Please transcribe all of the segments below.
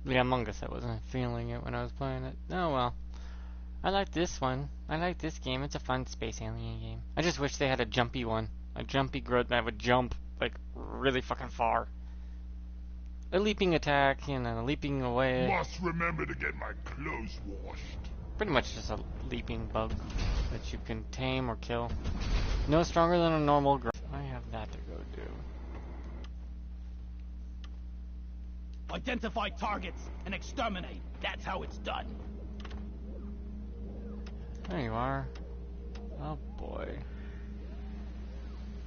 Yeah, Among Us, I wasn't feeling it when I was playing it. Oh well. I like this one. I like this game. It's a fun space alien game. I just wish they had a jumpy one. A jumpy Groot that would jump, like, really fucking far. A leaping attack, you know, leaping away. Must remember to get my clothes washed. Pretty much just a leaping bug that you can tame or kill. No stronger than a normal Groot. I have that to go do. Identify targets and exterminate. That's how it's done. There you are. Oh boy.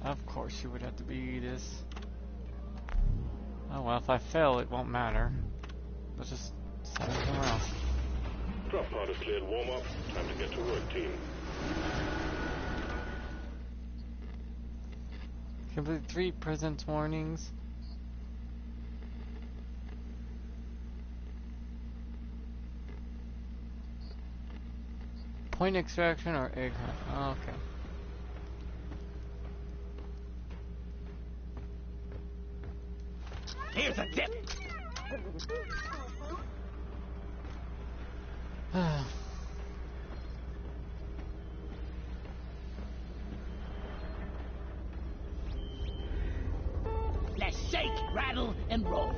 Of course you would have to be this. Oh well, if I fail, it won't matter. Let's just send it somewhere else. Drop pod is cleared. Warm up. Time to get to work, team. Complete 3 presence warnings. Point extraction or egg hunt. Oh, okay. Here's a tip. Let's shake, rattle, and roll.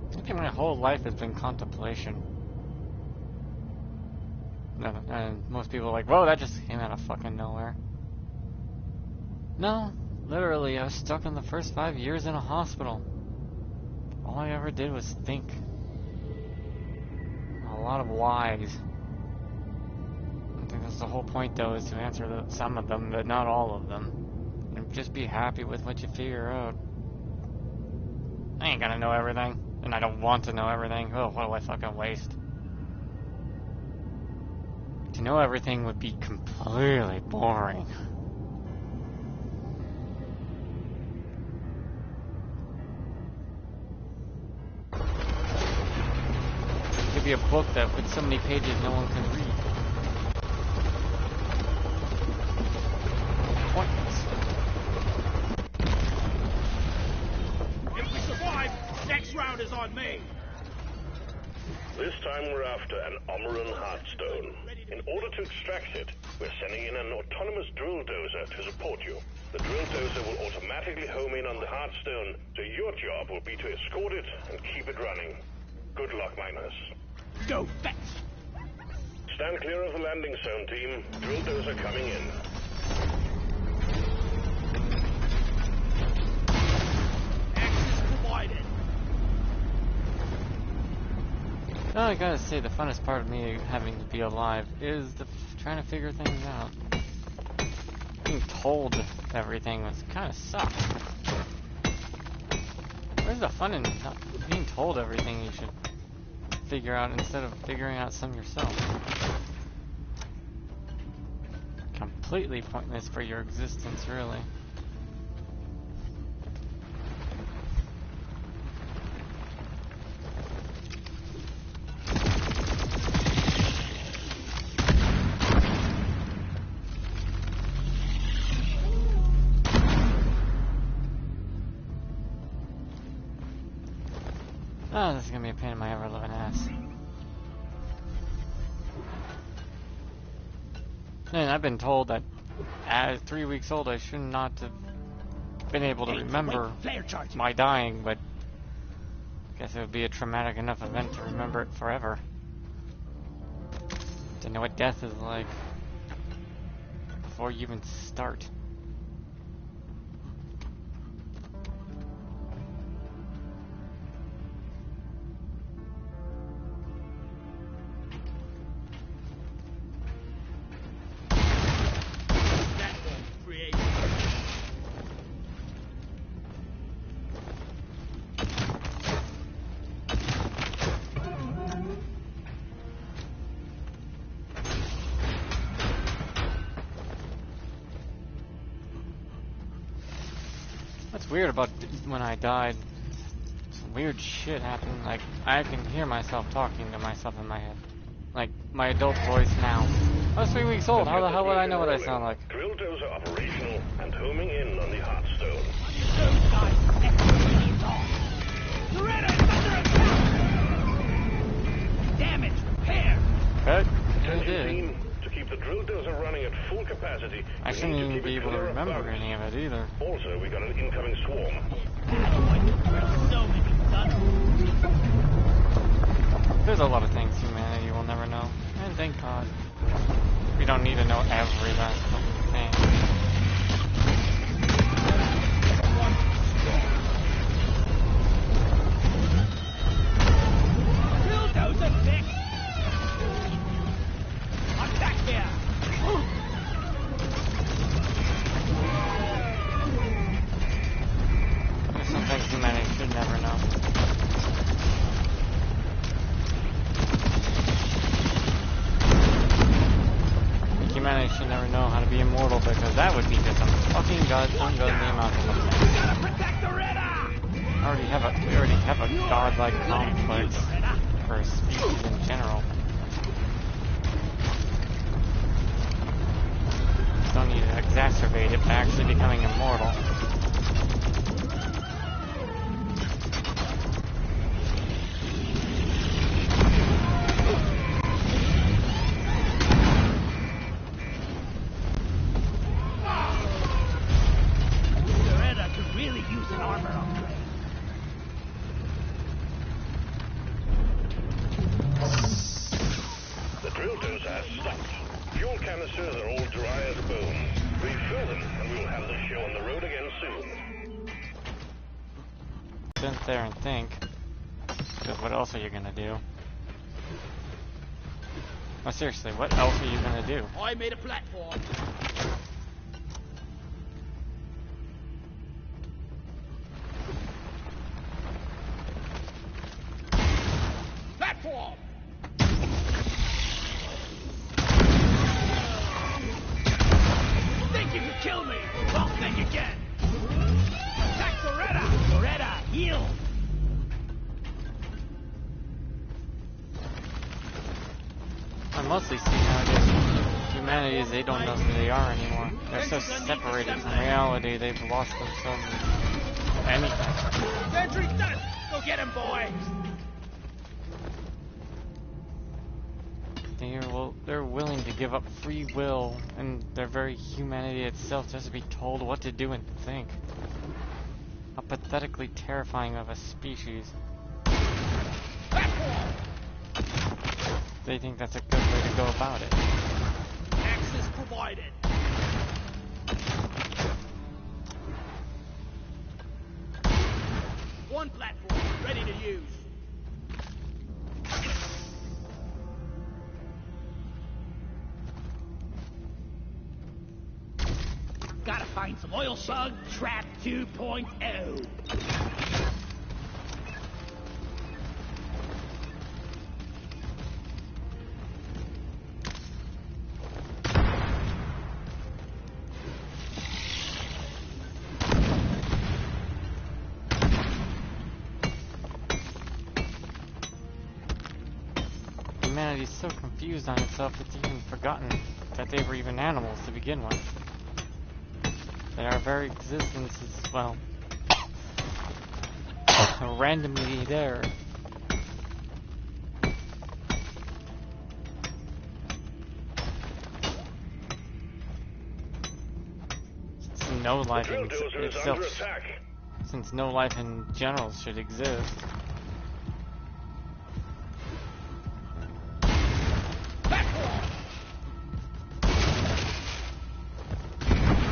I think my whole life has been contemplation. No, and most people are like, whoa, that just came out of fucking nowhere. No, literally, I was stuck in the first 5 years in a hospital. All I ever did was think. A lot of whys. I think that's the whole point, though, is to answer some of them, but not all of them. And just be happy with what you figure out. I ain't gonna know everything, and I don't want to know everything. Oh, what do I fucking waste? To know everything would be completely boring. Could be a book that with so many pages no one can read. Pointless. If we survive, next round is on me. This time we're after an Omeran Heartstone. In order to extract it, we're sending in an autonomous drill dozer to support you. The drill dozer will automatically home in on the Heartstone, so your job will be to escort it and keep it running. Good luck, miners. No thanks. Stand clear of the landing zone, team. Drill dozer coming in. Access provided. No, I gotta say, the funnest part of me having to be alive is trying to figure things out. Being told everything was kind of sucked. Where's the fun in not being told everything you should figure out instead of figuring out some yourself? Completely pointless for your existence, really. Oh, this is gonna be a pain in my ever-living ass. And I've been told that at 3 weeks old I should not have been able to remember my dying, but I guess it would be a traumatic enough event to remember it forever. To know what death is like before you even start. What's weird about when I died, some weird shit happened. Like, I can hear myself talking to myself in my head. like my adult voice now. I was 3 weeks old. How the hell would I know what I sound like? Drill dozer operational and homing in on the Hearthstone. Those guys expertly talk. Loretta is under attack! Damage repaired! Okay. I Attention did. team, to keep the drill dozer running at full capacity, I you shouldn't need to even keep be it able to clear of remember bugs. any of it either. Also, we got an incoming swarm. So many sons. There's a lot of things humanity will never know. And thank God. We don't need to know every last fucking thing. Drill dozer fixed! I'm back here! There's some things humanity should never know. Humanity should never know how to be immortal because that would be just a fucking ungodly amount of fun. We gotta protect the Retta! We already have a godlike complex for species in general. Don't need to exacerbate it by actually becoming immortal. Loretta could really use an armor upgrade. The drill dozer has stopped. Fuel canisters are all dry as a bone. Refill them, and we will have the show on the road again soon. Sit there and think. Because what else are you gonna do? Oh, seriously, what else are you gonna do? I made a platform. Platform! Think you could kill me? Well, think again. Attack Loretta! Loretta, heal! I mostly see nowadays humanity is they don't know who they are anymore. They're so separated from reality, they've lost themselves in anything. Sentry's done! Go get him, boy! They're willing to give up free will and their very humanity itself just to be told what to do and think. How pathetically terrifying of a species. Platform! They think that's a good way to go about it. Access provided. One platform, ready to use. Gotta find some oil sug trap 2.0. Humanity's so confused on itself it's even forgotten that they were even animals to begin with. That our very existence is, well, randomly there. Since no life Drill in dozer is itself, under attack. since no life in general should exist.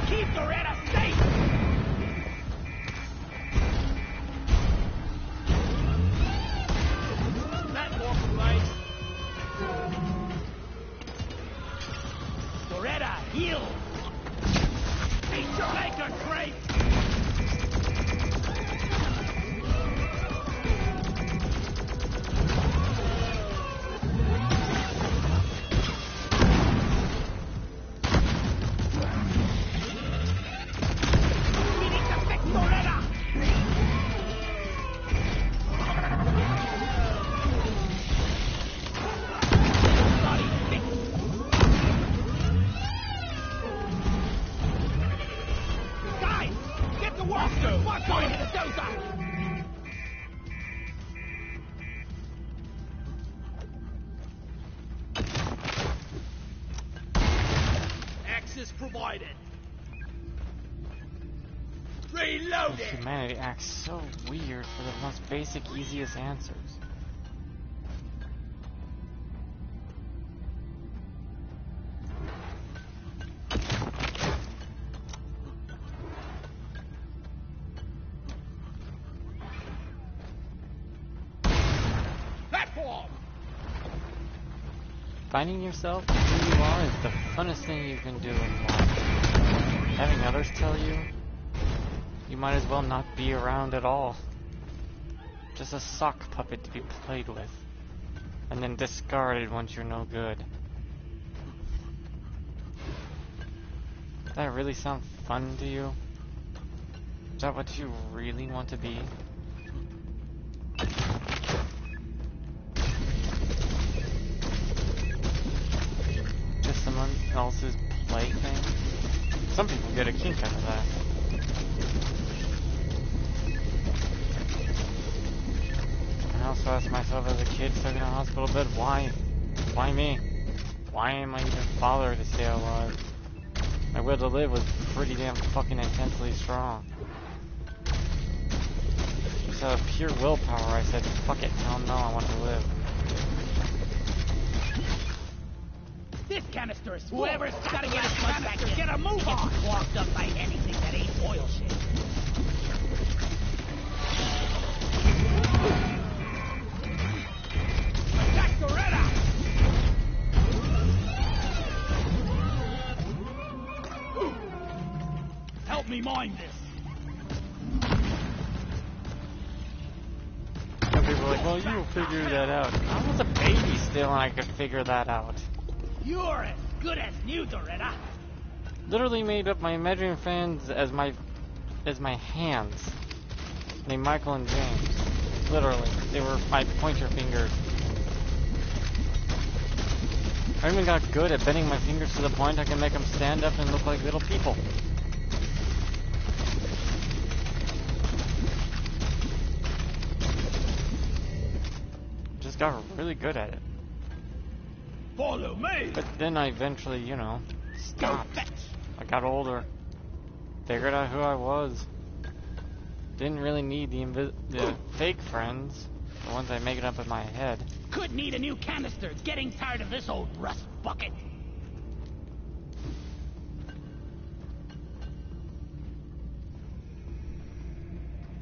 Keep Loretta safe! Platform right. Loretta, heal! Meet your maker, Drake! provided. Reloading. Humanity acts so weird for the most basic, easiest answers. Platform. Finding yourself who you are is the funnest thing you can do in life. Having others tell you, you might as well not be around at all. Just a sock puppet to be played with, and then discarded once you're no good. Does that really sound fun to you? Is that what you really want to be? Just someone else's plaything? Some people get a kick out of that. I also asked myself as a kid stuck in a hospital bed, why? Why me? Why am I even bothered to stay alive? My will to live was pretty damn fucking intensely strong. Just out of pure willpower, I said, fuck it, hell no, I want to live. This canister is whoever's gotta get his much back in. Get a move on. Clogged up by anything that ain't oil shit. Attack the Reda! Help me mind this. Some people are like, well, you'll figure that out. I was a baby still and I could figure that out. You're as good as new, Doretta. Literally made up my imaginary friends as my hands. Named Michael and James. Literally. They were my pointer fingers. I even got good at bending my fingers to the point I can make them stand up and look like little people. Just got really good at it. Follow me. But then I eventually, you know, stopped. I got older. Figured out who I was. Didn't really need the fake friends. The ones I make it up in my head. Could need a new canister. Getting tired of this old rust bucket.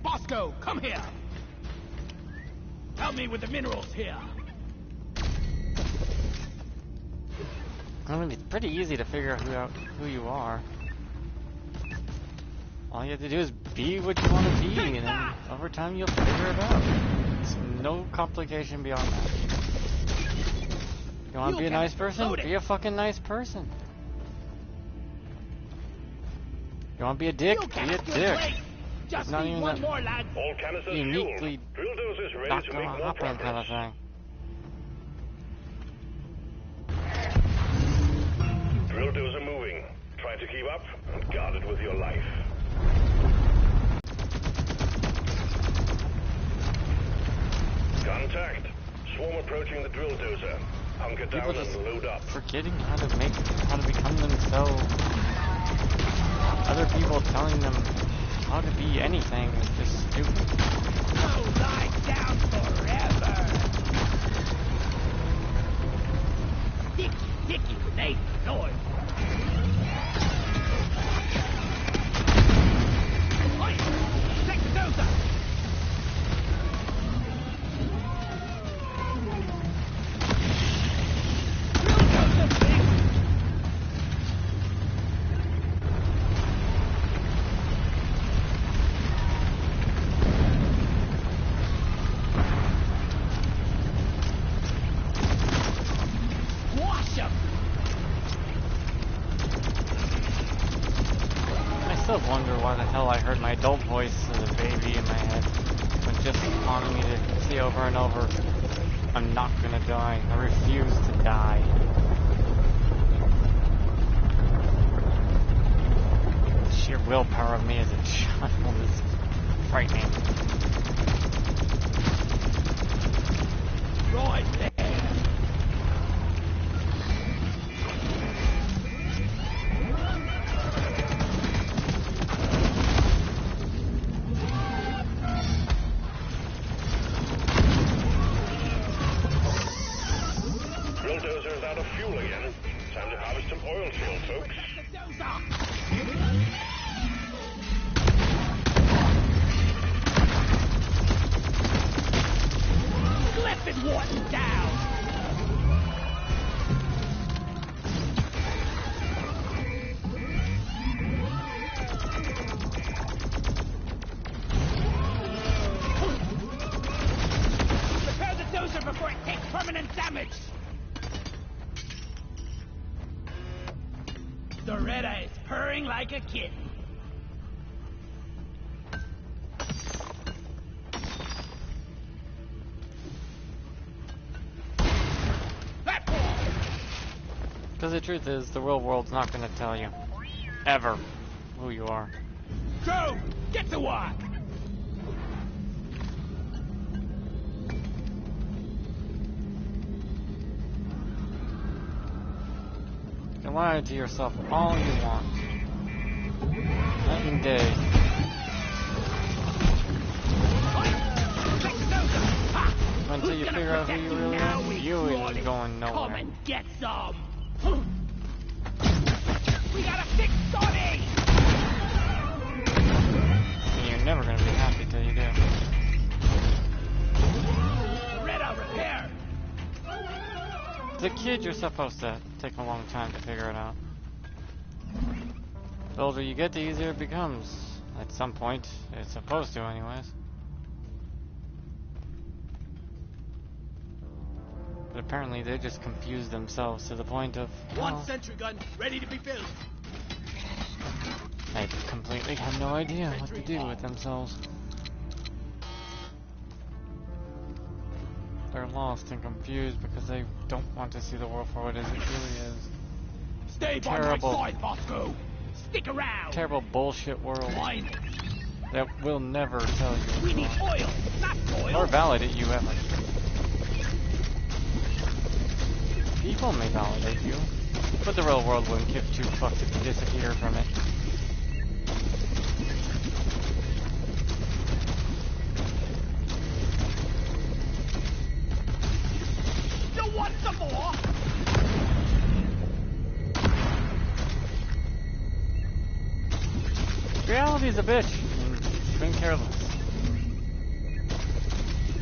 Bosco, come here. Help me with the minerals here. I mean, it's pretty easy to figure out who you are. All you have to do is be what you want to be, and then over time you'll figure it out. It's no complication beyond that. You want to be a nice person? Be a fucking nice person. You want to be a dick? Be a dick. Just It's not even one that more, lad. All canisters uniquely fueled. Drill dozers ready not to gonna make more happen kind of progress. thing. Drill dozer moving. Try to keep up and guard it with your life. Contact. Swarm approaching the drill dozer. Hunker People down just and load up. forgetting how to become themselves. Other people telling them how to be anything is just stupid. No lie down forever. Dicky, make noise. Oi, take the dozer. Drill dozer, please. Wash 'em. I still wonder why the hell I heard my adult voice as a baby in my head when just wanting me to say over and over, I'm not gonna die. I refuse to die. The sheer willpower of me as a child is frightening. Right there. again. Time to harvest some oil field, folks. Cliff is Wharton down! Repair the dozer before it takes permanent damage! Doretta is purring like a kitten. Because the truth is, the real world's not going to tell you, ever, who you are. Joe, get to work! You can lie to yourself all you want. Night and day. Until you figure out who you really are, you ain't going nowhere. Come and get some! We got a fix Sonny! And you're never going to be happy till you do. Reda, repair! As a kid, you're supposed to take a long time to figure it out. The older you get, the easier it becomes. At some point, it's supposed to anyways. But apparently they just confused themselves to the point of... One sentry gun, ready to be filled. They completely have no idea what to do with themselves. They're lost and confused because they don't want to see the world for what it really is. Stay by Terrible. my side, Bosco! Stick around! Terrible bullshit world Fine. that will never tell you We need what's oil, not wrong, oil! or validate you ever. People may validate you, but the real world wouldn't give two fucks if you disappear from it. You want some more? Reality's a bitch, and it's been careless.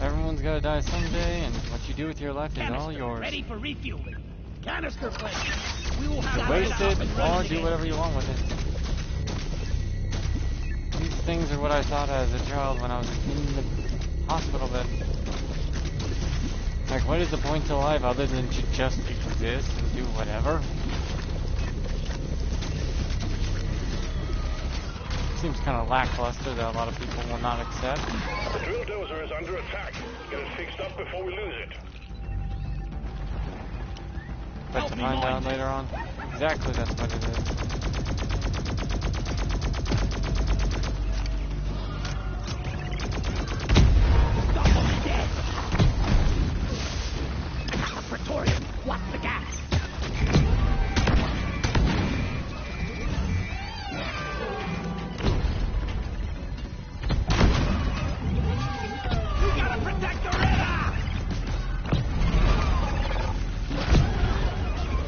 Everyone's gotta die someday, and what you do with your life is all Canister, yours. ready for refueling. Canister plate. We will have Waste Reda it, up and or running do again. whatever you want with it. These things are what I thought as a child when I was in the hospital bed. Like, what is the point to life other than to just exist and do whatever? Seems kind of lackluster that a lot of people will not accept. The drill dozer is under attack. Get it fixed up before we lose it. But to find out later on, exactly that's what it is. Stop them dead. Praetorian, what's the gas? You gotta protect the Reda!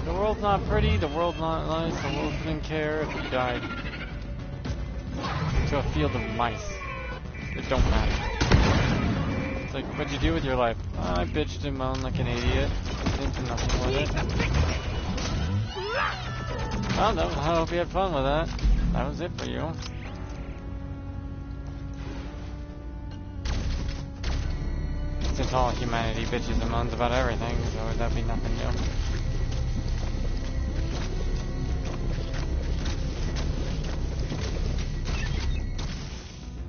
The world's not pretty, the world's not nice, the world couldn't care if you died to a field of mice. It don't matter. It's like, what'd you do with your life? I bitched and moaned like an idiot. Didn't nothing with it. Well, no, I hope you had fun with that. That was it for you. Since all humanity bitches and moans about everything, so that'd be nothing new.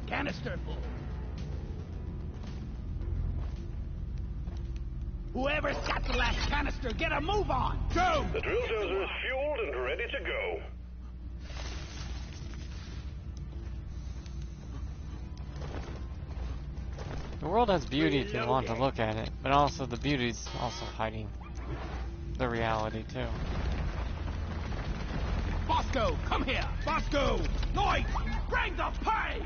Canister full. Whoever's got the last canister, get a move on! Go! The drill dozer is fueled and ready to go. The world has beauty if you want to look at it, but also the beauty's also hiding the reality too. Bosco, come here! Bosco! Lloyd! Bring the pay!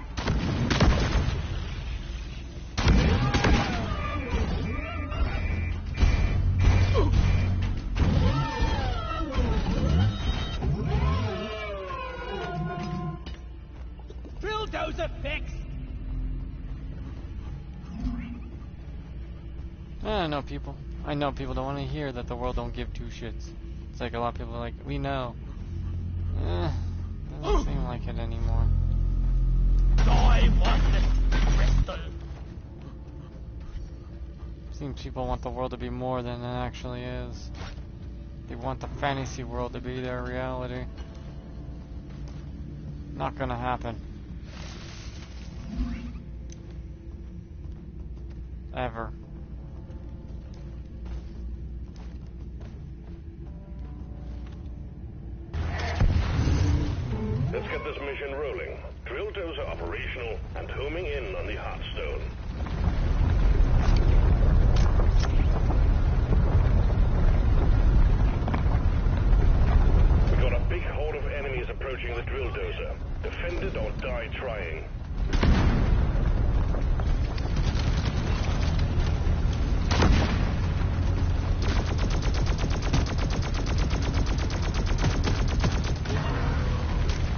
I know people. I know people don't want to hear that the world don't give two shits. It's like a lot of people are like, we know. Doesn't seem like it anymore. I want the crystal. Seems people want the world to be more than it actually is. They want the fantasy world to be their reality. Not gonna happen. Ever. Let's get this mission rolling. Drill dozer operational and homing in on the Hearthstone. We got a big horde of enemies approaching the drill dozer. Defend it or die trying.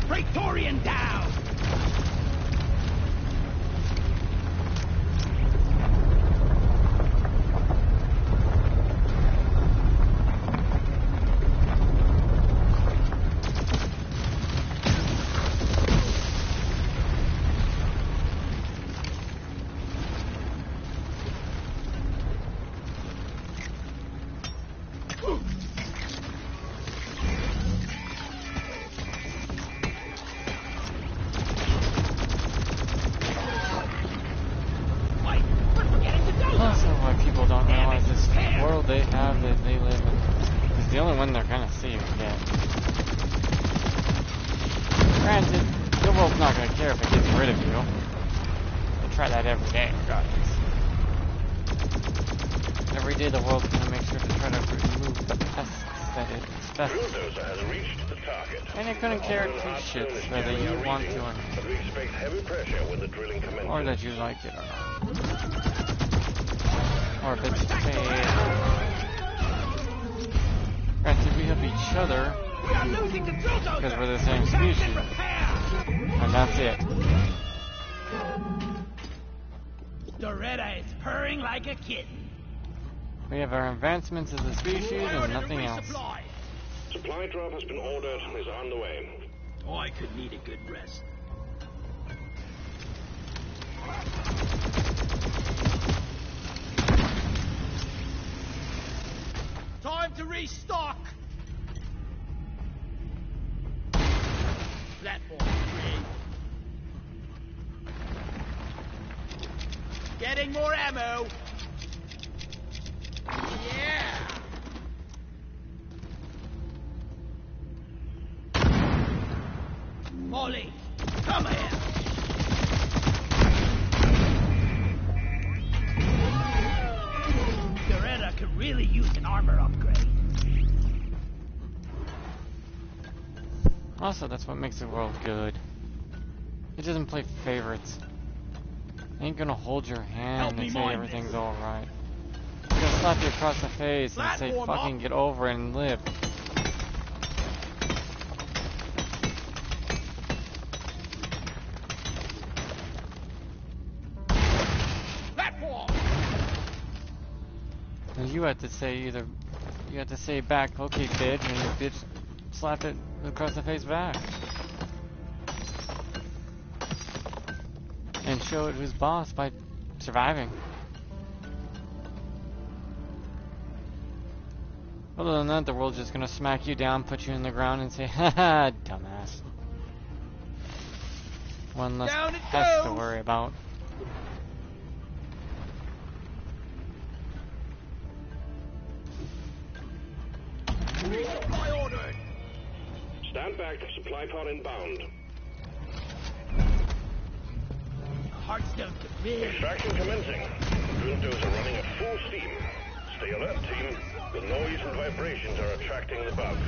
Praetorian down! Also, what people don't realize this world they have that they live in is the only one they're gonna see and get. Granted, the world's not gonna care if it gets rid of you. They try that every day, regardless. Every day the world's gonna make sure to try to remove the pests that it Drill infests. dozer has reached the target. And it couldn't care two shits whether you want to or not. But we expect heavy pressure when the drilling commences. Or that you like it or not. Or if it's fake. Granted, we help each other We are losing the drill dozer! because we're the same Attack and species. repair! And that's it. Doretta is purring like a kitten. We have our advancements as a species and nothing else. Resupply. Supply drop has been ordered and is on the way. I could need a good rest. Time to restock. Platform 3. Getting more ammo. Yeah. Molly, come here. Doretta could really use an armor upgrade. Also, that's what makes the world good. It doesn't play favorites. Ain't gonna hold your Help hand me and say mind everything's this. alright. It's gonna slap you across the face and say Platform fucking up. get over it and live. Platform. And you have to say either, you have to say back, okay bitch, and the bitch slap it across the face back. And show it who's boss by surviving. Other than that, the world's just gonna smack you down, put you in the ground, and say, haha, dumbass. One less Down it pest to goes. worry about. Resupply ordered. Stand back, supply pod inbound. Hearthstone could really... Extraction commencing. Drill dozer running at full steam. Stay alert, team. The noise and vibrations are attracting the bugs.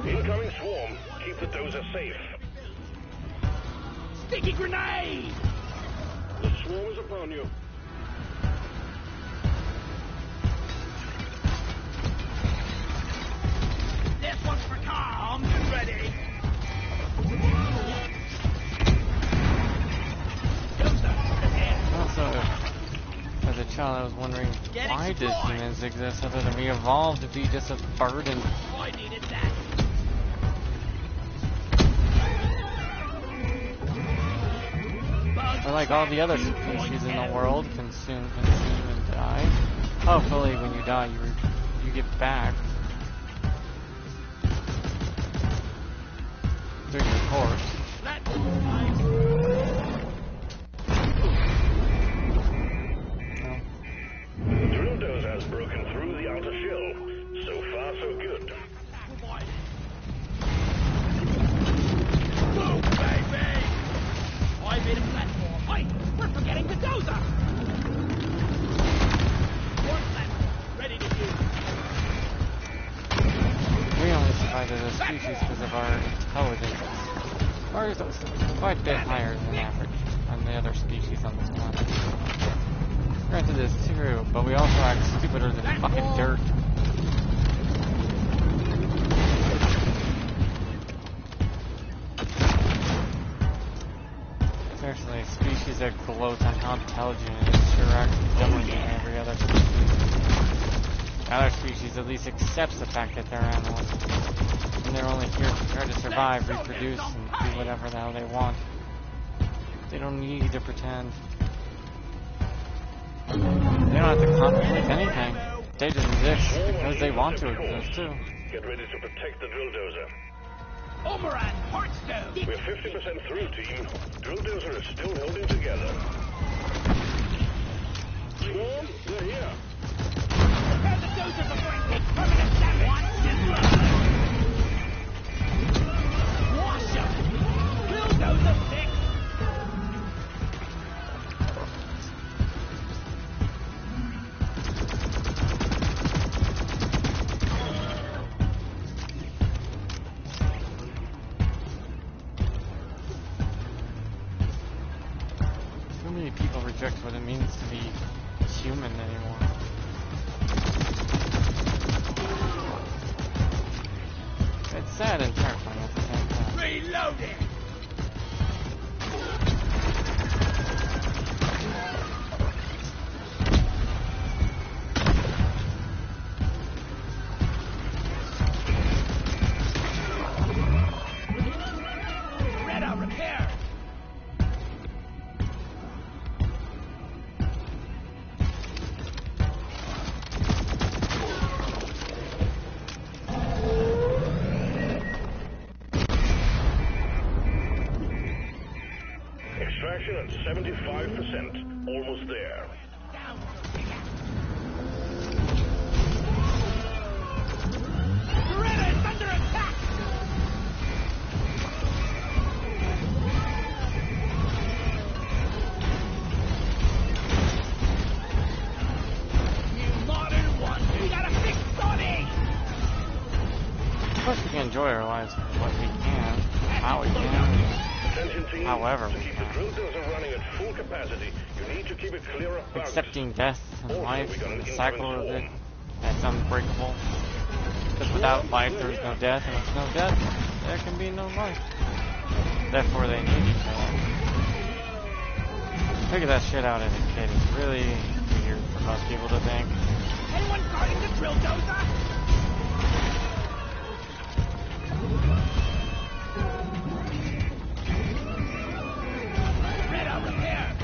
Incoming swarm. Keep the dozer safe. Sticky grenade! The swarm is upon you. This one's for calm and ready. Dozer, prepare. Also, if child, I was wondering, Getting why did destroyed. humans exist other than we evolved to be just a burden? I needed that. Or like all the other species in the world, consume and die. Hopefully when you die, you get back through your corpse. The drill dozer has broken through the outer shell. So far, so good. Move, baby! I made a platform. Wait, we're forgetting the dozer! One platform, ready to use. We only survived as a species because of our intelligence. Ours is quite a bit higher than average on the other species on this planet. Granted, it's true, but we also act stupider than fucking dirt. Seriously, a species that gloats on how intelligent it is sure acts dumber than every other species. The other species at least accepts the fact that they're animals. And they're only here to try to survive, reproduce, and do whatever the hell they want. They don't need to pretend. They don't have to contemplate anything. They just exist because they want to exist too. Get ready to protect the drill dozer. Omeran, Heartstone! We're 50% through, team. Drill dozer is still holding together. Swarm, they're here. Prepare the dozer before it takes permanent damage! Watch and learn! Wash up! Drill dozer fixed! People reject what it means to be human anymore. It's sad and terrifying at the same time. Reloading! Red out repair! Extraction at 75%. Almost there. Down! Beretta is under attack! You modern one! We gotta fix Sonic! Of course we can enjoy our lives for what we can, how we can, Attention, team. however To we keep the can. drill dozer running at full capacity, you need to keep it clear of bugs. Accepting death and Also, life we got and an the cycle of incoming it, that's unbreakable. Because without life there's no death, and with no death, there can be no life. Therefore they need each other. Figure that shit out as a kid. It's really weird for most people to think. Anyone guarding the drill dozer? Red out repair!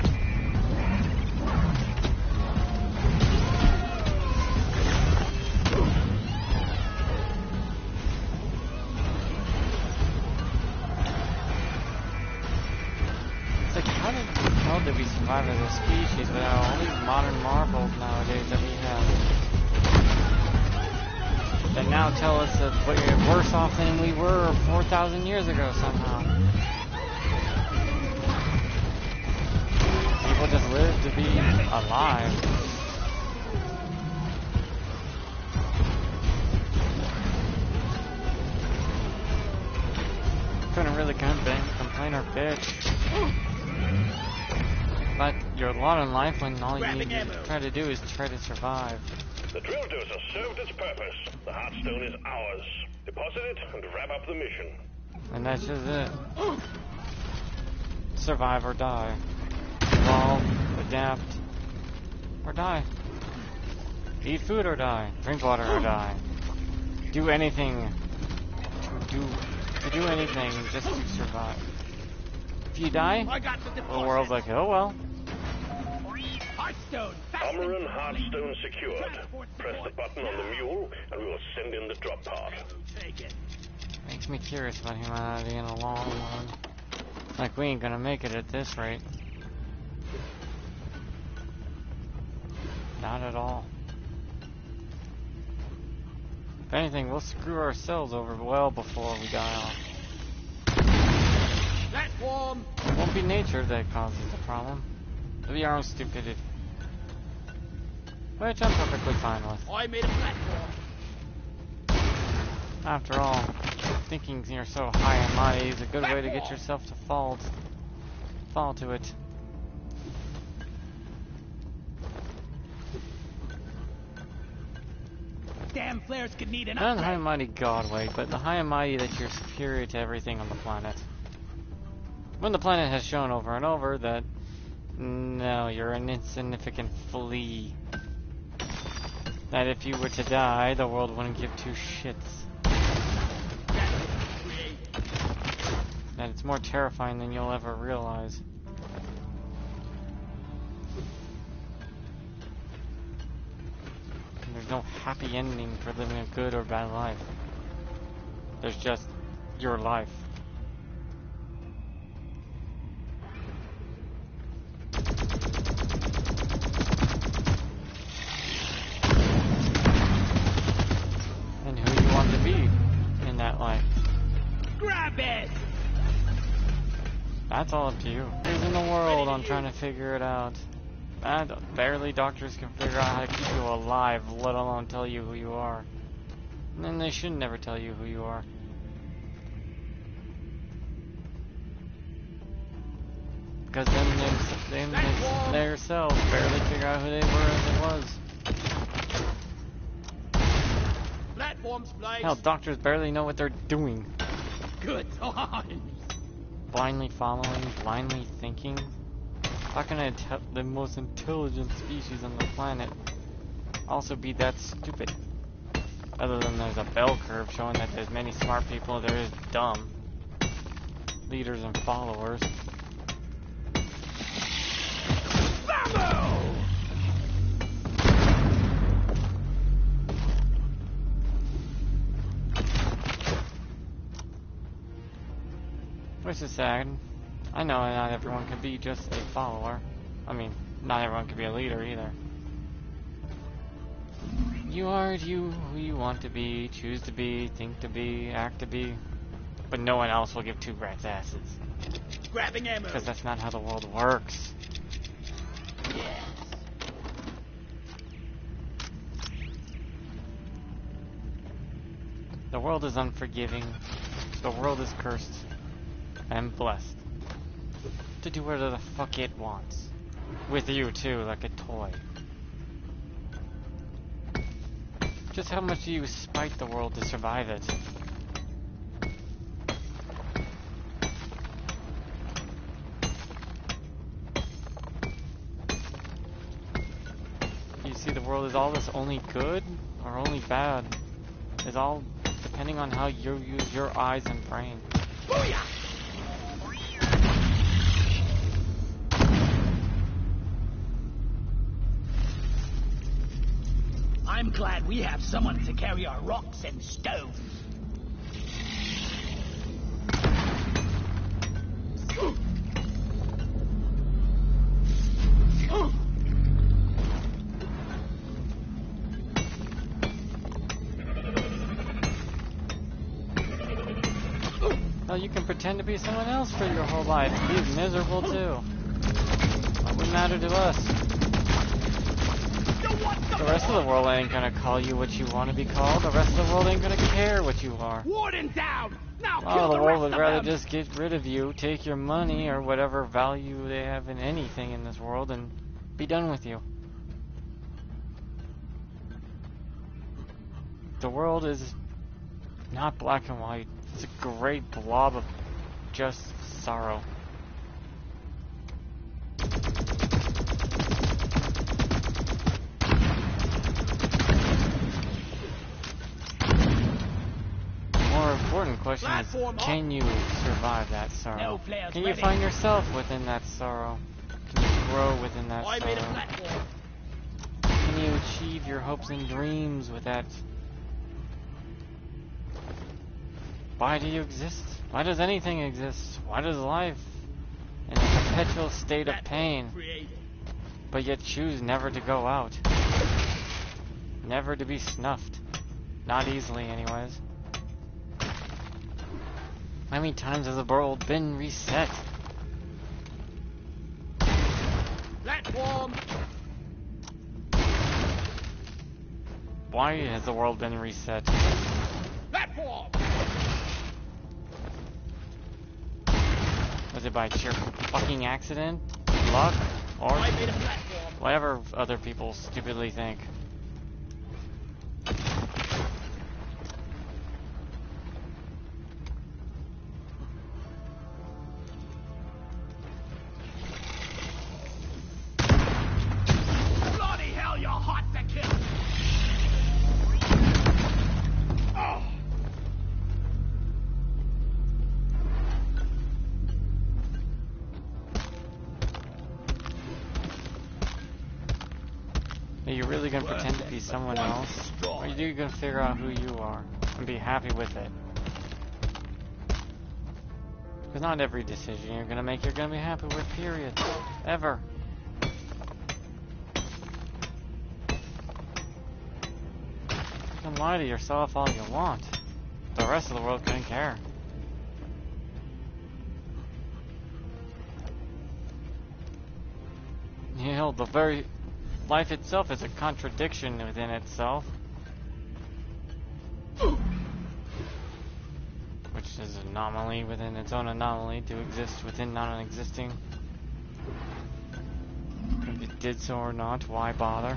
It's like, how the hell did we survive as a species without all these modern marvels nowadays that we have? That now tell us that we're worse off than we were 4,000 years ago somehow. People just live to be alive. Couldn't really complain or bitch. But you're a lot in life when all you need to try to do is try to survive. The drill dozer served its purpose. The Heartstone is ours. Deposit it and wrap up the mission. And that's just it. Survive or die. Evolve, adapt, or die. Eat food or die. Drink water or die. Do anything. To do anything just to survive. If you die, the world's like, oh well. Heartstone, Armor and Heartstone secured. Press the button on the mule, and we will send in the drop pod. Take it. Makes me curious about humanity in a long run. Like, we ain't gonna make it at this rate. Not at all. If anything, we'll screw ourselves over well before we die off. Platform. It won't be nature that causes the problem. It'll be our own stupidity. Which I'm perfectly fine with. I made a platform. After all, thinking you're so high and mighty is a good way to get yourself to fall to it. Damn flares could need an Not in high upgrade. and mighty God way, but the high and mighty that you're superior to everything on the planet. When the planet has shown over and over that, no, you're an insignificant flea. That if you were to die, the world wouldn't give two shits. That it's more terrifying than you'll ever realize. And there's no happy ending for living a good or bad life. There's just your life. And who you want to be in that life. Grab it. That's all up to you. Who's in the world? I'm trying to figure it out. And barely doctors can figure out how to keep you alive, let alone tell you who you are. And then they should never tell you who you are. Because then they themselves barely figure out who they were as it was. Platforms, place. Hell, doctors barely know what they're doing. Good times. Blindly following, blindly thinking. How can the most intelligent species on the planet also be that stupid? Other than there's a bell curve showing that there's many smart people, there is dumb leaders and followers. Bamboo! Which is sad. I know not everyone can be just a follower. I mean, not everyone can be a leader either. You are who you want to be, choose to be, think to be, act to be. But no one else will give two rats' asses. Grabbing ammo. Because that's not how the world works. Yes. The world is unforgiving. The world is cursed. And blessed. To do whatever the fuck it wants. With you too, like a toy. Just how much do you spite the world to survive it? You see the world is all this only good or only bad? It's all depending on how you use your eyes and brain. Booyah! I'm glad we have someone to carry our rocks and stones. Well, you can pretend to be someone else for your whole life. Be miserable too. It wouldn't matter to us. The rest of the world ain't gonna call you what you want to be called. The rest of the world ain't gonna care what you are. Warden down! Now Oh, kill the the world rest would of rather them! just get rid of you, take your money or whatever value they have in anything in this world, and be done with you. The world is not black and white. It's a great blob of just sorrow. important question is, can you survive that sorrow? No flares Can you ready. find yourself within that sorrow? Can you grow within that I made a sorrow? platform. Can you achieve your hopes and dreams with that? Why do you exist? Why does anything exist? Why does life in a perpetual state of pain, Created. but yet choose never to go out? Never to be snuffed. Not easily, anyways. How many times has the world been reset? Platform. Why has the world been reset? Platform. Was it by sheer fucking accident, luck, or I made a platform. whatever other people stupidly think? Bloody hell, you're hot to kill. Oh. Are you really gonna pretend to be someone else? Or are you gonna figure out who you are and be happy with it? Because not every decision you're gonna make you're gonna be happy with, period. Ever. You can lie to yourself all you want. The rest of the world couldn't care. You know, the very life itself is a contradiction within itself. Which is an anomaly within its own anomaly to exist within non-existing. If it did so or not, why bother?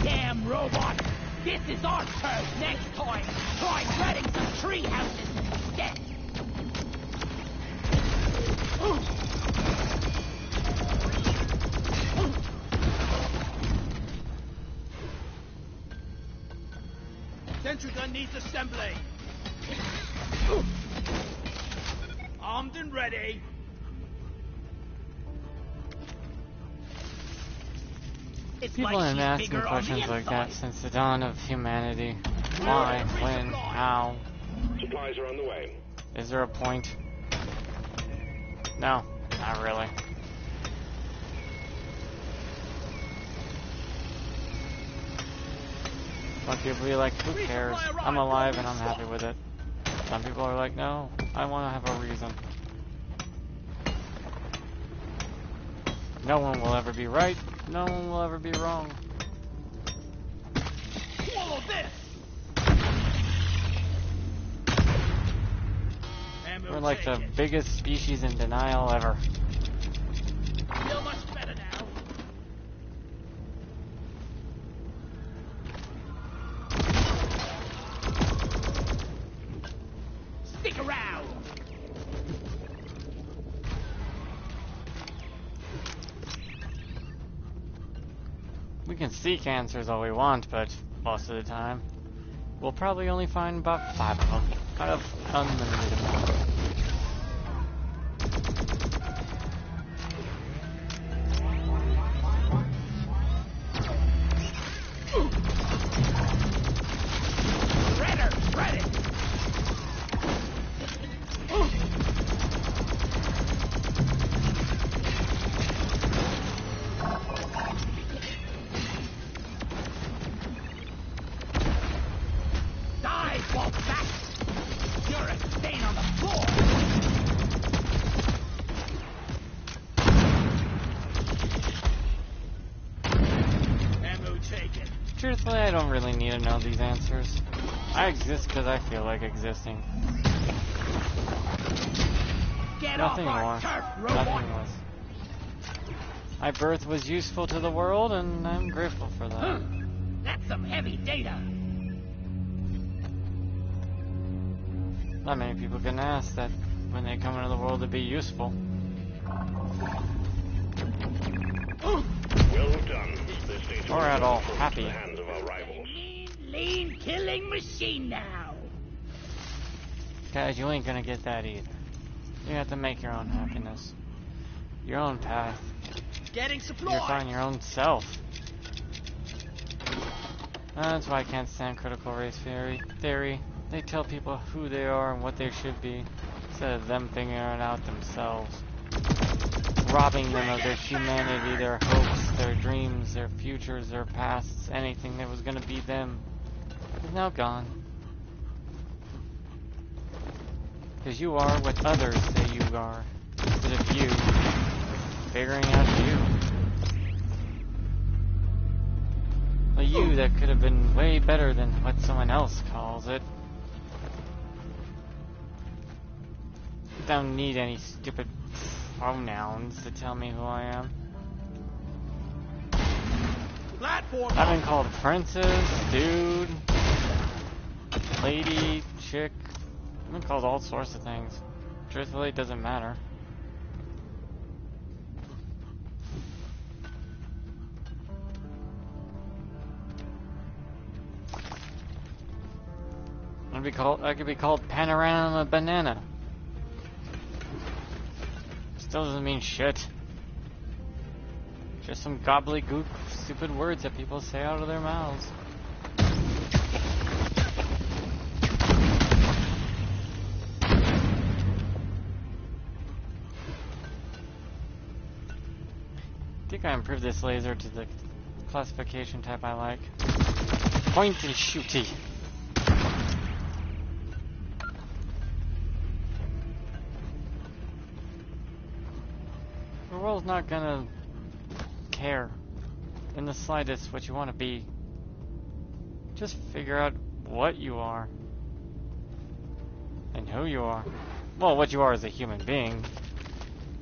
Damn robot. This is our turn next time. Try shredding some tree houses instead. Sentry gun needs assembly. Armed and ready. It's People like have been she's asking bigger on the questions like that inside. since the dawn of humanity. Why? When? How? Supplies are on the way. Is there a point? No, not really. Some people be like, who cares? I'm alive and I'm happy with it. Some people are like, no, I want to have a reason. No one will ever be right. No one will ever be wrong. Swallow this. Ammo We're like the taken. biggest species in denial ever. Feel much better now. Stick around. We can seek answers all we want, but most of the time, we'll probably only find about 5 of them out of unlimited amount. Redder, ready. Die, fall back. You're a stain on the floor. Ammo taken. Truthfully, I don't really need to know these answers. I exist because I feel like existing. Get Nothing off our more. turf, robot. Nothing less. My birth was useful to the world, and I'm grateful for that. That's some heavy data. Not many people can ask that when they come into the world to be useful. Well done. This needs Or at all to happy. the hands of our rivals. Lean killing machine now. Guys, you ain't gonna get that either. You have to make your own happiness. Your own path. Getting supplies. You'll find your own self. That's why I can't stand critical race theory. They tell people who they are and what they should be, instead of them figuring it out themselves. Robbing them of their humanity, their hopes, their dreams, their futures, their pasts, anything that was gonna be them is now gone. Because you are what others say you are, instead of you figuring out you. A you that could have been way better than what someone else calls it. Don't need any stupid pronouns to tell me who I am. Platform. I've been called princess, dude, lady, chick. I've been called all sorts of things. Truthfully, it doesn't matter. I could be called Panorama Banana. Still doesn't mean shit. Just some gobbledygook, stupid words that people say out of their mouths. I think I improved this laser to the classification type I like. Point and shooty. The world's not gonna care in the slightest what you want to be. Just figure out what you are and who you are. Well, what you are as a human being,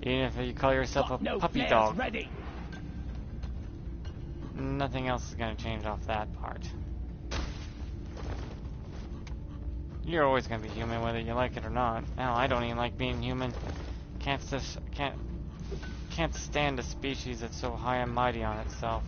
even if you call yourself a puppy dog. Ready. Nothing else is gonna change off that part. You're always gonna be human whether you like it or not. Hell, I don't even like being human. Can't stand a species that's so high and mighty on itself.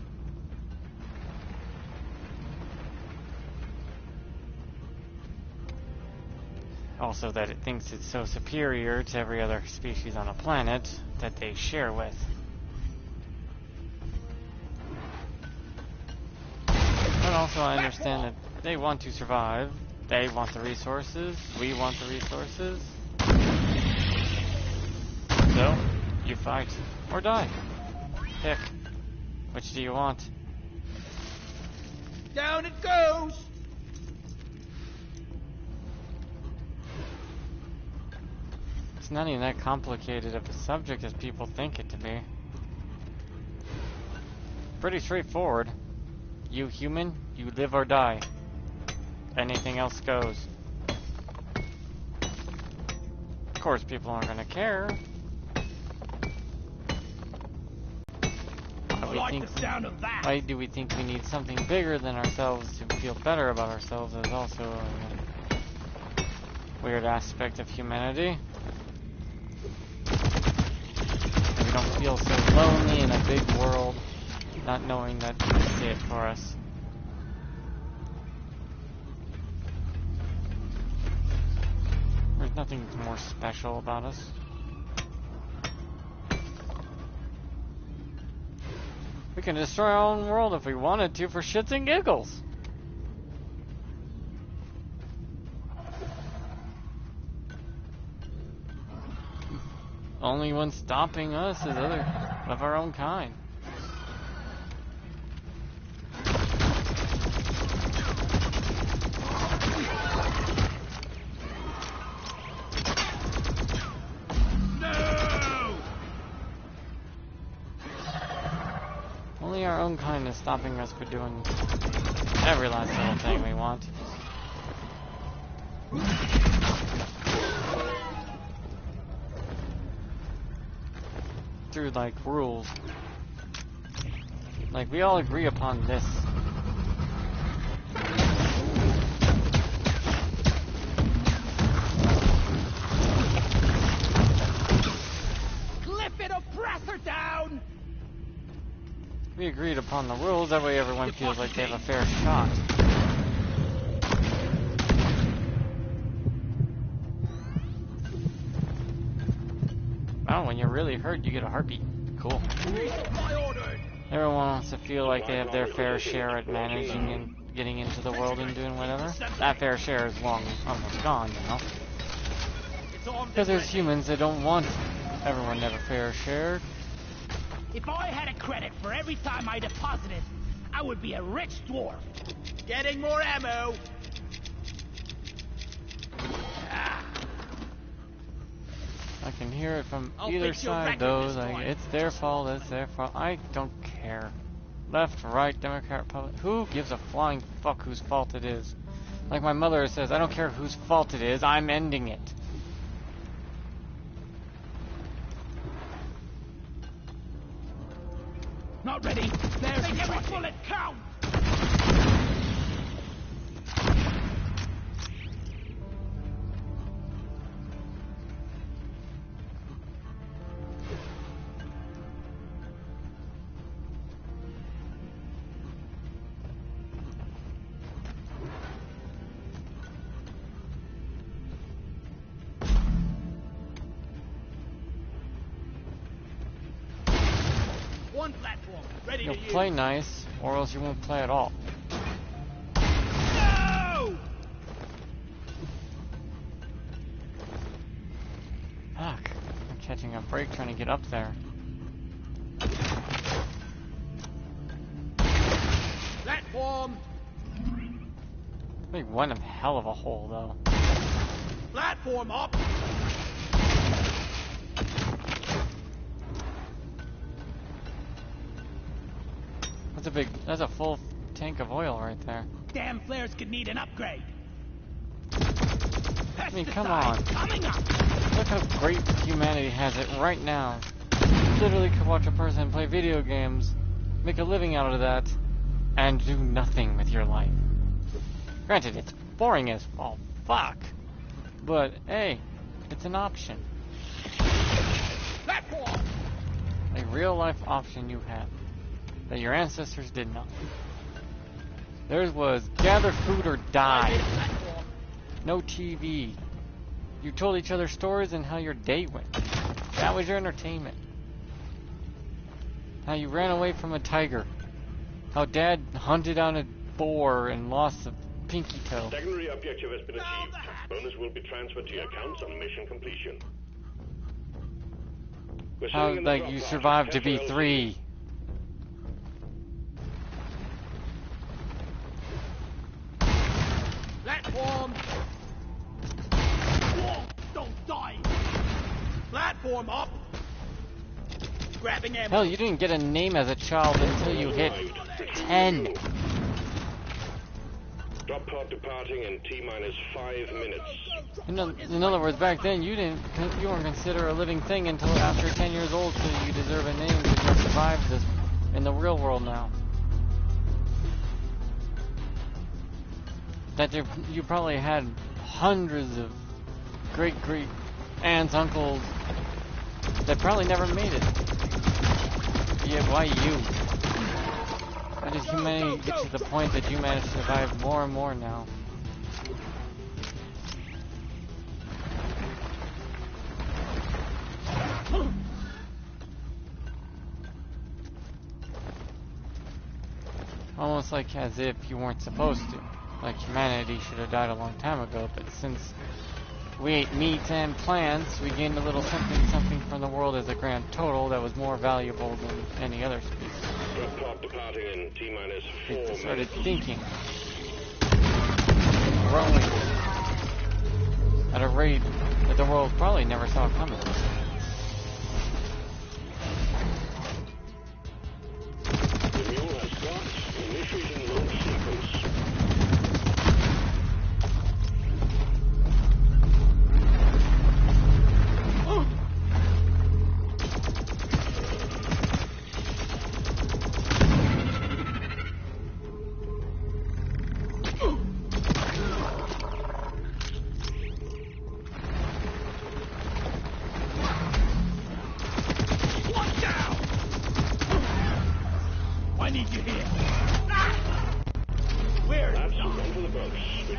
Also that it thinks it's so superior to every other species on a planet that they share with. But also I understand that they want to survive. They want the resources. We want the resources. So, you fight or die. Pick. Which do you want? Down it goes. It's not even that complicated of a subject as people think it to be. Pretty straightforward. You human, you live or die. Anything else goes. Of course, people aren't gonna care. Why do we think we need something bigger than ourselves to feel better about ourselves is also a weird aspect of humanity. And we don't feel so lonely in a big world, not knowing that it's it for us. There's nothing more special about us. We can destroy our own world if we wanted to for shits and giggles. Only one stopping us is other of our own kind. Only our own kind is stopping us from doing every last little thing we want. Through, like, rules. Like, we all agree upon this. We agreed upon the rules, that way everyone feels like they have a fair shot. Oh, when you're really hurt, you get a heartbeat. Cool. Everyone wants to feel like they have their fair share at managing and getting into the world and doing whatever. That fair share is long almost gone now. Because there's humans that don't want everyone to have a fair share. If I had a credit for every time I deposited, I would be a rich dwarf. Getting more ammo. I can hear it from either side though, like, it's their fault, it's their fault. I don't care. Left, right, Democrat, Republic, who gives a flying fuck whose fault it is? Like my mother says, I don't care whose fault it is, I'm ending it. Not ready. There's make every bullet count. One platform, ready You'll to use. play nice, or else you won't play at all. No! Fuck. I'm catching a break trying to get up there. Platform! Big one of hell of a hole though. Platform up! That's a full tank of oil right there. Damn flares could need an upgrade. I mean, come on. Coming up. Look how great humanity has it right now. You literally could watch a person play video games, make a living out of that, and do nothing with your life. Granted, it's boring as all fuck, but hey, it's an option. Platform! A real life option you have that your ancestors did not. Theirs was gather food or die. No TV. You told each other stories and how your day went. That was your entertainment. How you ran away from a tiger. How Dad hunted down a boar and lost a pinky toe. Secondary objective has been achieved. Bonus will be transferred to your accounts on mission completion. We're How, sending in the like, drop you pod. survived to Test be your 3. Platform! Don't die! Platform up! Grabbing ammo. Hell, you didn't get a name as a child until you hit 10. Drop pod departing in T-minus 5 minutes. In other words, back then you weren't considered a living thing until after 10 years old, so you deserve a name because you survived this in the real world now. That you probably had hundreds of great aunts, uncles that probably never made it. Yet why you? Why did humanity get to the point that you manage to survive more and more now? Almost like as if you weren't supposed to. Like humanity should have died a long time ago, but since we ate meat and plants, we gained a little something from the world as a grand total that was more valuable than any other species. Drop pod departing in T-minus 4 They minutes. started thinking, growing at a rate that the world probably never saw coming. The mule has got initiating launch sequence.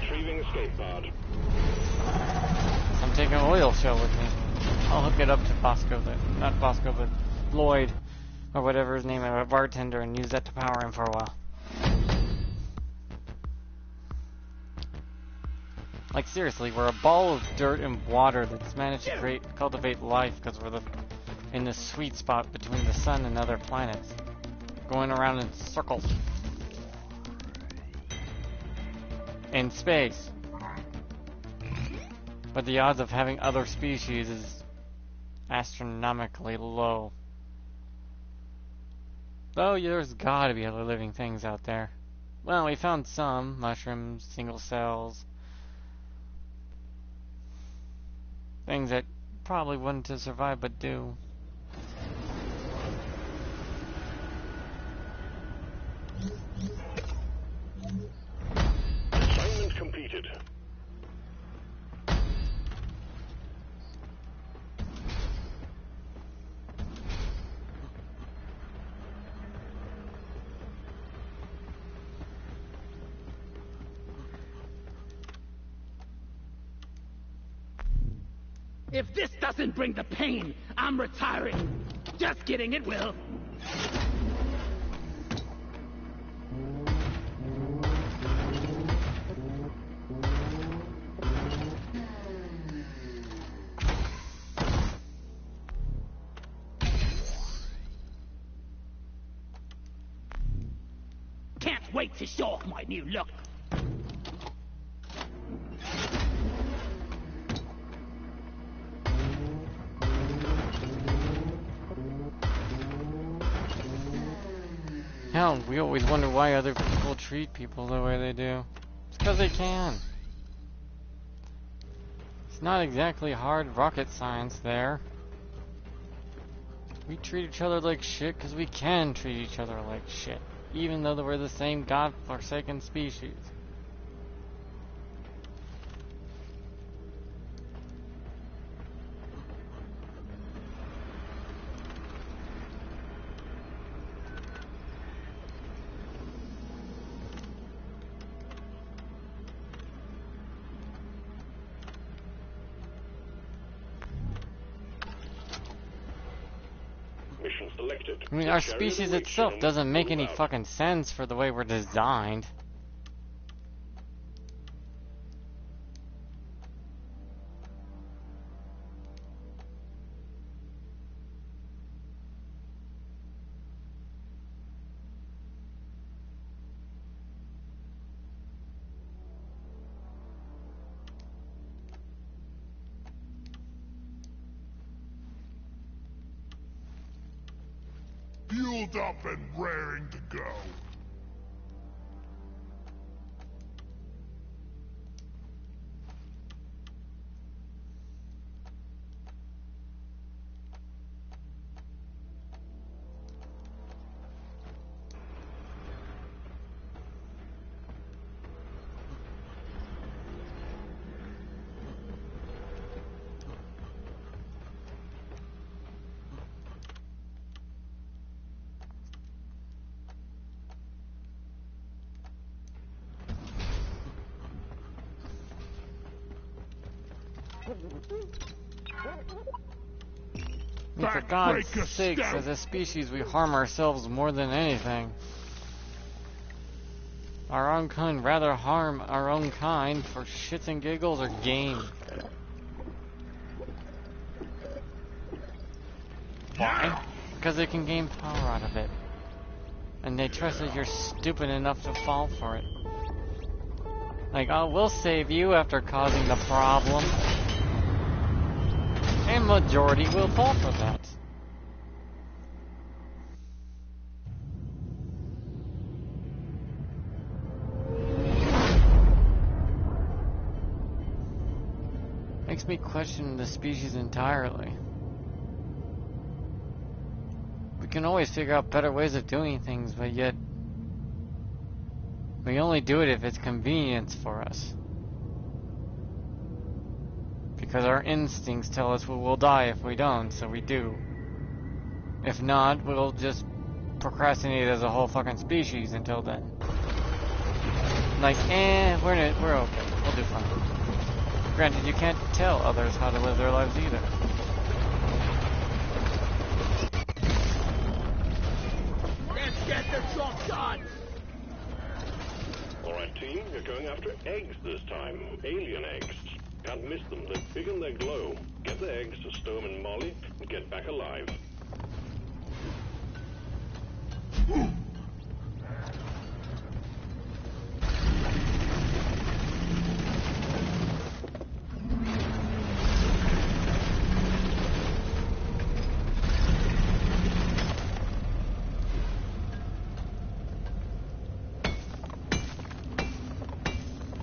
Retrieving escape pod. I'm taking an oil shell with me. I'll hook it up to Bosco, not Bosco, but Lloyd, or whatever his name is, a bartender, and use that to power him for a while. Like seriously, we're a ball of dirt and water that's managed to cultivate life because we're in the sweet spot between the sun and other planets, going around in circles. In space. But the odds of having other species is astronomically low. Though there's gotta be other living things out there. Well, we found some. Mushrooms, single cells. Things that probably wouldn't have survived but do. Assignment completed. If this doesn't bring the pain, I'm retiring. Just kidding, it will. Can't wait to show off my new look. Hell, we always wonder why other people treat people the way they do. It's because they can. It's not exactly hard rocket science there. We treat each other like shit because we can treat each other like shit, even though we're the same godforsaken species. Mission selected. I mean, our species itself doesn't make any fucking sense for the way we're designed. Fueled up and raring to go. I mean, for God's sakes, as a species, we harm ourselves more than anything. Our own kind rather harm our own kind for shits and giggles or gain. Why? Because they can gain power out of it. And they trust that you're stupid enough to fall for it. Like, oh, we'll save you after causing the problem. And majority will fall for that. Makes me question the species entirely. We can always figure out better ways of doing things, but yet we only do it if it's convenient for us. Because our instincts tell us we'll die if we don't, so we do. If not, we'll just procrastinate as a whole fucking species until then. Like, we're okay. We'll do fine. Granted, you can't tell others how to live their lives either. Let's get the job done! Alright, team, you're going after eggs this time. Alien eggs. Can't miss them. They're big and they glow. Get the eggs to Storm and Molly and get back alive.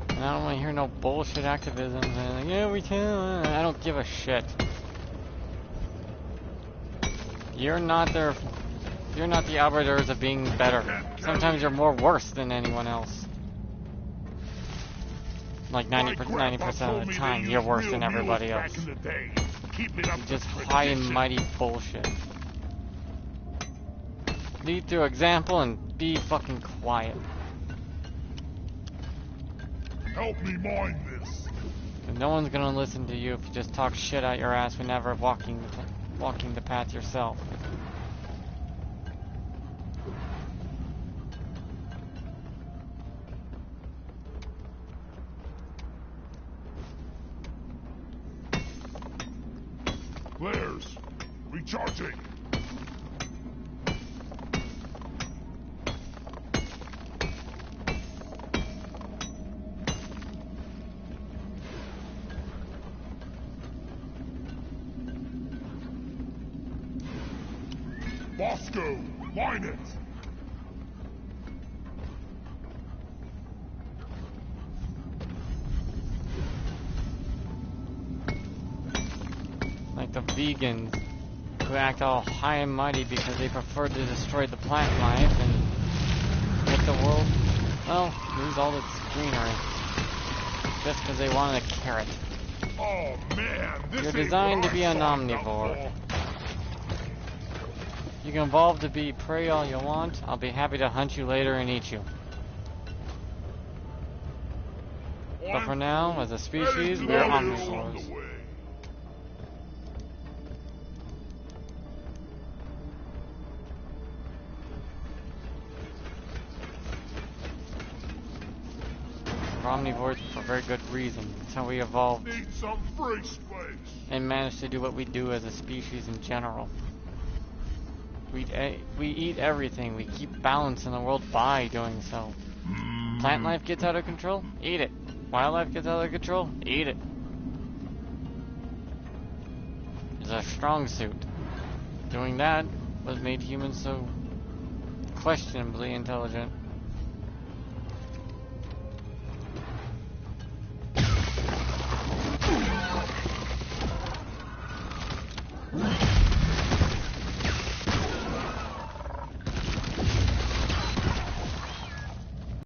And I don't want to hear no bullshit activism. Like, yeah, we can. I don't give a shit. You're not their. You're not the arbiters of being better. Sometimes you're more worse than anyone else. Like 90% of the time, you're worse than everybody else. Just high and mighty bullshit. Lead through example and be fucking quiet. Help me mind this. And no one's gonna listen to you if you just talk shit out your ass whenever walking the path yourself. Flares. Recharging. Bosco, mine it. Like the vegans who act all high and mighty because they prefer to destroy the plant life and make the world, well, lose all its greenery. Just because they want a carrot. Oh man, this You're ain't designed what to be I an signed up omnivore. for. You can evolve to be prey all you want. I'll be happy to hunt you later and eat you. But for now, as a species, we're omnivores. We're omnivores for a very good reason. That's how we evolved Need some free space. and managed to do what we do as a species in general. We eat everything. We keep balance in the world by doing so. Plant life gets out of control? Eat it. Wildlife gets out of control? Eat it. It's a strong suit. Doing that was made humans so questionably intelligent.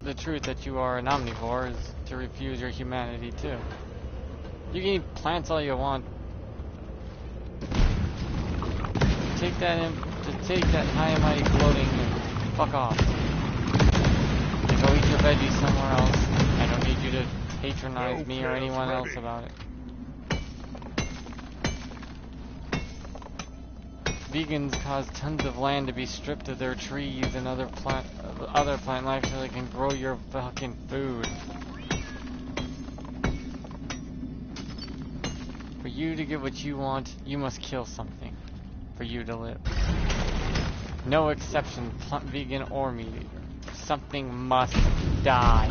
The truth that you are an omnivore is to refuse your humanity too. You can eat plants all you want. Take that high and mighty gloating and fuck off. And go eat your veggies somewhere else. I don't need you to patronize me or anyone else about it. Vegans cause tons of land to be stripped of their trees and other plant life so they can grow your fucking food. For you to get what you want, you must kill something for you to live. No exception, vegan or meat eater. Something must die.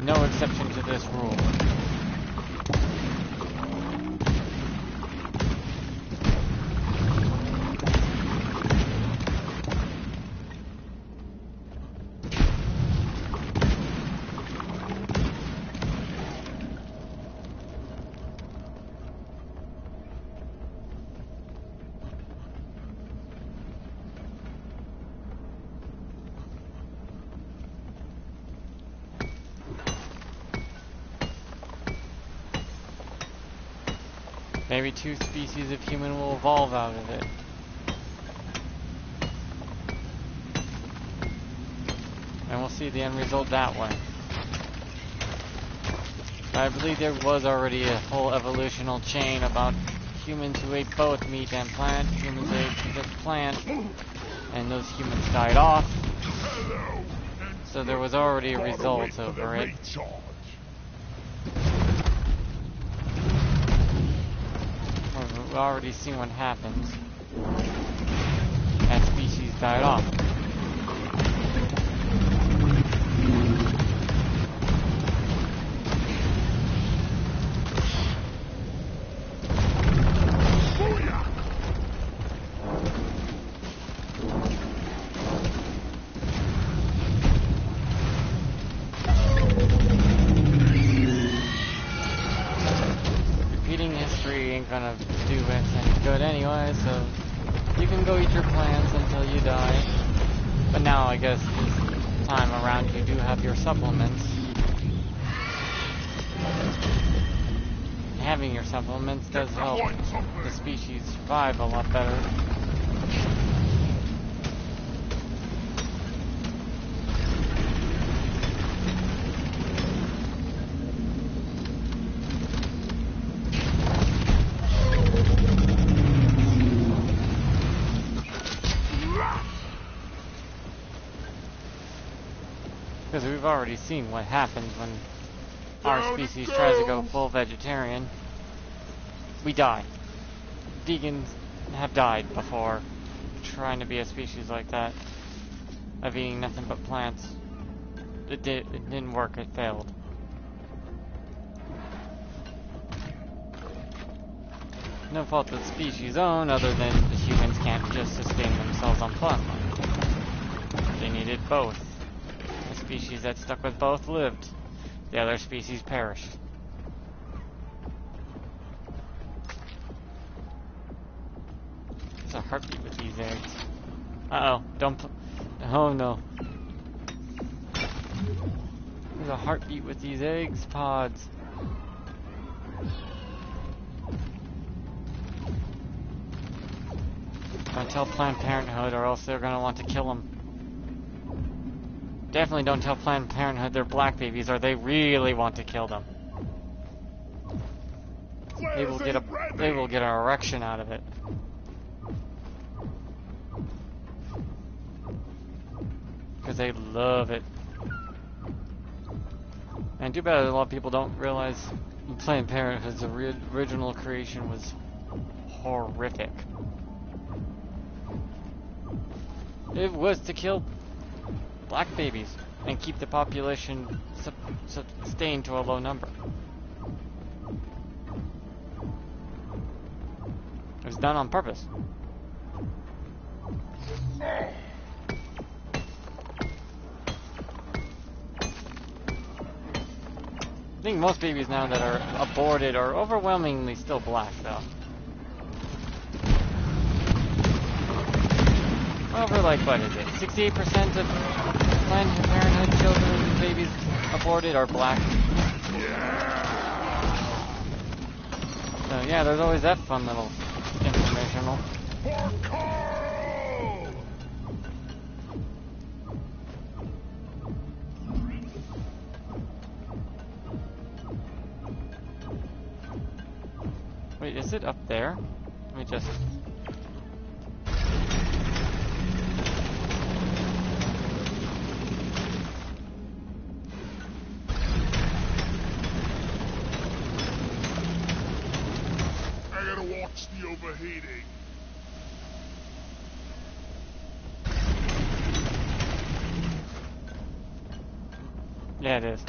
No exception to this rule. Maybe 2 species of human will evolve out of it. see the end result that way. I believe there was already a whole evolutional chain about humans who ate both meat and plant, humans ate just plant, and those humans died off. So there was already a result over it. We've already seen what happens. That species died off. Gonna do us any good anyway, so you can go eat your plants until you die. But now I guess this time around you do have your supplements. Having your supplements does help the species survive a lot better. Because we've already seen what happens when our species tries to go full vegetarian. We die. Vegans have died before trying to be a species like that, of eating nothing but plants. It didn't work, it failed. No fault of the species' own, other than the humans can't just sustain themselves on plant life. They needed both. The species that stuck with both lived. The other species perished. There's a heartbeat with these eggs. Uh-oh, oh no. There's a heartbeat with these eggs pods. Don't tell Planned Parenthood or else they're gonna want to kill them. Definitely don't tell Planned Parenthood they're black babies or they really want to kill them. They will get an erection out of it. Because they love it. And too bad a lot of people don't realize Planned Parenthood's original creation was horrific. It was to kill black babies and keep the population sustained to a low number. It was done on purpose. I think most babies now that are aborted are overwhelmingly still black, though. Over, like, what is it? 68% of Planned Parenthood children, babies aborted are black. So, yeah, there's always that fun little informational. Wait, is it up there? Let me just... The overheating. Yeah, it is.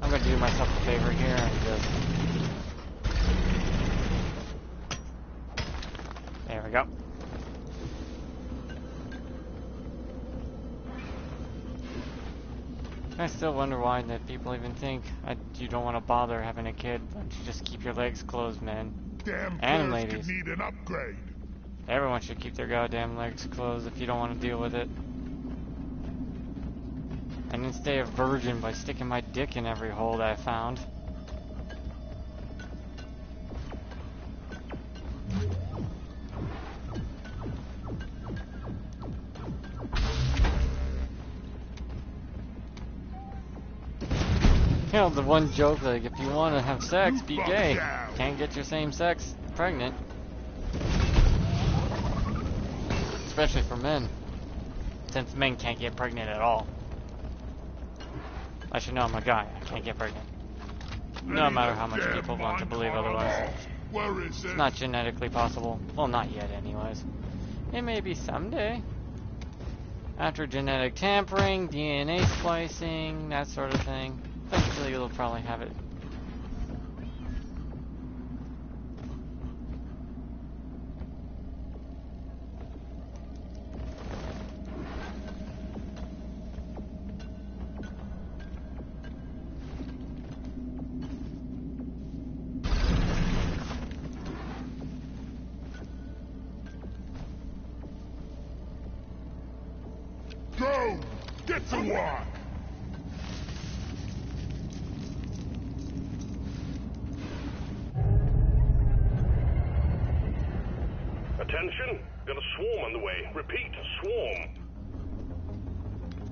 I'm gonna do myself a favor here and just... There we go. I still wonder why that people even think you don't want to bother having a kid. Why don't you just keep your legs closed, man? Damn, and ladies. Need an upgrade. Everyone should keep their goddamn legs closed if you don't want to deal with it. I didn't stay a virgin by sticking my dick in every hole that I found. know, the one joke, like, if you want to have sex, be Fuck gay. down. Can't get your same sex pregnant. Especially for men. Since men can't get pregnant at all. I should know I'm a guy. I can't get pregnant. No matter how much people want to believe otherwise. Where is it? It's not genetically possible. Well, not yet anyways. It may be someday. After genetic tampering, DNA splicing, that sort of thing. Eventually you'll probably have it. Go! Get to work! Attention, got a swarm on the way. Repeat, swarm.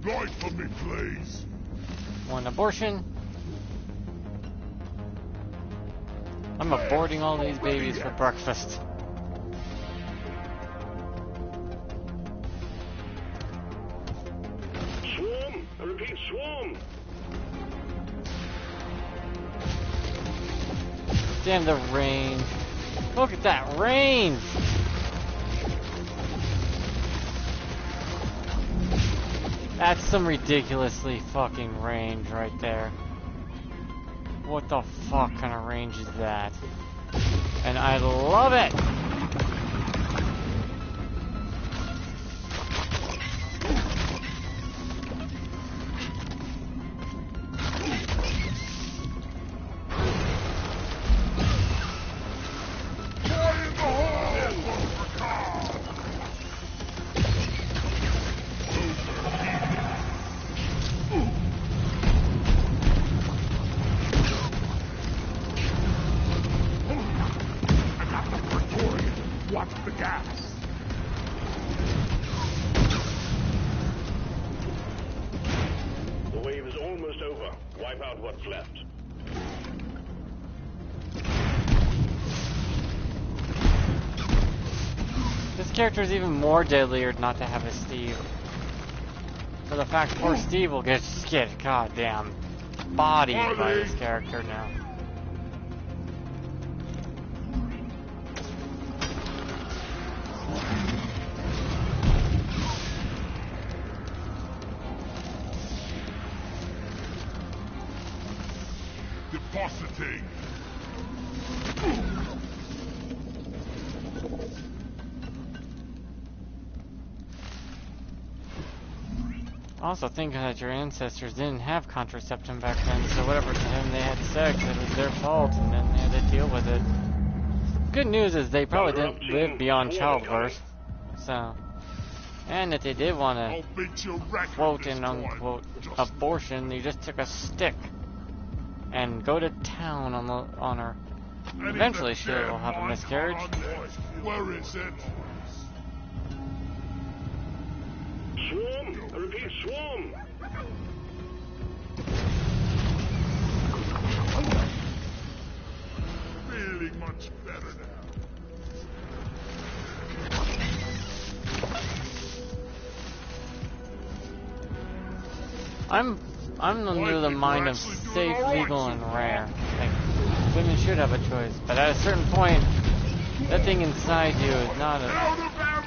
Light for me, please. One abortion. I'm aborting all these babies for breakfast. Swarm, I repeat, swarm. Damn the range. Look at that range! That's some ridiculously fucking range right there. What the fuck kind of range is that? And I love it! Watch the gas. The wave is almost over. Wipe out what's left. This character is even more deadlier not to have a Steve. For the fact poor Steve will get goddamn bodied by this character now. Depositing. Also think that your ancestors didn't have contraception back then, so whatever time they had sex, it was their fault, and then they had to deal with it. Good news is they probably didn't live beyond childbirth, so... And if they did want I'll to beat your record quote this and time. unquote Just abortion, you just took a stick and go to town on her. any Eventually of the she'll damn have a mine miscarriage. on this. Where is it? Swarm, I repeat, swarm. Feeling much better now. I'm under the mind of safe, legal, and rare. Like, women should have a choice, but at a certain point, that thing inside you is not a,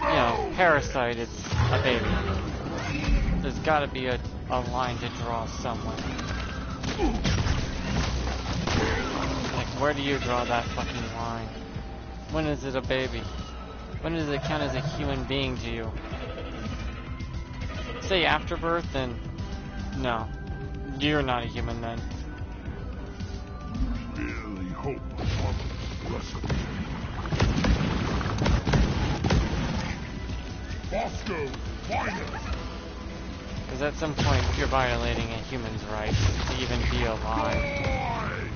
you know, parasite, it's a baby. There's gotta be a line to draw somewhere. Like, where do you draw that fucking line? When is it a baby? When does it count as a human being to you? Say after birth, then no. You're not a human then. Really hope my mother bless me. Bosco, find it! Because at some point, you're violating a human's rights to even be alive. Boy!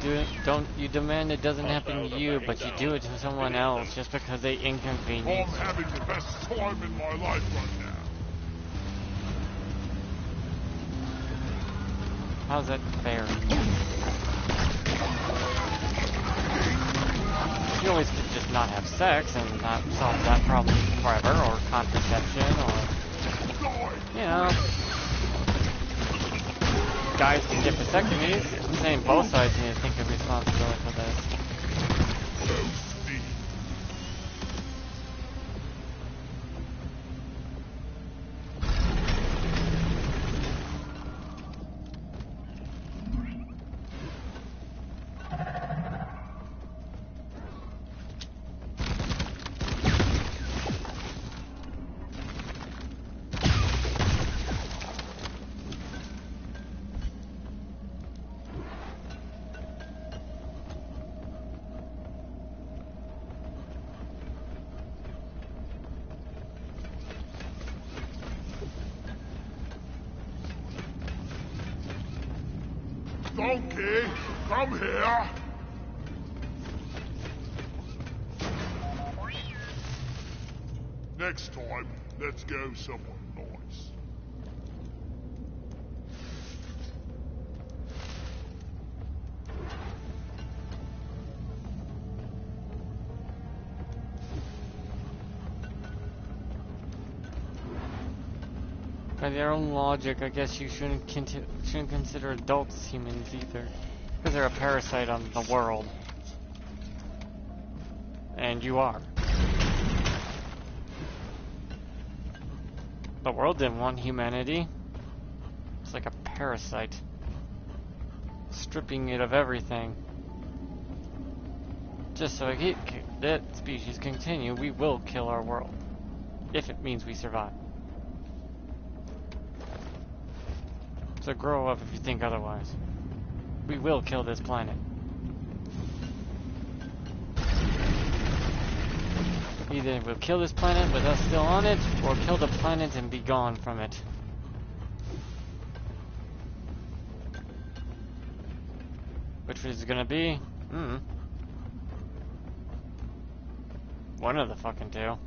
you demand it doesn't happen to you, but you do it to someone else just because they I'm inconvenience. having the best time in my life right now. How's that fair? You always could just not have sex and not solve that problem forever, or contraception, or, you know, guys can get vasectomies. I'm saying both sides need to think of responsibility for this. Donkey, come here. Next time, let's go somewhere nice. By their own logic, I guess you shouldn't consider adults humans either, because they're a parasite on the world. And you are. The world didn't want humanity. It's like a parasite, stripping it of everything. Just so that species continue, we will kill our world, if it means we survive. So grow up if you think otherwise. We will kill this planet. Either we'll kill this planet with us still on it, or kill the planet and be gone from it. Which is it gonna be? One of the fucking two.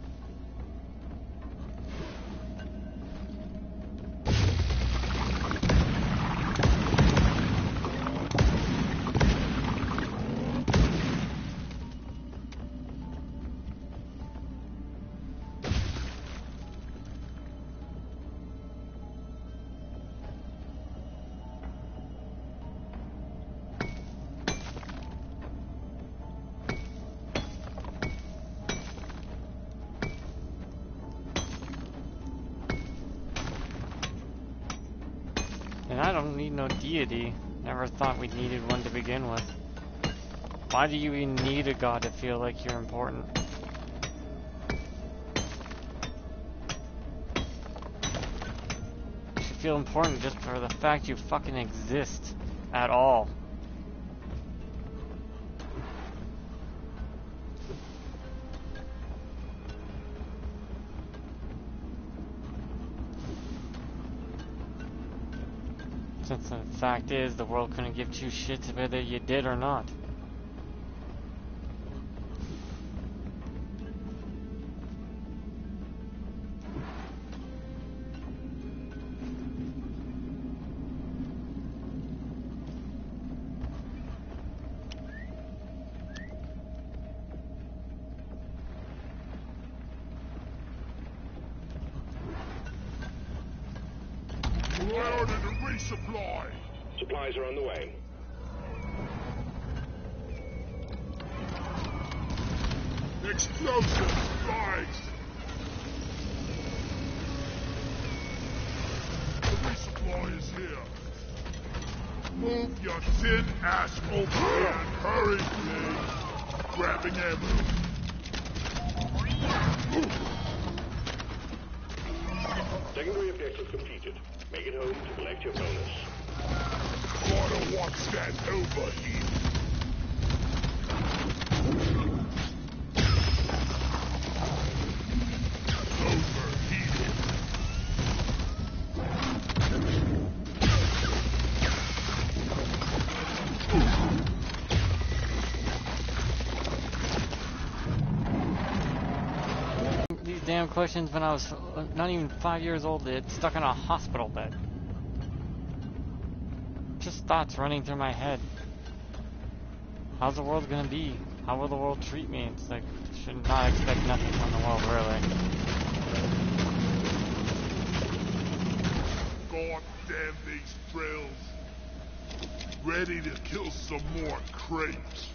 And I don't need no deity. Never thought we needed one to begin with. Why do you even need a god to feel like you're important? You should feel important just for the fact you fucking exist at all. Since the fact is, the world couldn't give two shits whether you did or not. I ordered a resupply. Supplies are on the way. Explosive strikes. The resupply is here. Move your tin ass over here and hurry, please. Grabbing ammo. Secondary objective completed. Make it home to collect your bonus. Gotta watch that overheat. Overheated. damn questions when I was not even 5 years old, stuck in a hospital bed. Just thoughts running through my head. How's the world gonna be? How will the world treat me? It's like, should not expect nothing from the world, really. God damn these drills. Ready to kill some more crates.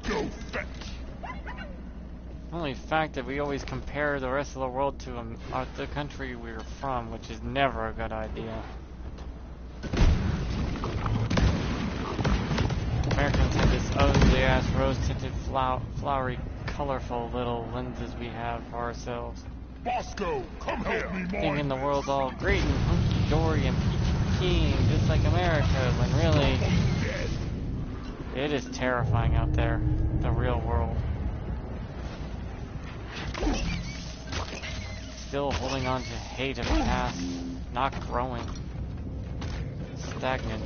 Go fetch. Only fact that we always compare the rest of the world to the country we're from, which is never a good idea. Americans have this ugly-ass rose-tinted, flowery, colorful little lenses we have for ourselves. Bosco, come help me, Thinking the world's all great and hunky-dory and peachy keen, just like America, when really, it is terrifying out there, the real world. Still holding on to hate of the past, not growing, stagnant.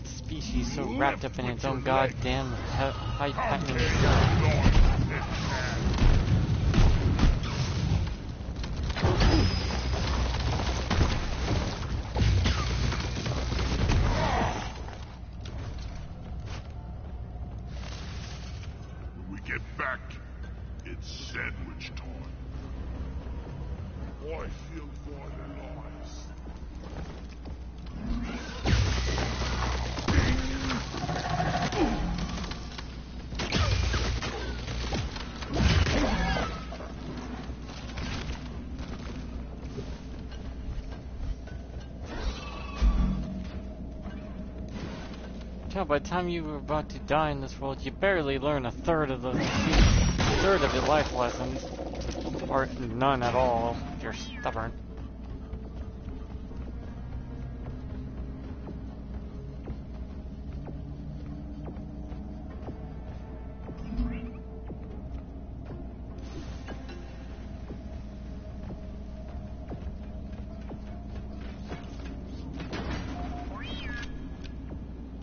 Species so wrapped up in its own goddamn high-patenting When we get back, it's sandwich time. I feel vitalized. Yeah, by the time you were about to die in this world, you barely learn a third of your life lessons, or none at all if you're stubborn.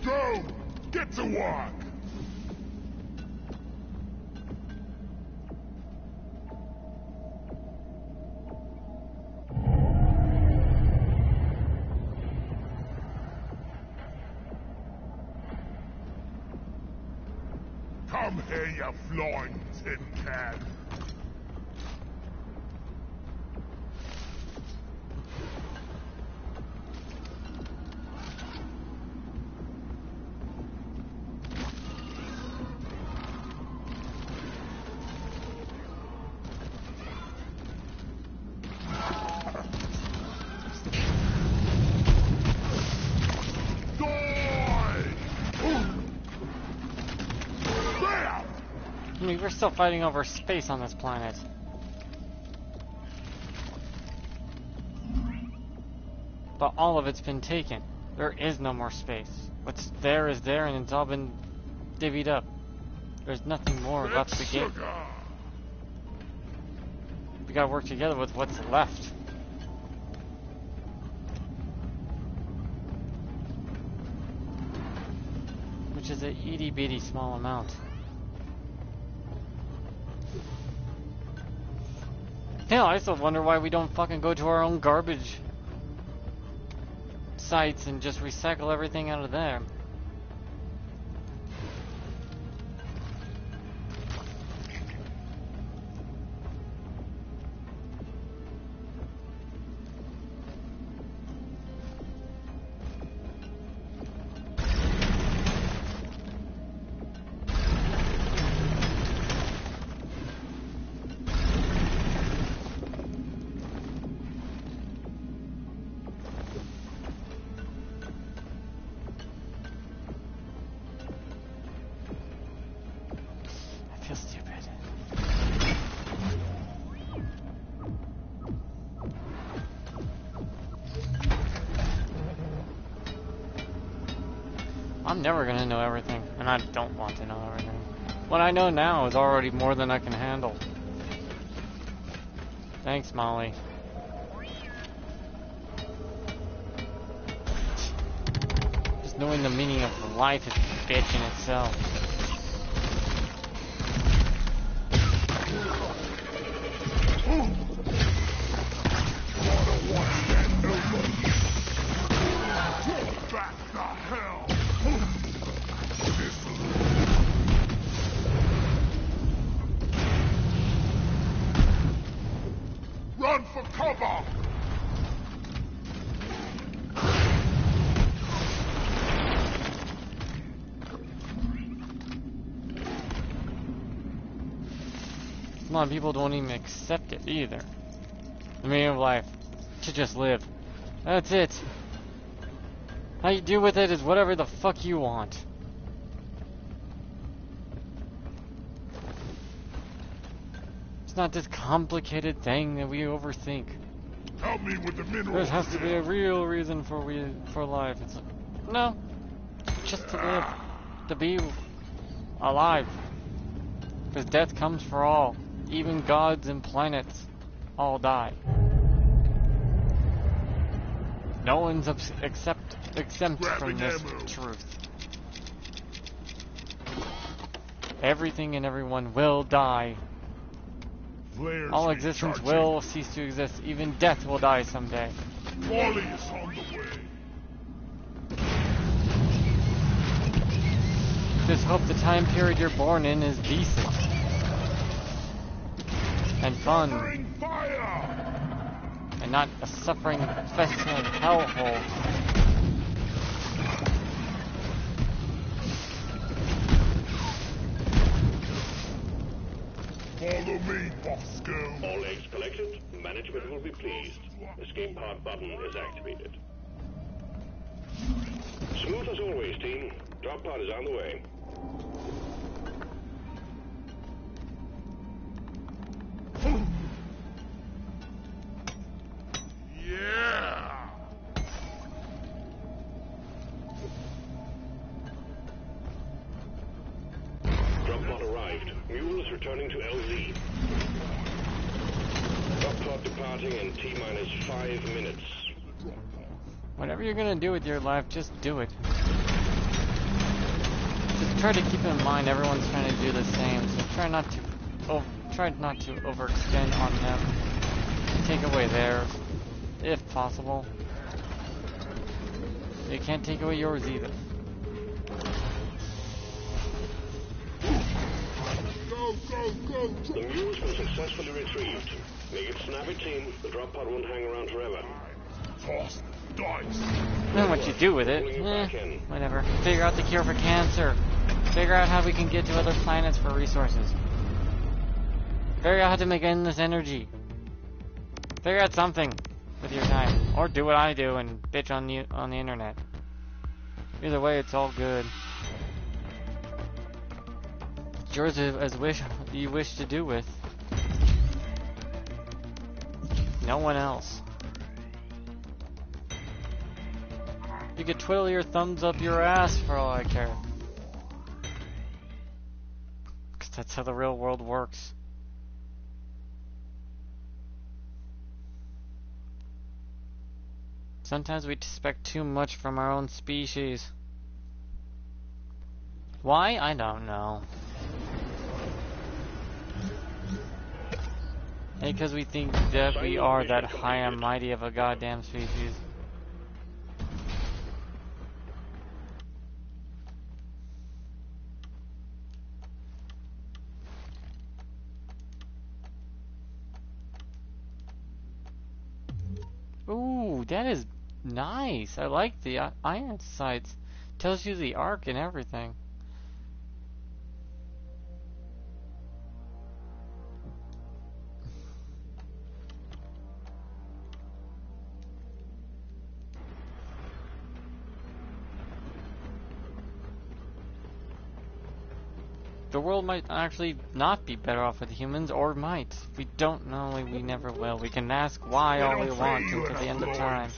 Go! Get to work! Come here, you flying tin can! I mean, we're still fighting over space on this planet. But all of it's been taken. There is no more space. What's there is there, and it's all been divvied up. There's nothing more left to get. We gotta work together with what's left. Which is an itty-bitty small amount. Hell, I still wonder why we don't fucking go to our own garbage sites and just recycle everything out of there. I feel stupid. I'm never gonna know everything, and I don't want to know everything. What I know now is already more than I can handle. Thanks, Molly. Just knowing the meaning of life is a bitch in itself. Back the hell! Run for cover! A lot of people don't even accept it either. The meaning of life. To just live. That's it. How you do with it is whatever the fuck you want. It's not this complicated thing that we overthink. Help me with the minerals. There has to be a real reason for life. It's like, no. Just to live. To be alive. Because death comes for all. Even gods and planets all die. No one's exempt from this truth. Everything and everyone will die. Flares All existence recharging. will cease to exist. Even death will die someday. Wally is on the way. Just hope the time period you're born in is decent. And fun. Covering fire! And not a suffering festering hellhole. Follow me, Bosco. All eggs collected. Management will be pleased. Escape pod button is activated. Smooth as always, team. Drop pod is on the way. Yeah! Drop pod arrived. Mule is returning to LZ. Drop pod departing in T-minus 5 minutes. Whatever you're gonna do with your life, just do it. Just try to keep in mind everyone's trying to do the same, so try not to overextend on them. Take away theirs, if possible. You can't take away yours either. Go, go, go! The mule's been successfully retrieved. Make it snappy, team. The drop pod won't hang around forever. Toss dice. Then what you do with it, whatever. Figure out the cure for cancer. Figure out how we can get to other planets for resources. Figure out how to make endless energy. Figure out something with your time. Or do what I do and bitch on the internet. Either way, it's all good. It's yours as you wish to do with. No one else. You could twiddle your thumbs up your ass for all I care. 'Cause that's how the real world works. Sometimes we expect too much from our own species. Why? I don't know. Because we think that we are that high and mighty of a goddamn species. Ooh, that is nice. I like the iron sights. Tells you the arc and everything. The world might actually not be better off with humans, or might. We don't know, we never will. We can ask why all we want until the end of time.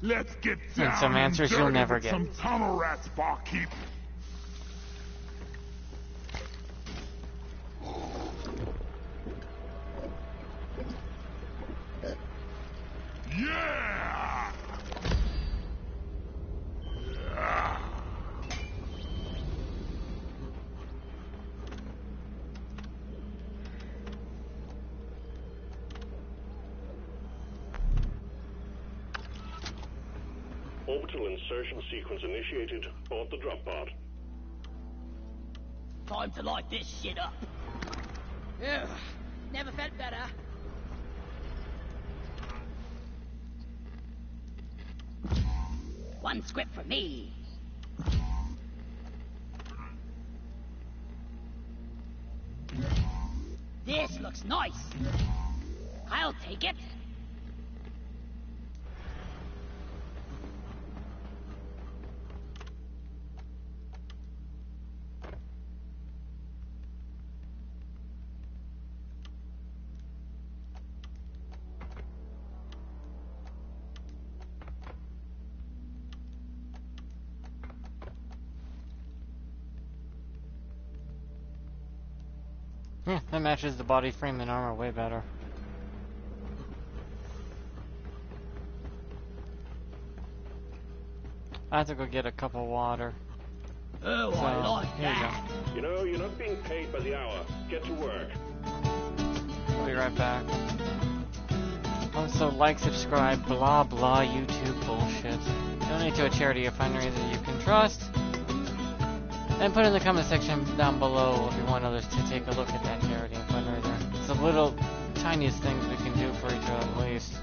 Let's get down And some answers you'll dirty never with get. some tunnel rats, barkeep. Yeah! Orbital insertion sequence initiated. Board the drop pod. Time to light this shit up. Ugh, never felt better. One script for me. This looks nice. I'll take it. Yeah, that matches the body frame and armor way better. I have to go get a cup of water. Oh, So, I like here you that. You know, you're not being paid by the hour. Get to work. go. I'll be right back. Also, like, subscribe, blah blah YouTube bullshit. Donate to a charity or fundraiser you can trust. And put in the comment section down below if you want others to take a look at that charity and fundraiser. It's the little tiniest things we can do for each other at least.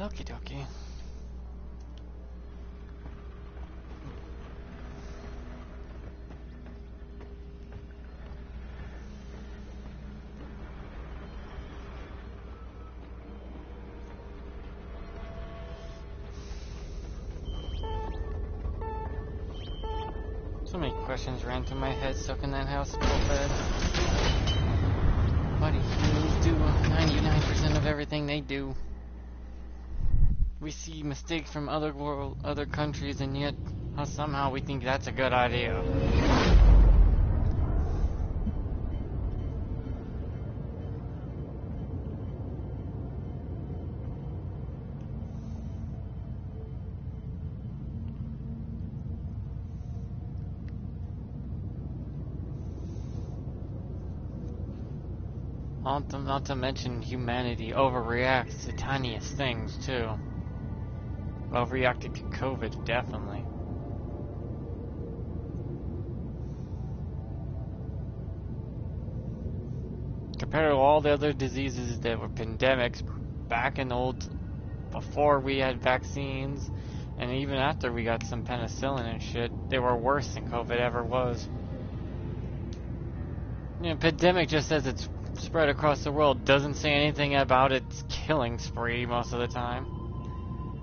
Okie dokie. So many questions ran through my head soaking that hospital bed. Why do humans do 99% of everything they do? We see mistakes from other countries, and yet somehow we think that's a good idea. Not to mention humanity overreacts to tiniest things, too. Overreacting to COVID, definitely. Compared to all the other diseases that were pandemics back in before we had vaccines, and even after we got some penicillin and shit, they were worse than COVID ever was. You know, pandemic just says it's spread across the world, doesn't say anything about its killing spree most of the time.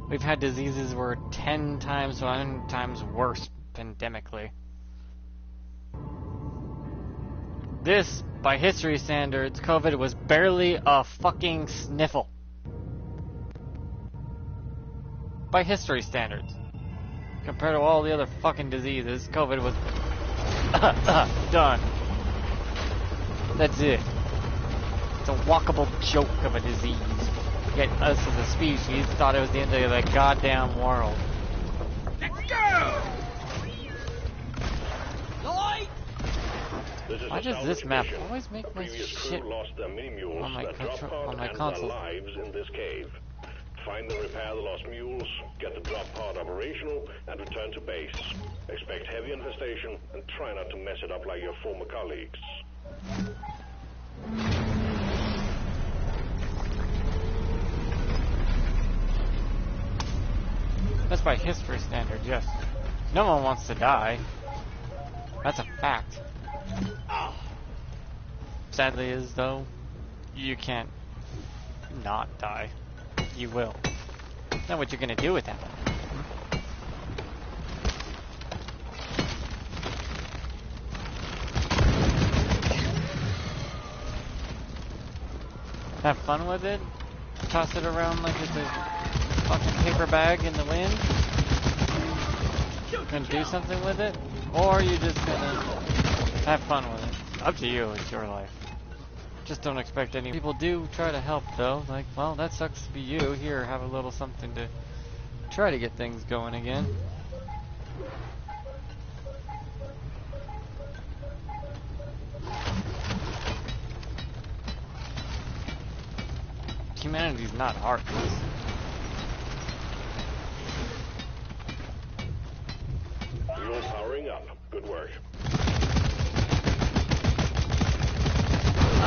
We've had diseases were 10 times, 100 times worse pandemically. This, by history standards, COVID was barely a fucking sniffle. By history standards. Compared to all the other fucking diseases, COVID was done. That's it. It's a walkable joke of a disease. Yet us as a species thought it was the end of the goddamn world. Let's go! Lloyd! Why does this map always make my shit on my console? Lives in this cave. Find and repair the lost mules, get the drop pod operational, and return to base. Expect heavy infestation, and try not to mess it up like your former colleagues. That's by history standards, yes. No one wants to die. That's a fact. Sadly is, though, you can't not die. You will. Now what you're gonna do with that? Have fun with it? Toss it around like it's a fucking paper bag in the wind? Gonna do something with it? Or are you just gonna have fun with it? Up to you, it's your life. Just don't expect any. People do try to help though, like, well, that sucks to be you. Here, have a little something to try to get things going again. Humanity's not heartless. You're powering up. Good work.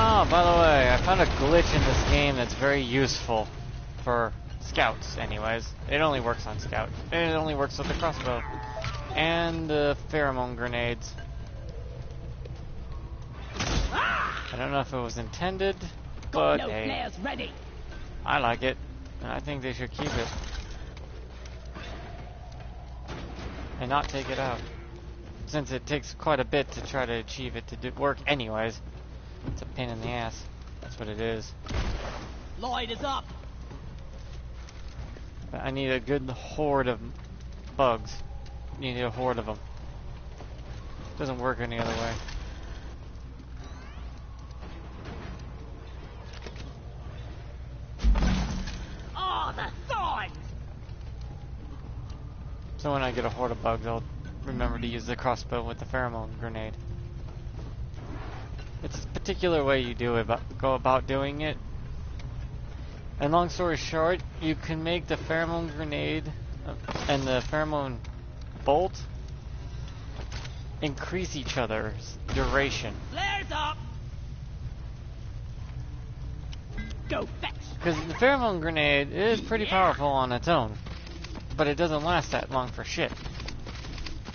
Oh, by the way, I found a glitch in this game that's very useful for scouts, anyways. It only works on scout. It only works with the crossbow and the pheromone grenades. I don't know if it was intended, but hey, ready. I like it, and I think they should keep it and not take it out, since it takes quite a bit to try to achieve it to work anyways. It's a pain in the ass. That's what it is. Lloyd is up. But I need a good horde of bugs. You need a horde of them. Doesn't work any other way. Oh, the thorns! So when I get a horde of bugs, I'll remember to use the crossbow with the pheromone grenade. It's a particular way you go about doing it. And long story short, you can make the pheromone grenade and the pheromone bolt increase each other's duration. Flares up! Go fetch! Because the pheromone grenade is pretty powerful on its own, but it doesn't last that long for shit.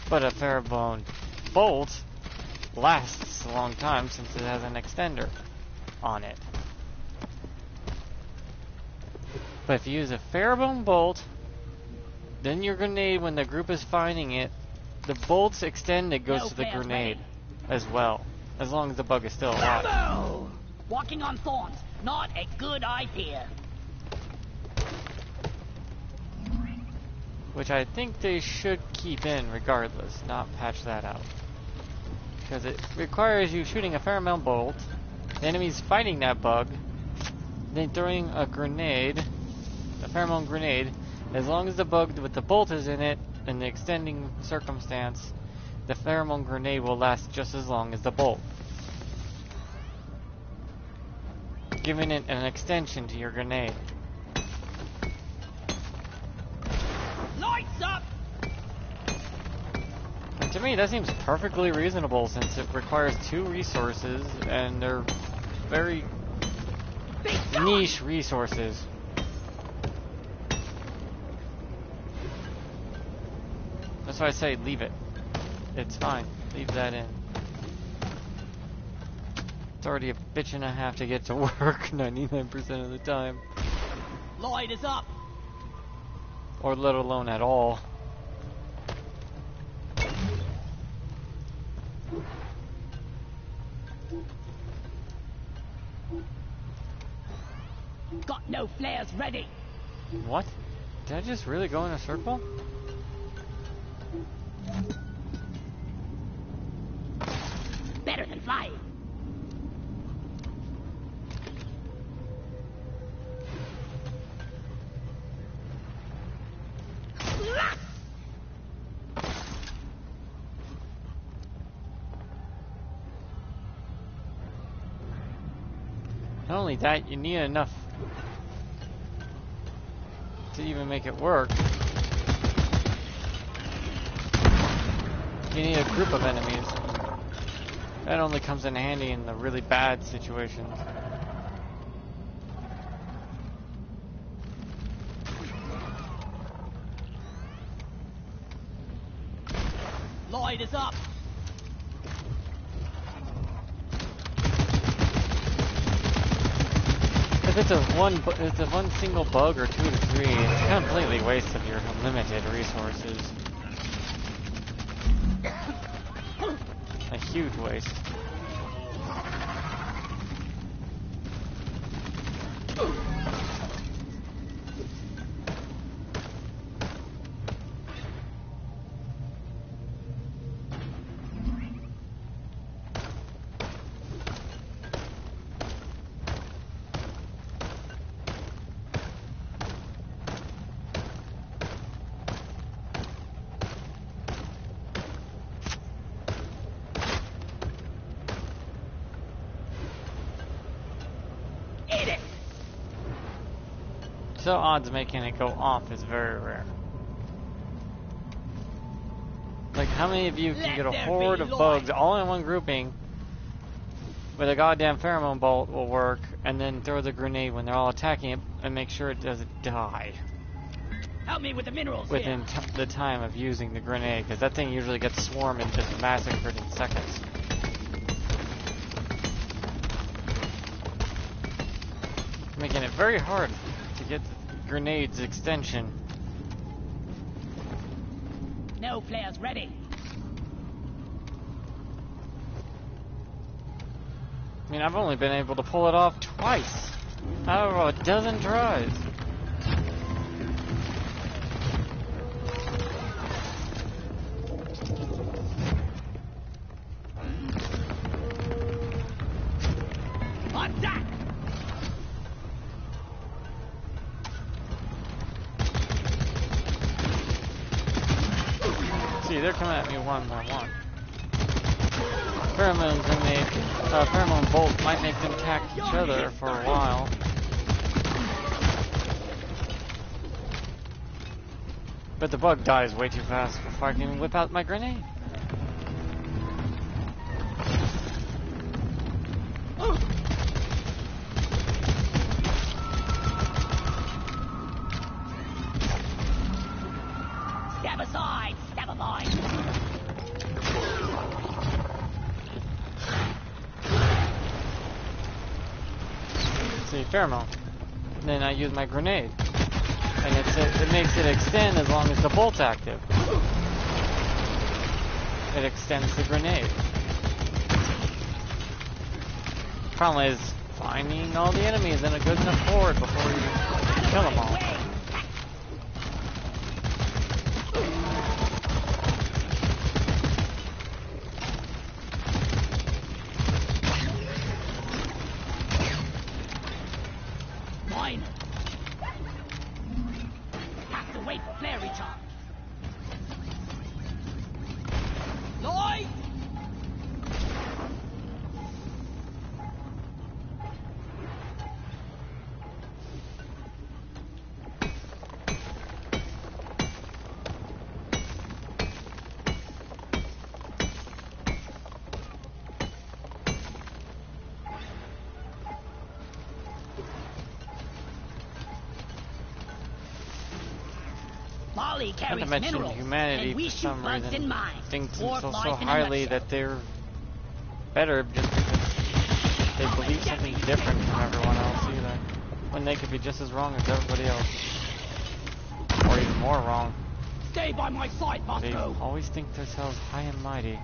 But a pheromone bolt lasts a long time since it has an extender on it. But if you use a pheromone bolt, then your grenade, when the group is finding it, the bolt's extended goes to the grenade as well, as long as the bug is still alive. Bravo! Walking on thorns, not a good idea. Which I think they should keep in regardless, not patch that out. Because it requires you shooting a pheromone bolt, the enemy's fighting that bug, then throwing a grenade, a pheromone grenade. As long as the bug with the bolt is in it, in the extending circumstance, the pheromone grenade will last just as long as the bolt. giving it an extension to your grenade. Lights up! And to me, that seems perfectly reasonable since it requires 2 resources and they're very niche resources. That's why I say leave it. It's fine. Leave that in. It's already a bitch and a half to get to work 99% of the time. Light is up! Or let alone at all. Got no flares ready! What? Did I just really go in a circle? Better than flying! Not only that, you need enough to even make it work. You need a group of enemies. That only comes in handy in the really bad situations. Light is up! If it's a one single bug or 2 to 3, it's a completely waste of your unlimited resources. A huge waste. So odds making it go off is very rare. Like, how many of you can get a horde of bugs all in one grouping with a goddamn pheromone bolt will work, and then throw the grenade when they're all attacking it and make sure it doesn't die Help me with the minerals within here. the time of using the grenade, because that thing usually gets swarmed and just massacred in seconds. Making it very hard to get the grenade's extension. No flares ready. I mean, I've only been able to pull it off twice out of a dozen tries. Attack! See, they're coming at me one by one. Pheromone bolt might make them attack each other for a while. But the bug dies way too fast before I can whip out my grenade. Stab aside! Stab aside! See, pheromone. Then I use my grenade. And it makes it extend as long as the bolt's active. It extends the grenade. Problem is finding all the enemies in a good enough horde before you kill them all. Mine! Have to wait for flare recharge. Light! trolley Not carries to mention minerals, humanity, and we for shoot some bugs reason, in mines. thinks Dwarf so life in a highly nutshell. that they're better just because they believe something different from everyone else either. When they could be just as wrong as everybody else. Or even more wrong. Stay by my side, They Bucko. always think themselves high and mighty.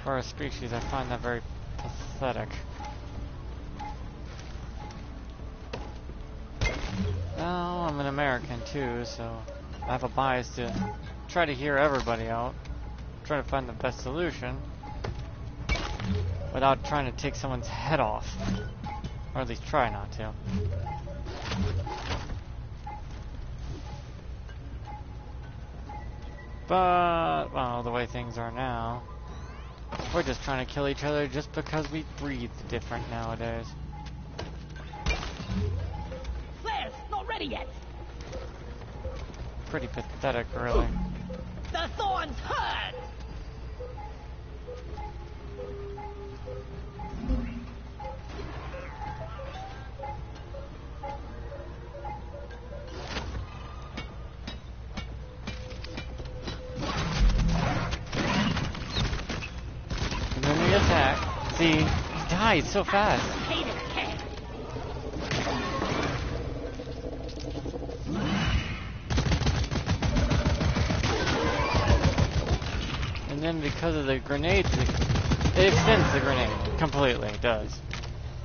For a species, I find that very pathetic. Well, I'm an American too, so I have a bias to try to hear everybody out, try to find the best solution, without trying to take someone's head off. Or at least try not to. But, well, the way things are now, we're just trying to kill each other just because we breathe different nowadays. Flares, not ready yet. Pretty pathetic, really. The thorns hurt. And then we attack. See, he died so fast. Hate it, cat. And then because of the grenades, it extends the grenade completely. It does.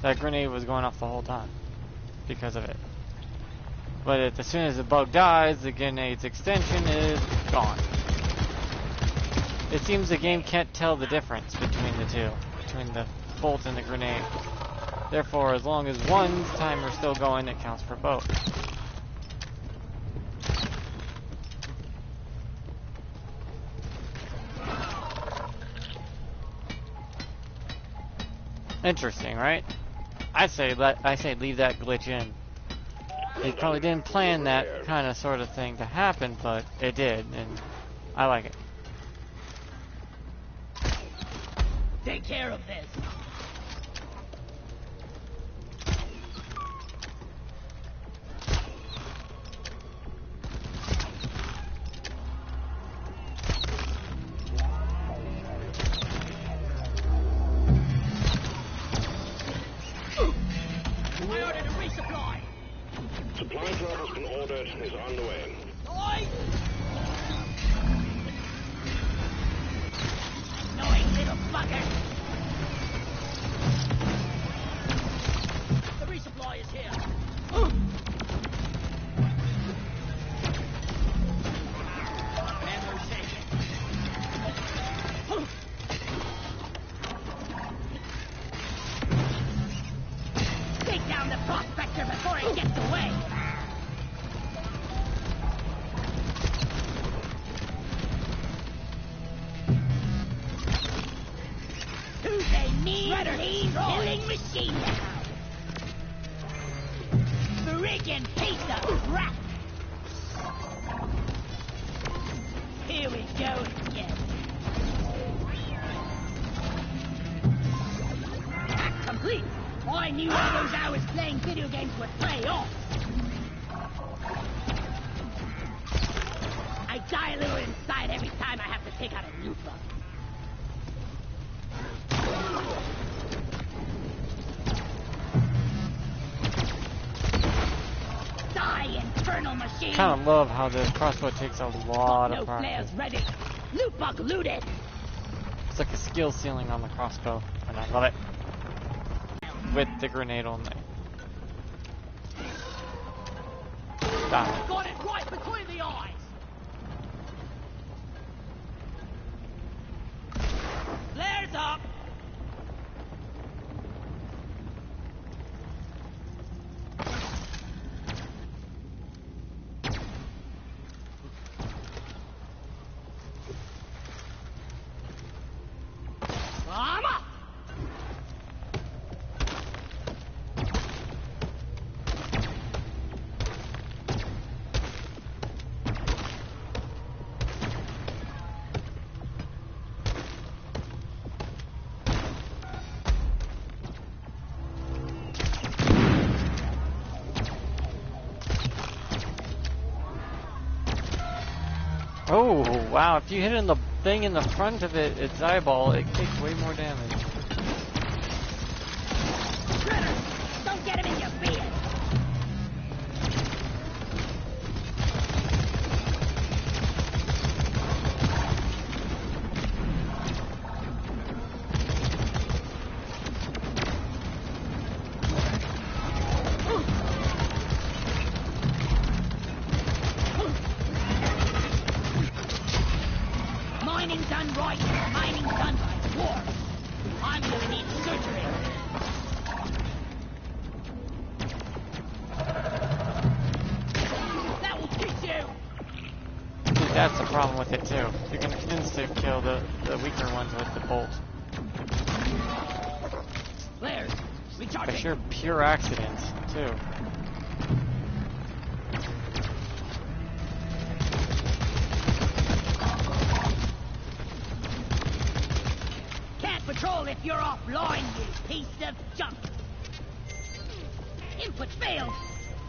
That grenade was going off the whole time because of it. But as soon as the bug dies, the grenade's extension is gone. It seems the game can't tell the difference between the two, between the bolt and the grenade. Therefore, as long as one's timer's still going, it counts for both. Interesting, right? I say leave that glitch in. They probably didn't plan that kind of sort of thing to happen, but it did, and I like it. Take care of this. I ordered a resupply. Supply drop has been ordered and is on the way. Oi! Annoying little fucker. The resupply is here. Ammo taken. Take down the prospector before it gets away. Tuesday needs killing machine now. Friggin' piece of crap. Here we go again. Act complete. I knew all those hours playing video games would pay off. I die a little inside every time I have to take out a loot bug. Die, infernal machine! Kind of love how the crossbow takes a lot No of practice. flares ready. Loot bug looted. It's like a skill ceiling on the crossbow, and I love it. With the grenade only. Die. Got it right between the eyes. Flares up. I'm up. Oh, wow. If you hit in the thing in the front of it, its eyeball, it takes way more damage. Critter, don't get him in your beard. Mining done right, mining done by war. I'm gonna need surgery. That will teach you. I think that's the problem with it too. You can insta-kill the weaker ones with the bolt. Flares, By recharging. sheer pure accidents, too. Can't patrol if you're offline, you piece of junk. Input failed.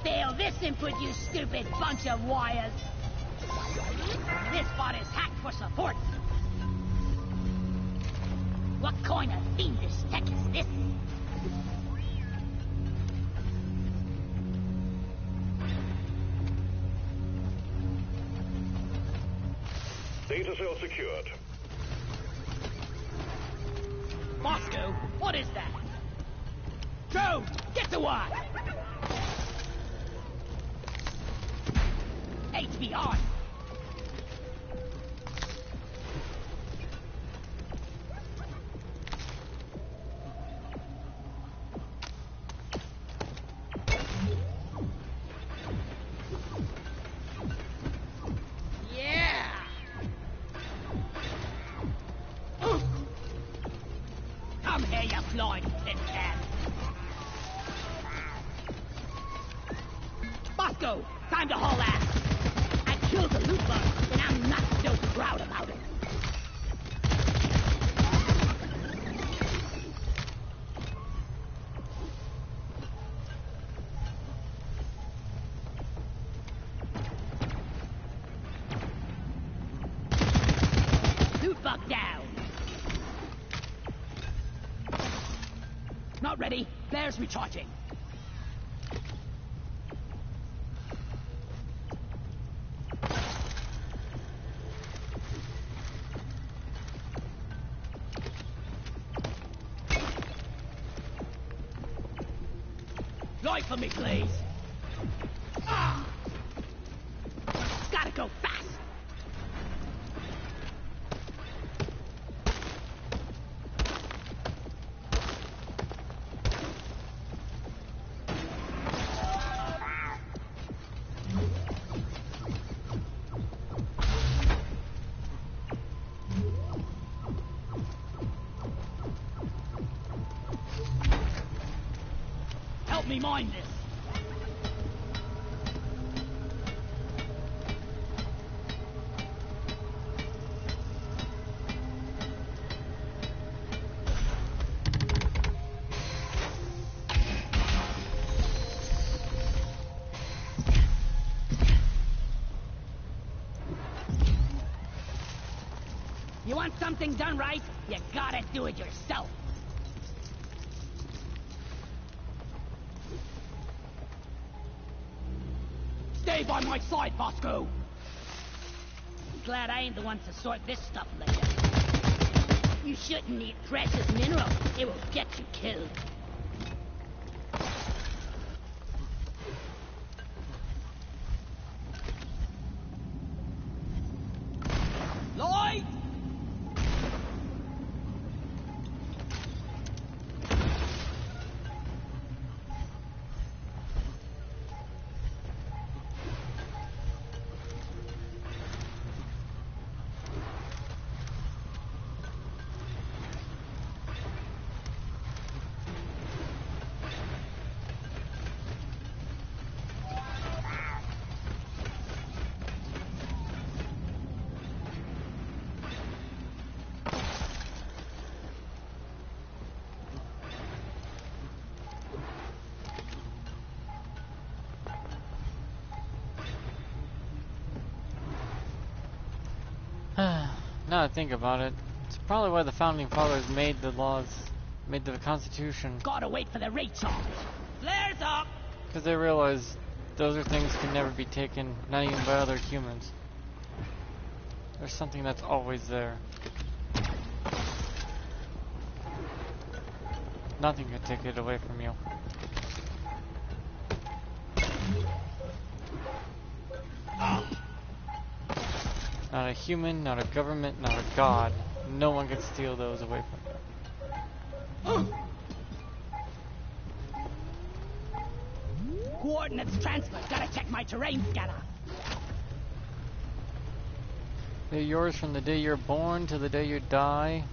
Fail this input, you stupid bunch of wires. This bot is hacked for support. What kind of fiendish tech is this? Data cell secured. Moscow, what is that? Drone, get to work! HB on! Yeah! Come here, you flying tin can! Bosco, time to haul ass! I killed the loot bug, and I'm not so proud about it. Loot bug down! Not ready. Flares recharging. Light for me, please. Ah! Gotta go fast. Help me mine this. You want something done right? You gotta do it yourself. Stay by my side, Bosco! Glad I ain't the one to sort this stuff later. You shouldn't eat precious minerals. It will get you killed. Lloyd! Now that I think about it, it's probably why the founding fathers made the laws, made the Constitution, Gotta wait for the recharge. Flares up! because they realized those are things can never be taken, not even by other humans. There's something that's always there. Nothing can take it away from you. Not a human, not a government, not a god. No one can steal those away from you. Coordinates transferred. Gotta check my terrain scanner. They're yours from the day you're born to the day you die.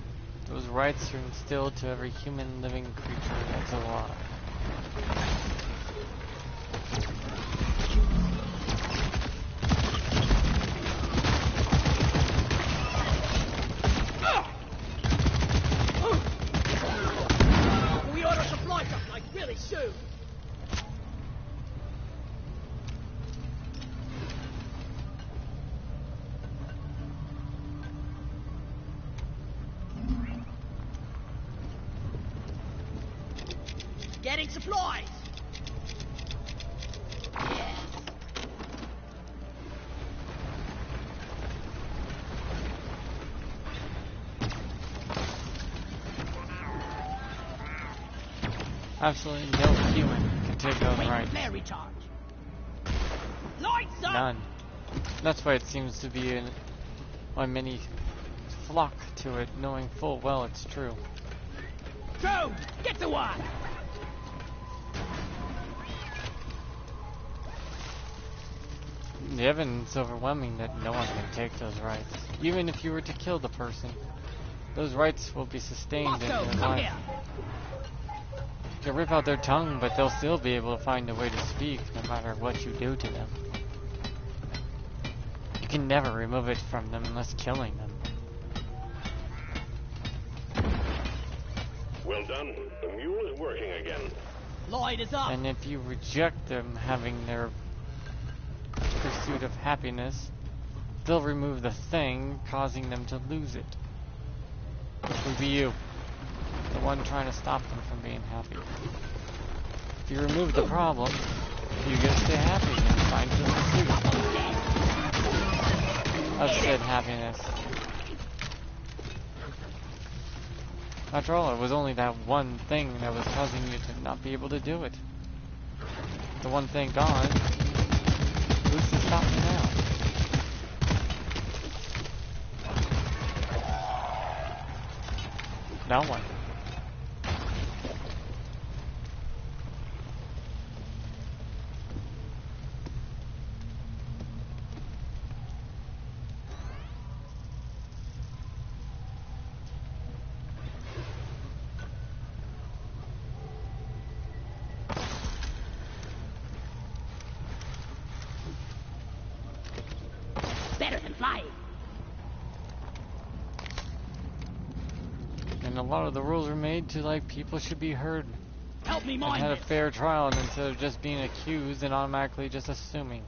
Those rights are instilled to every human living creature that's alive. We ought to supply stuff like really soon. Getting supplies! Yes. Absolutely no human can take those Wait for rights. flare recharge. Lights up! None. That's why it seems to be why many flock to it, knowing full well it's true. Drone, get to work! The evidence is overwhelming that no one can take those rights. Even if you were to kill the person, those rights will be sustained in Moscow, their come life. here! You'll rip out their tongue, but they'll still be able to find a way to speak, no matter what you do to them. You can never remove it from them unless killing them. Well done. The mule is working again. Light is up! And if you reject them having their pursuit of happiness, they'll remove the thing, causing them to lose it. Which would be you, the one trying to stop them from being happy. If you remove the problem, you get to stay happy and find the pursuit of said happiness. After all, it was only that one thing that was causing you to not be able to do it. The one thing gone, who's to stop me now? No one. Better than flying. And a lot of the rules are made to like people should be heard Help me and mind had a this. fair trial instead of just being accused and automatically just assuming.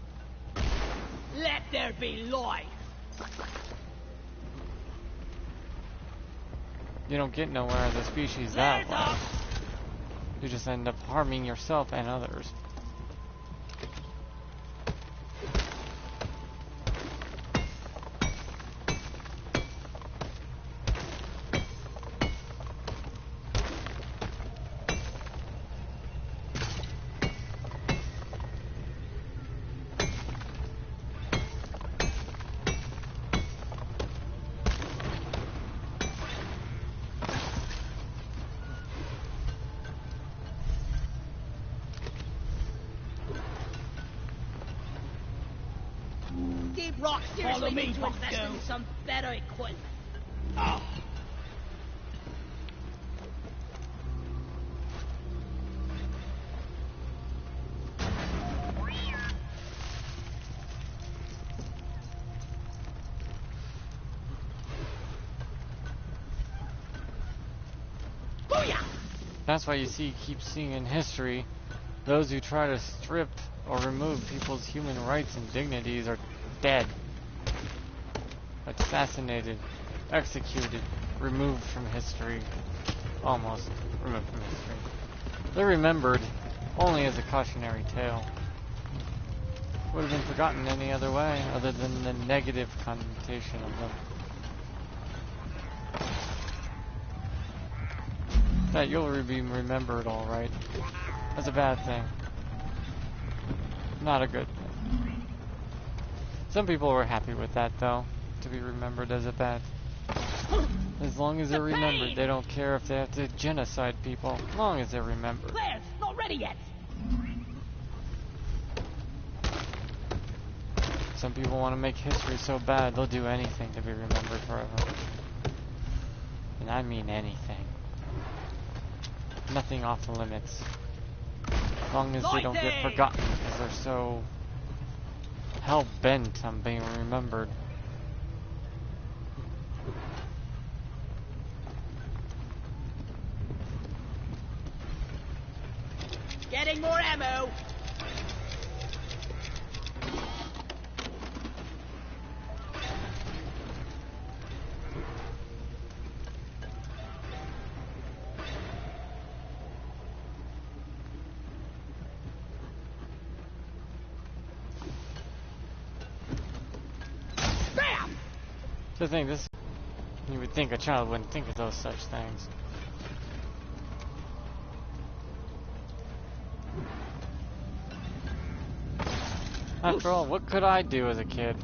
Let there be light. You don't get nowhere as a species that Flares way. up! You just end up harming yourself and others. Deep Rock seriously Follow me, needs to invest Bucko. in some better equipment. Booyah! That's why you keep seeing in history, those who try to strip or remove people's human rights and dignities are dead, assassinated, executed, removed from history, almost removed from history. They're remembered only as a cautionary tale. Would have been forgotten any other way, other than the negative connotation of them. That you'll be remembered alright. That's a bad thing. Not a good thing. Some people were happy with that though, to be remembered as a bad. As long as they're remembered, they don't care if they have to genocide people, as long as they're remembered. Players, not ready yet. Some people want to make history so bad, they'll do anything to be remembered forever. And I mean anything. Nothing off the limits. As long as they don't get forgotten, because they're so hell-bent on being remembered. Getting more ammo. Bam! The thing, this, you would think a child wouldn't think of those such things. After all, what could I do as a kid?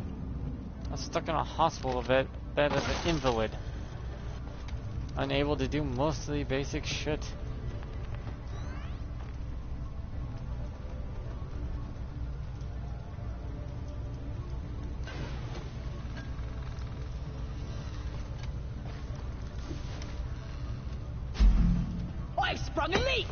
I was stuck in a hospital bed as an invalid. Unable to do mostly basic shit. I sprung a leak.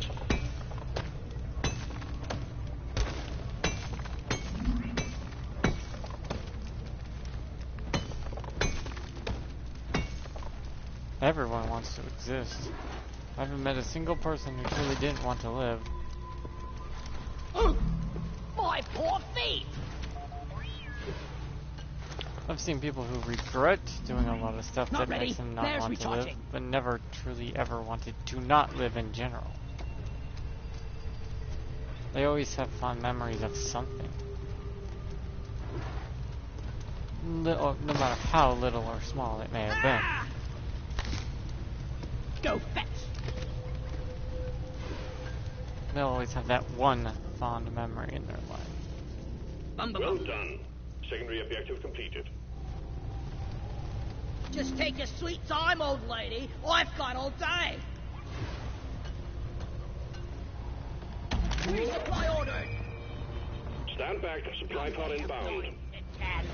Everyone wants to exist. I haven't met a single person who truly didn't want to live. My poor feet. I've seen people who regret doing a lot of stuff Not that ready. makes them not There's want to live, recharging. but never truly ever wanted to not live in general. They always have fond memories of something. No matter how little or small it may have been. Go fetch. They'll always have that one fond memory in their life. Bum, bum, Well bum. done. Secondary objective completed. Just take your sweet time, old lady. I've got all day. Resupply ordered. Stand back. Supply pod inbound. It can.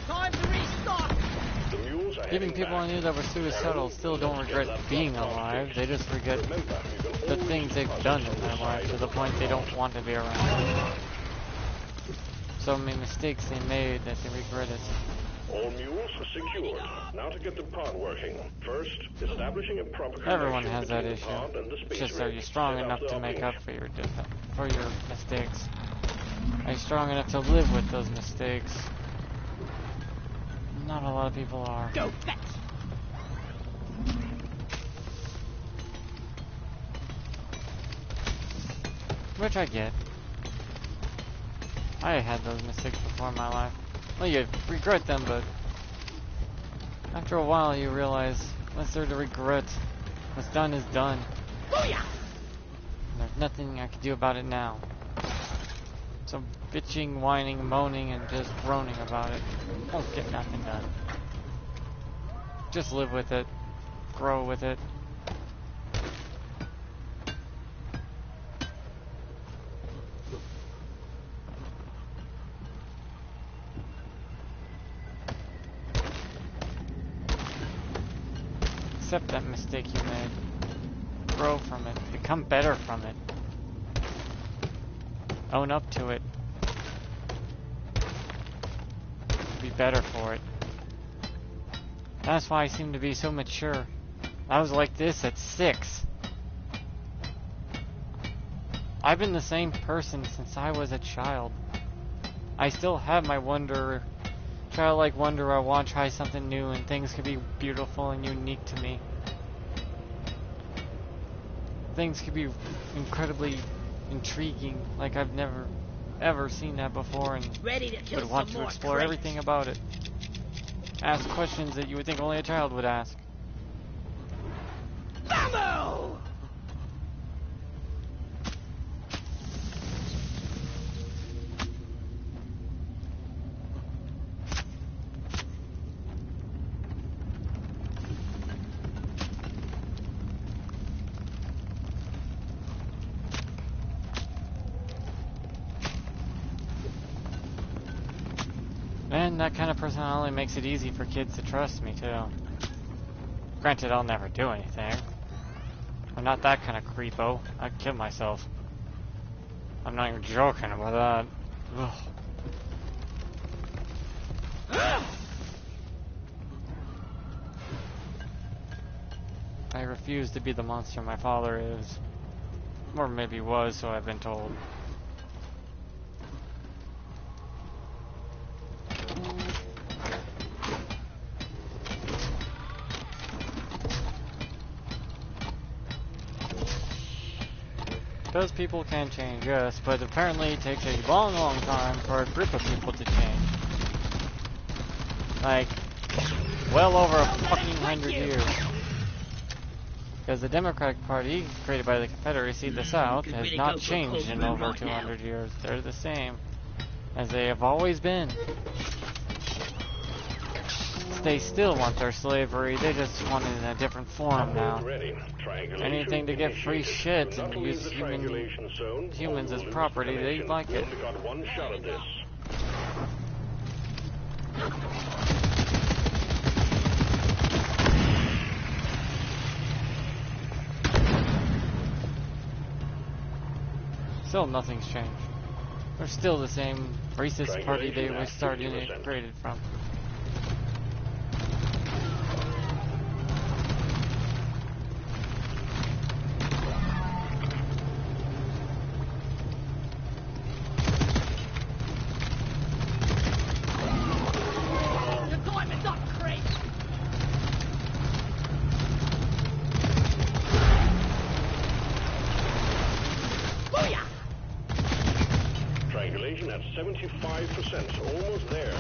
Time to restock. The mules are Even heading people I back. knew that were suicidal still don't regret being alive. They just forget Remember, you can the always things they've trust done the in their life side to the of point they don't want to be around. So many mistakes they made that they regret it. All mules secured. Now to get the pod working. First, establishing a proper Everyone connection has that between issue. the pod and the It's space just, are rig. you strong Set enough the to make uplink. up for your mistakes? Are you strong enough to live with those mistakes? Not a lot of people are. Go fetch. Which I get. I had those mistakes before in my life. Well, you regret them, but after a while you realize, what's there to regret? What's done is done. Booyah! There's nothing I can do about it now. So bitching, whining, moaning, and just groaning about it won't get nothing done. Just live with it. Grow with it. Accept that mistake you made. Grow from it. Become better from it. Own up to it. Be better for it. That's why I seem to be so mature. I was like this at 6. I've been the same person since I was a child. I still have my wonder, childlike wonder. I want to try something new, and things could be beautiful and unique to me. Things could be incredibly intriguing, like I've never ever seen that before, and would want to explore everything about it. Ask questions that you would think only a child would ask. Ammo! And that kind of personality makes it easy for kids to trust me, too. Granted, I'll never do anything. I'm not that kind of creepo. I'd kill myself. I'm not even joking about that. Ugh. I refuse to be the monster my father is. Or maybe was, so I've been told. Those people can change, yes, but apparently it takes a long, long time for a group of people to change. Like, well over a fucking 100 years. Because the Democratic Party, created by the Confederacy, the South, has not changed in over 200 years. They're the same as they have always been. They still want their slavery, they just want it in a different form now. Anything to get free shit and use humans as property, they like it. Still nothing's changed. They're still the same racist party they were started and created from. At 75%, almost there.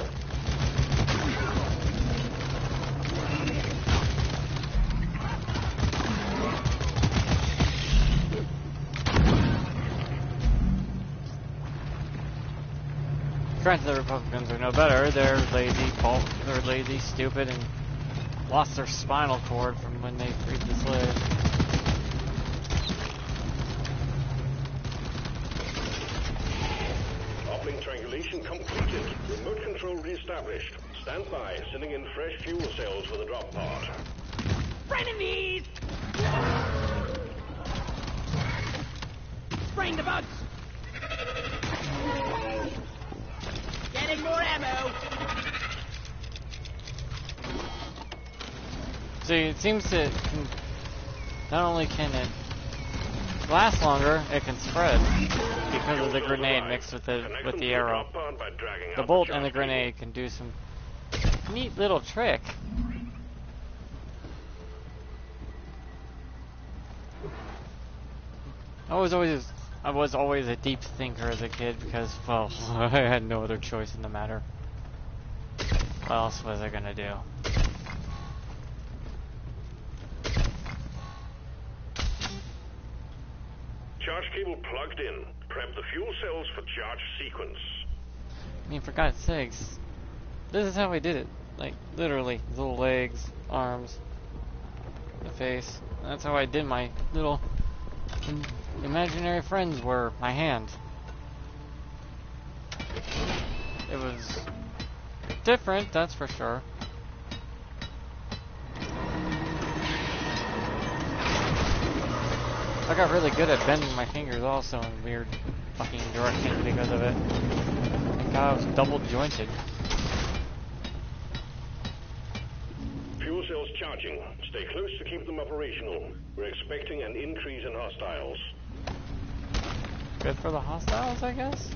Granted, the Republicans are no better. They're lazy, stupid, and lost their spinal cord from when they freed the slaves. Triangulation completed. Remote control reestablished. Stand by, sending in fresh fuel cells for the drop pod. Frenemies! Spraying the bugs! Getting more ammo! See, it seems to not only can it last longer, it can spread because of the grenade mixed with the arrow. The bolt and the grenade can do some neat little trick. I was always a deep thinker as a kid because, well, I had no other choice in the matter. What else was I gonna do? Charge cable plugged in. Prep the fuel cells for charge sequence. I mean, for God's sakes, this is how I did it. Like, literally, little legs, arms, the face. That's how I did my little imaginary friends were my hand. It was different, that's for sure. I got really good at bending my fingers also in weird fucking directions because of it. Thank God I was double jointed. Fuel cells charging. Stay close to keep them operational. We're expecting an increase in hostiles. good for the hostiles, I guess?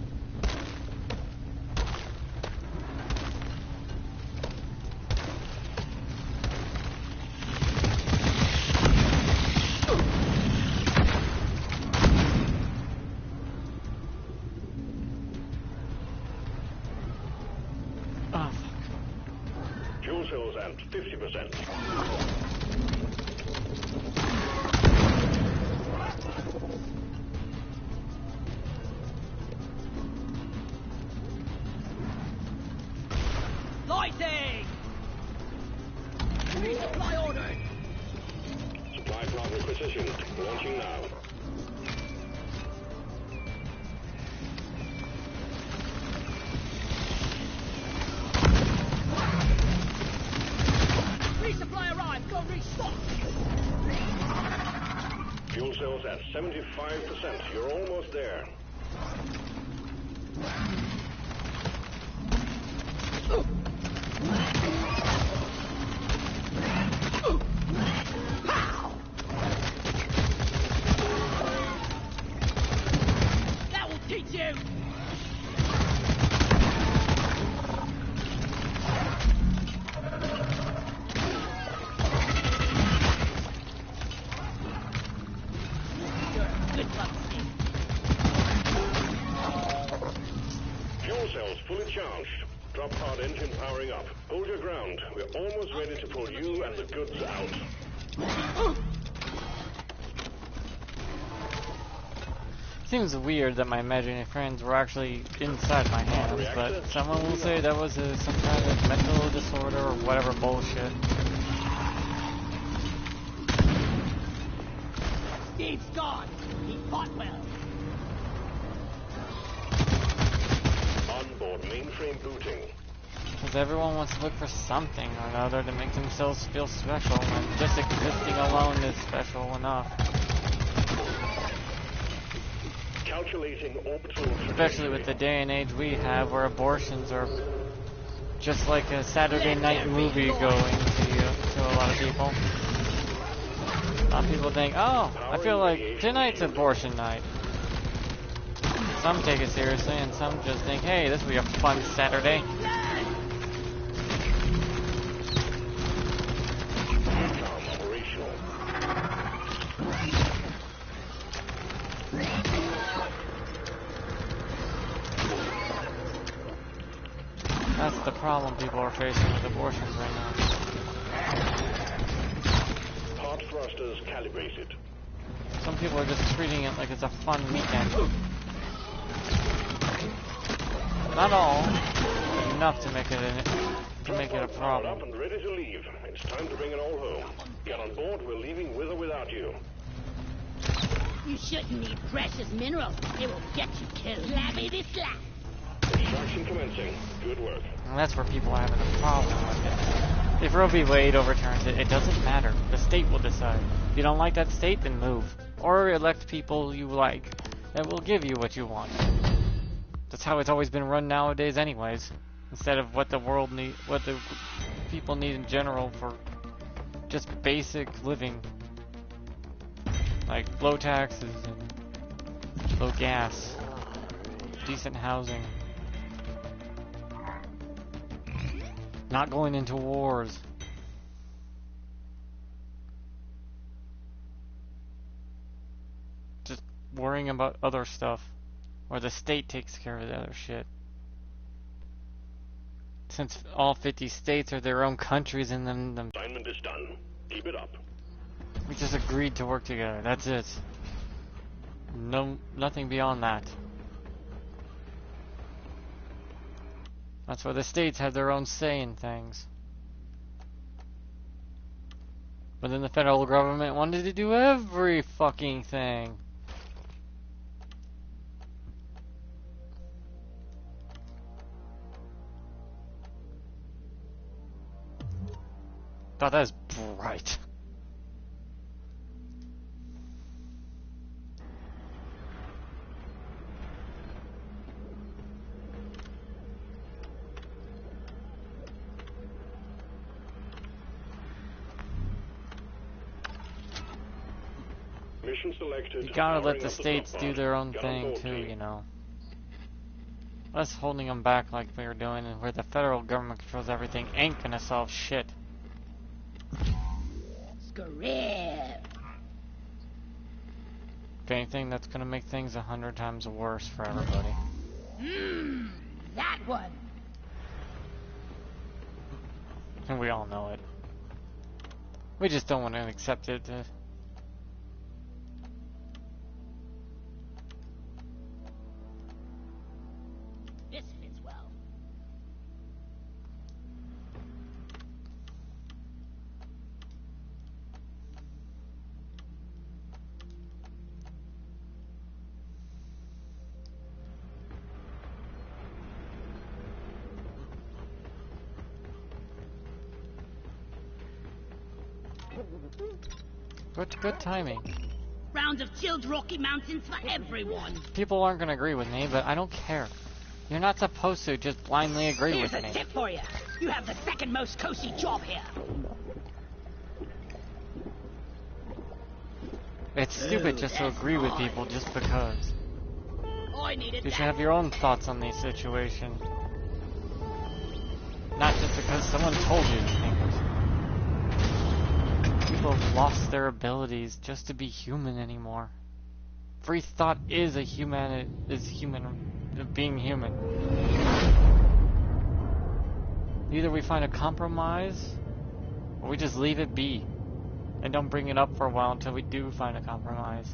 Oh, fuck. Fuel cells at 50%. Lighting! Resupply ordered! Supply plant requisitioned. Launching now. Resupply arrived! Go restock! Fuel cells at 75%. You're almost there. That will teach you! Good luck, Steve. Fuel cells fully charged. Drop pod engine powering up. Hold your ground. We're almost ready to pull you and the goods out. Seems weird that my imaginary friends were actually inside my hands, but someone will say that was some kind of mental disorder or whatever bullshit. Steve's gone. He fought well. Onboard mainframe booting. Because everyone wants to look for something or another to make themselves feel special, and just existing alone is special enough. Calculating orbital Especially with the day and age we have, where abortions are just like a Saturday night movie going to a lot of people. A lot of people think, oh, I feel like tonight's abortion night. Some take it seriously, and some just think, hey, this will be a fun Saturday. operational. That's the problem people are facing with abortions right now. Hot thrusters calibrated. Some people are just treating it like it's a fun weekend. Not all, but enough to make it a Powered problem. up and ready to leave. It's time to bring it all home. Get on board. We're leaving with or without you. You shouldn't need precious minerals. It will get you killed. Slappity slap. Extraction commencing. Good work. And that's where people are having a problem with it. If Roe v. Wade overturns it, it doesn't matter. The state will decide. If you don't like that state, then move. Or elect people you like that will give you what you want. That's how it's always been run nowadays anyways. Instead of what the world need, what the people need in general for just basic living. Like low taxes and low gas, decent housing. Not going into wars. Just worrying about other stuff. Or the state takes care of the other shit. Since all 50 states are their own countries and then Assignment is done. Keep it up. we just agreed to work together. That's it. No, nothing beyond that. That's why the states have their own say in things. But then the federal government wanted to do every fucking thing. Thought that was bright. Mission selected. You gotta let Powering the up states sub do pod. their own Gun on thing board, too, team. you know. Us holding them back like we were doing, and where the federal government controls everything, ain't gonna solve shit. Scream. If anything, that's gonna make things 100 times worse for everybody. That one. And we all know it. We just don't want to accept it. This fits well. Good timing. Round of chilled Rocky Mountains for everyone. People aren't gonna agree with me, but I don't care. You're not supposed to just blindly agree Here's with a me. tip for you. You have the second most cosy job here. It's stupid just to agree with people just because. I needed You should that. have your own thoughts on these situations. Not just because someone told you things. People have lost their abilities just to be human anymore. Free thought is being human. Either we find a compromise, or we just leave it be, and don't bring it up for a while until we do find a compromise.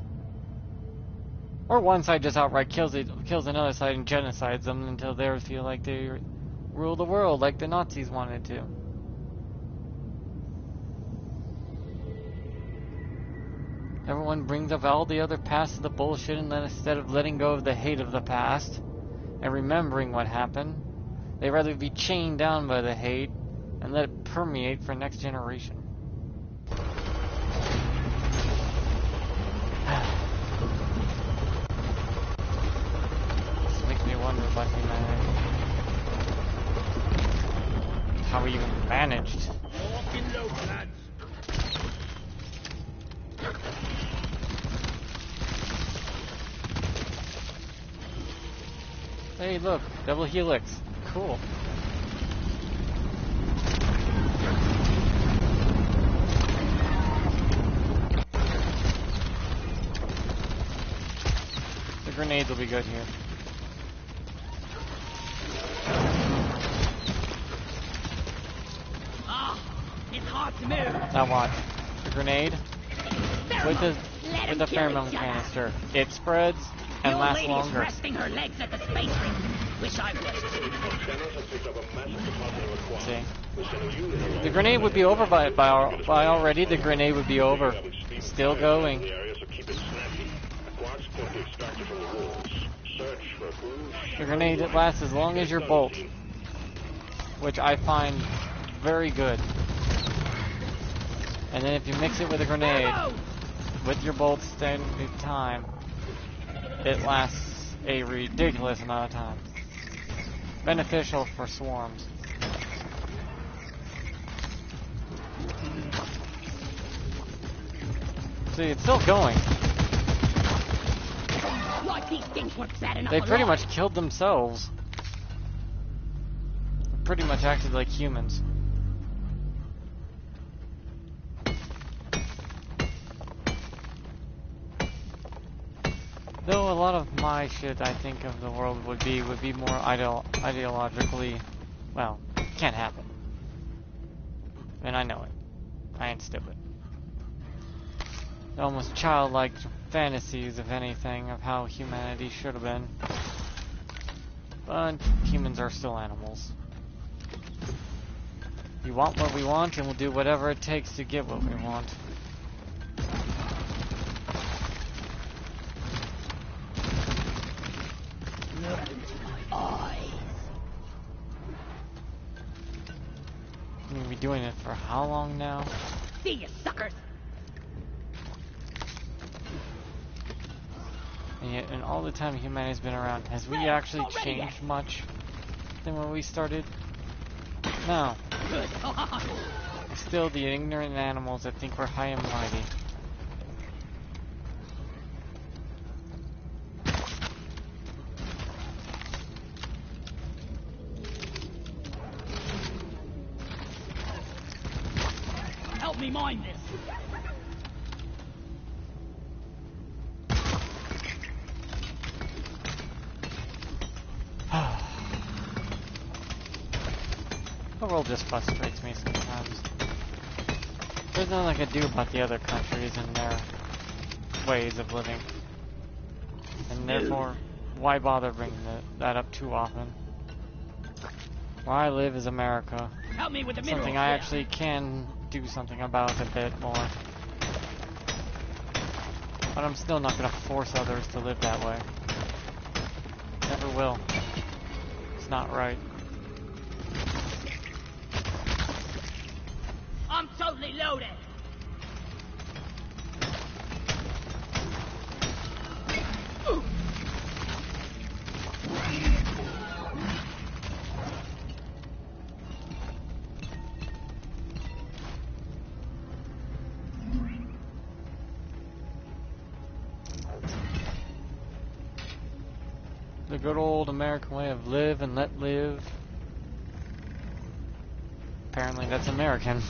Or one side just outright kills another side and genocides them until they feel like they rule the world like the Nazis wanted to. Everyone brings up all the other past of the bullshit, and then instead of letting go of the hate of the past and remembering what happened, they'd rather be chained down by the hate and let it permeate for next generation. This makes me wonder about humanity. How we even managed. Walking low, lads. Hey, look, double helix. Cool. The grenades will be good here. Ah, it's hard to move. Now watch. The grenade with the Let 'em with the kill pheromone each other. canister. It spreads The and old lasts lady's longer. resting her legs at the space ring. Wish I was. Scanners have picked up a massive deposit of aqua. See? We're sending units along. The grenade would be over by already. The grenade would be over. Still going. The area, so keep it snappy. Quarks can be extracted from the walls. Search for who. The grenade lasts as long as your bolt, which I find very good. And then if you mix it with a grenade, with your bolt standing time, it lasts a ridiculous amount of time. Beneficial for swarms. See, it's still going. Like these things weren't bad enough. They pretty alone. much killed themselves. Pretty much acted like humans. Though a lot of my shit I think of the world would be more ideologically, well, can't happen. And I know it. I ain't stupid. Almost childlike fantasies, if anything, of how humanity should have been. But humans are still animals. We want what we want, and we'll do whatever it takes to get what we want. Look into my eyes. We're gonna be doing it for how long now? See you, suckers. And yet, in all the time humanity's been around, has we actually changed much than when we started? No. Good. Still the ignorant animals that think we're high and mighty. help me mind this. The world just frustrates me sometimes. There's nothing I can do about the other countries and their ways of living. And therefore, why bother bringing that up too often? Where I live is America. Help me with the Something minerals I here. actually can do something about a bit more. But I'm still not going to force others to live that way. Never will. It's not right. I'm totally loaded. The good old American way of live and let live. Apparently that's American.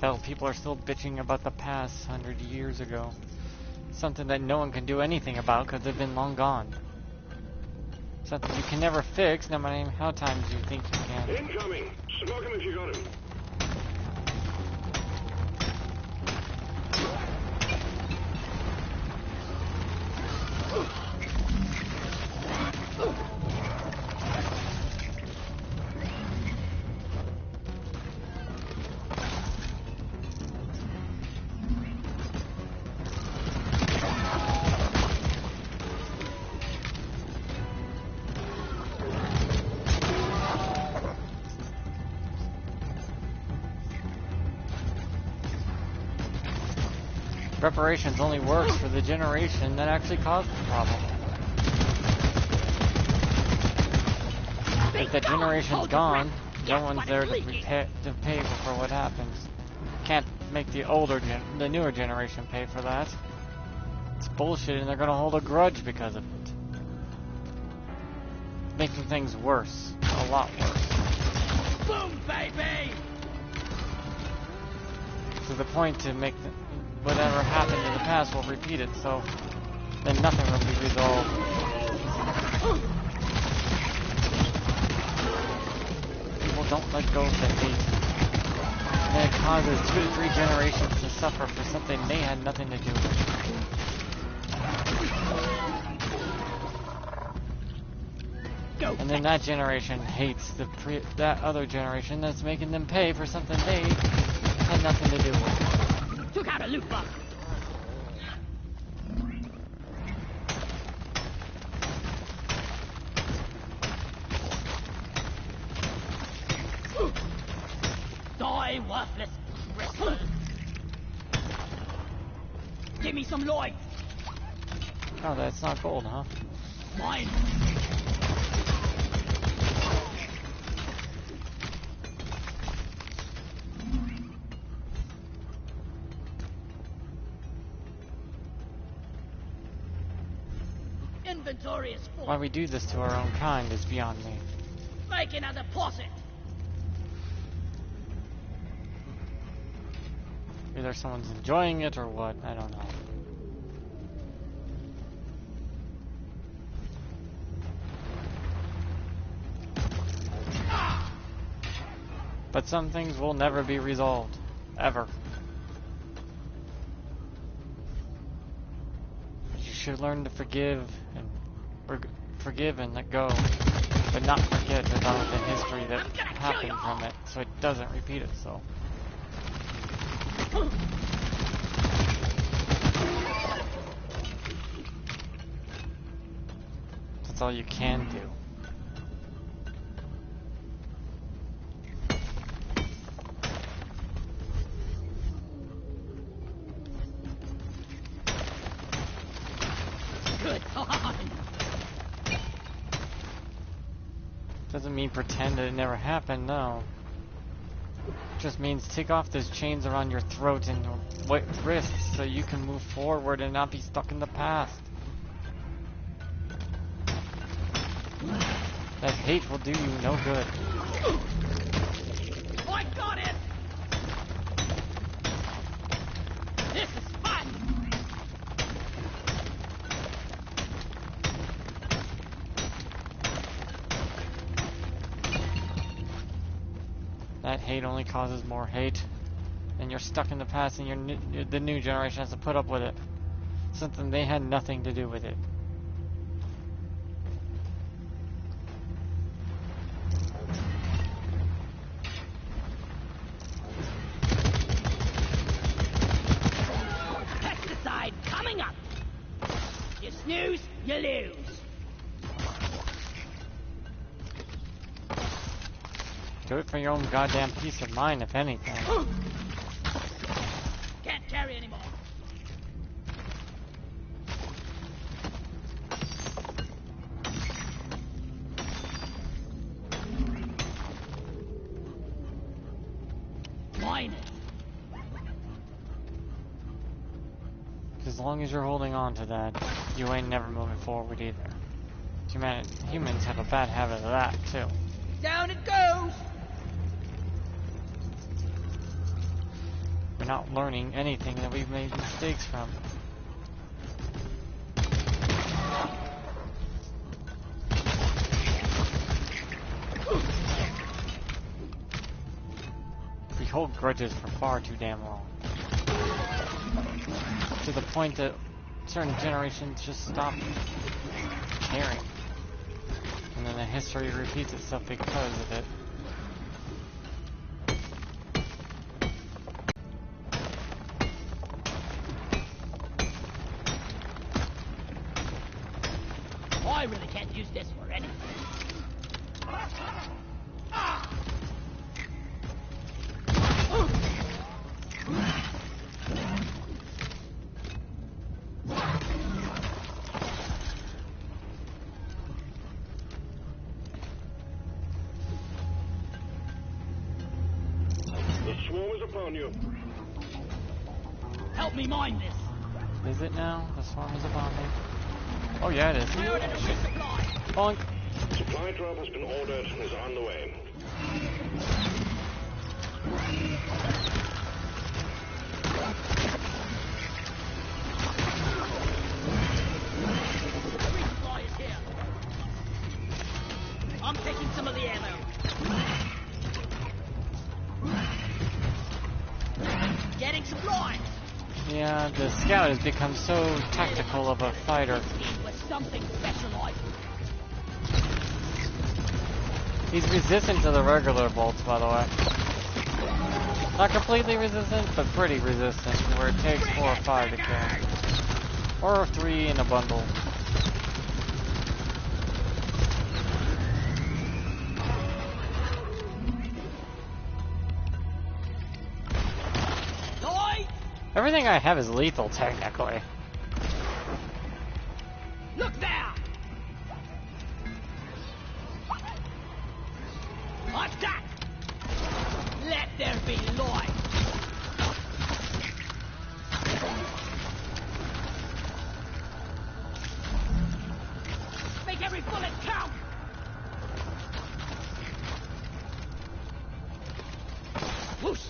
Hell, people are still bitching about the past 100 years ago. Something that no one can do anything about because they've been long gone. Something you can never fix, no matter how times you think you can. Incoming! Smoke him if you got him. Reparations only works for the generation that actually caused the problem. If that generation's gone, no one's there to pay for what happens. Can't make the newer generation pay for that. It's bullshit, and they're gonna hold a grudge because of it, making things worse, a lot worse. Boom, baby! To the point to make whatever happened in the past will repeat it, so then nothing will be resolved. People don't let go of the hate. And it causes 2 to 3 generations to suffer for something they had nothing to do with. And then that generation hates that other generation that's making them pay for something they had nothing to do with. Took out a loot box. Die, worthless crystals. Give me some light. Oh, that's not gold, huh? Mine. Inventory is full. Why we do this to our own kind is beyond me. Make another deposit. Either someone's enjoying it or what, I don't know. But some things will never be resolved. Ever. You should learn to forgive and let go. But not forget about the history that happened from it, so it doesn't repeat itself. That's all you can do. Good God. Doesn't mean pretend that it never happened, no. Just means take off those chains around your throat and your wrists so you can move forward and not be stuck in the past. That hate will do you no good. That hate only causes more hate. And you're stuck in the past and the new generation has to put up with it. Something they had nothing to do with it. Pesticide coming up. You snooze, you lose. Do it for your own goddamn peace of mind, if anything. Can't carry anymore. Mine it. As long as you're holding on to that, you ain't never moving forward either. Humans have a bad habit of that, too. Down it goes. We're not learning anything that we've made mistakes from. We hold grudges for far too damn long. To the point that certain generations just stop caring. And then the history repeats itself because of it. I really can't use this for anything. The swarm is upon you. Help me mine this. Is it now? The swarm is upon me. Oh yeah, it is. Bonk. Supply drop has been ordered and is on the way. Resupply is here. I'm taking some of the ammo. Getting supplies. Yeah, the scout has become so tactical of a fighter. With something specialized. He's resistant to the regular bolts, by the way. Not completely resistant, but pretty resistant, where it takes 4 or 5 to kill. Or 3 in a bundle. Everything I have is lethal, technically. Look there! Attack! Let there be light! Make every bullet count! Whoosh!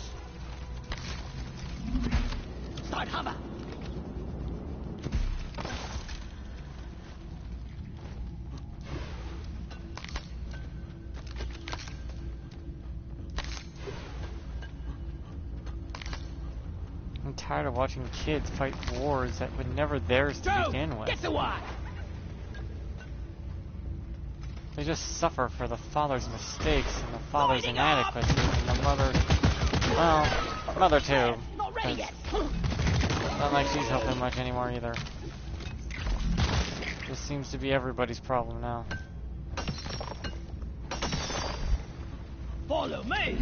Start hammer! I'm tired of watching kids fight wars that were never theirs to begin with. Get the one! They just suffer for the father's mistakes and the father's inadequacy and the mother... Well, mother too. Not ready yet! Not like she's helping much anymore either. This seems to be everybody's problem now. Follow me!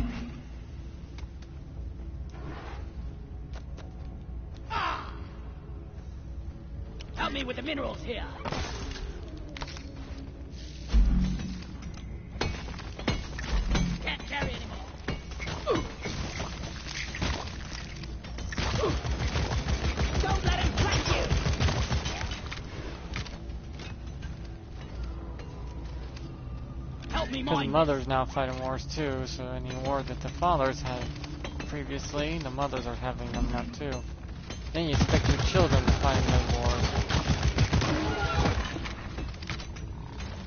Help me with the minerals here! Can't carry anymore! Don't let him flank you! Help me Because mine! mothers now fighting wars too, so any war that the fathers had previously, the mothers are having them now too. Then you expect your children to fight in those wars.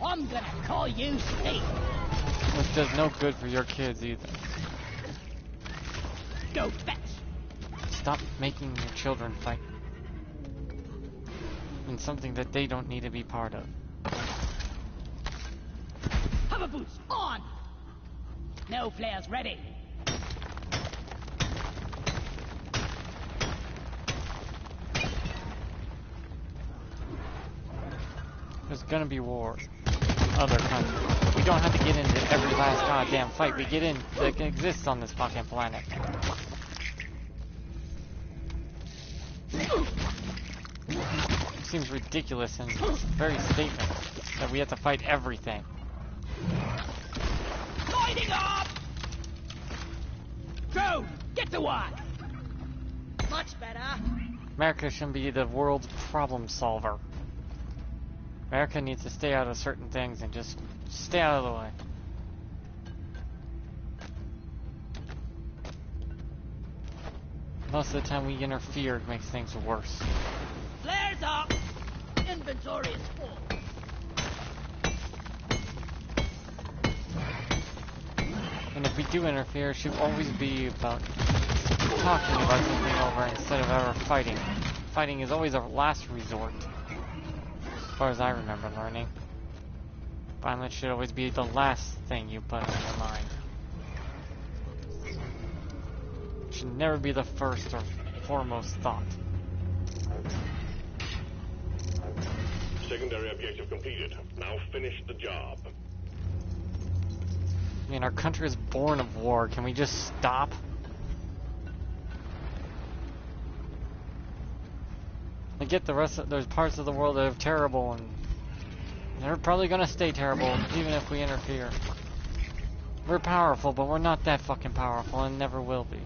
I'm gonna call you Steve! Which does no good for your kids either. Go fetch. Stop making your children fight in something that they don't need to be part of. Hover boots on. No flares ready. There's gonna be war. Other countries. We don't have to get into every last goddamn fight we get in that exists on this fucking planet. It seems ridiculous in its very statement that we have to fight everything. Lighting up! Drone, get to work! Much better. America shouldn't be the world's problem solver. America needs to stay out of certain things and just stay out of the way. Most of the time we interfere, it makes things worse. Flares up! Inventory is full. And if we do interfere, it should always be about talking about something over instead of ever fighting. Fighting is always a last resort, as far as I remember learning. Violence should always be the last thing you put on your mind. It should never be the first or foremost thought. Secondary objective completed. Now finish the job. I mean, our country is born of war. Can we just stop? I get the rest of there's parts of the world that are terrible, and they're probably gonna stay terrible even if we interfere. We're powerful, but we're not that fucking powerful and never will be.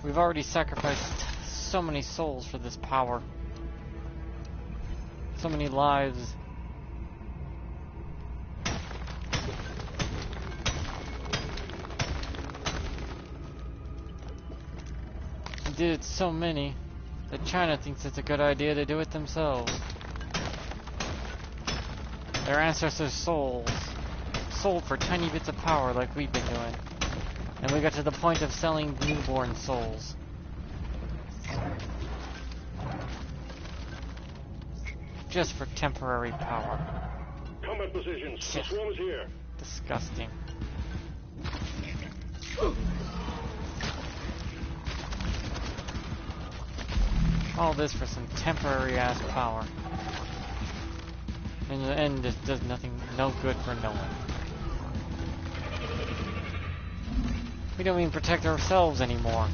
We've already sacrificed so many souls for this power. So many lives. We did it so many that China thinks it's a good idea to do it themselves. Their ancestors' souls sold for tiny bits of power like we've been doing. And we got to the point of selling newborn souls. Just for temporary power. Combat positions. The swarm is here. Disgusting. All this for some temporary ass power. In the end, it does nothing, no good for no one. We don't even protect ourselves anymore.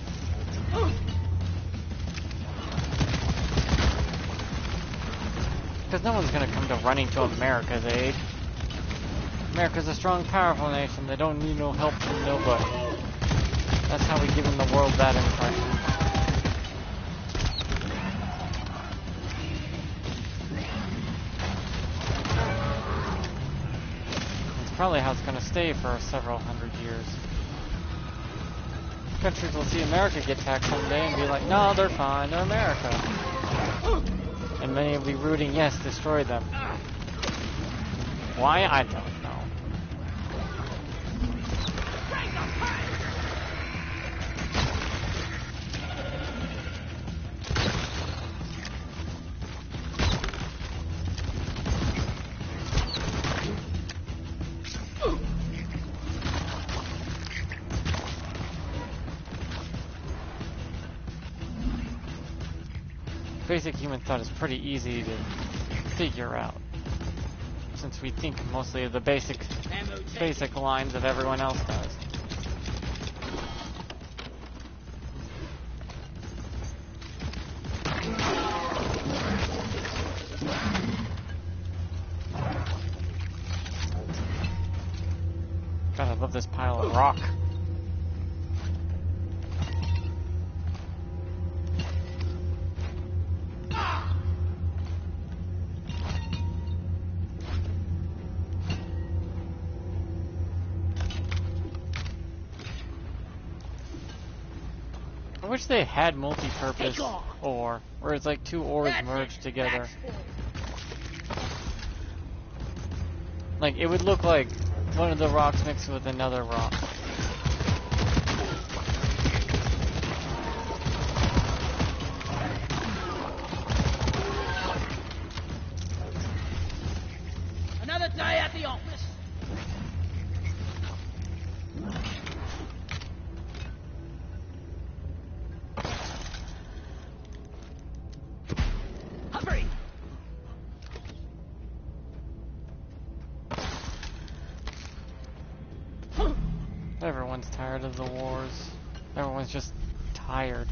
Because no one's gonna come to running to America's aid. America's a strong, powerful nation. They don't need no help from nobody. That's how we give them the world that impression. It's probably how it's gonna stay for several hundred years. Countries will see America get attacked someday and be like, no, they're fine, they're America. And many will be rooting, yes, destroy them. Why? I don't know. Basic human thought is pretty easy to figure out, since we think mostly of the basic lines that everyone else does. God, I love this pile of rock. I wish they had multi-purpose ore, where it's like two ores merged together. Like, it would look like one of the rocks mixed with another rock. everyone's tired of the wars. Everyone's just tired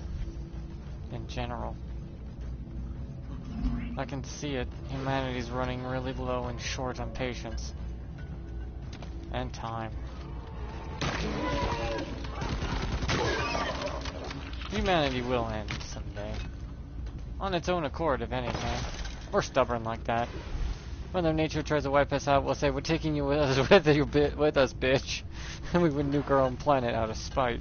in general. I can see it. Humanity's running really low and short on patience. And time. Humanity will end someday. On its own accord, if anything. We're stubborn like that. Mother Nature tries to wipe us out, we'll say, we're taking you with us, with us, bitch. And we would nuke our own planet out of spite.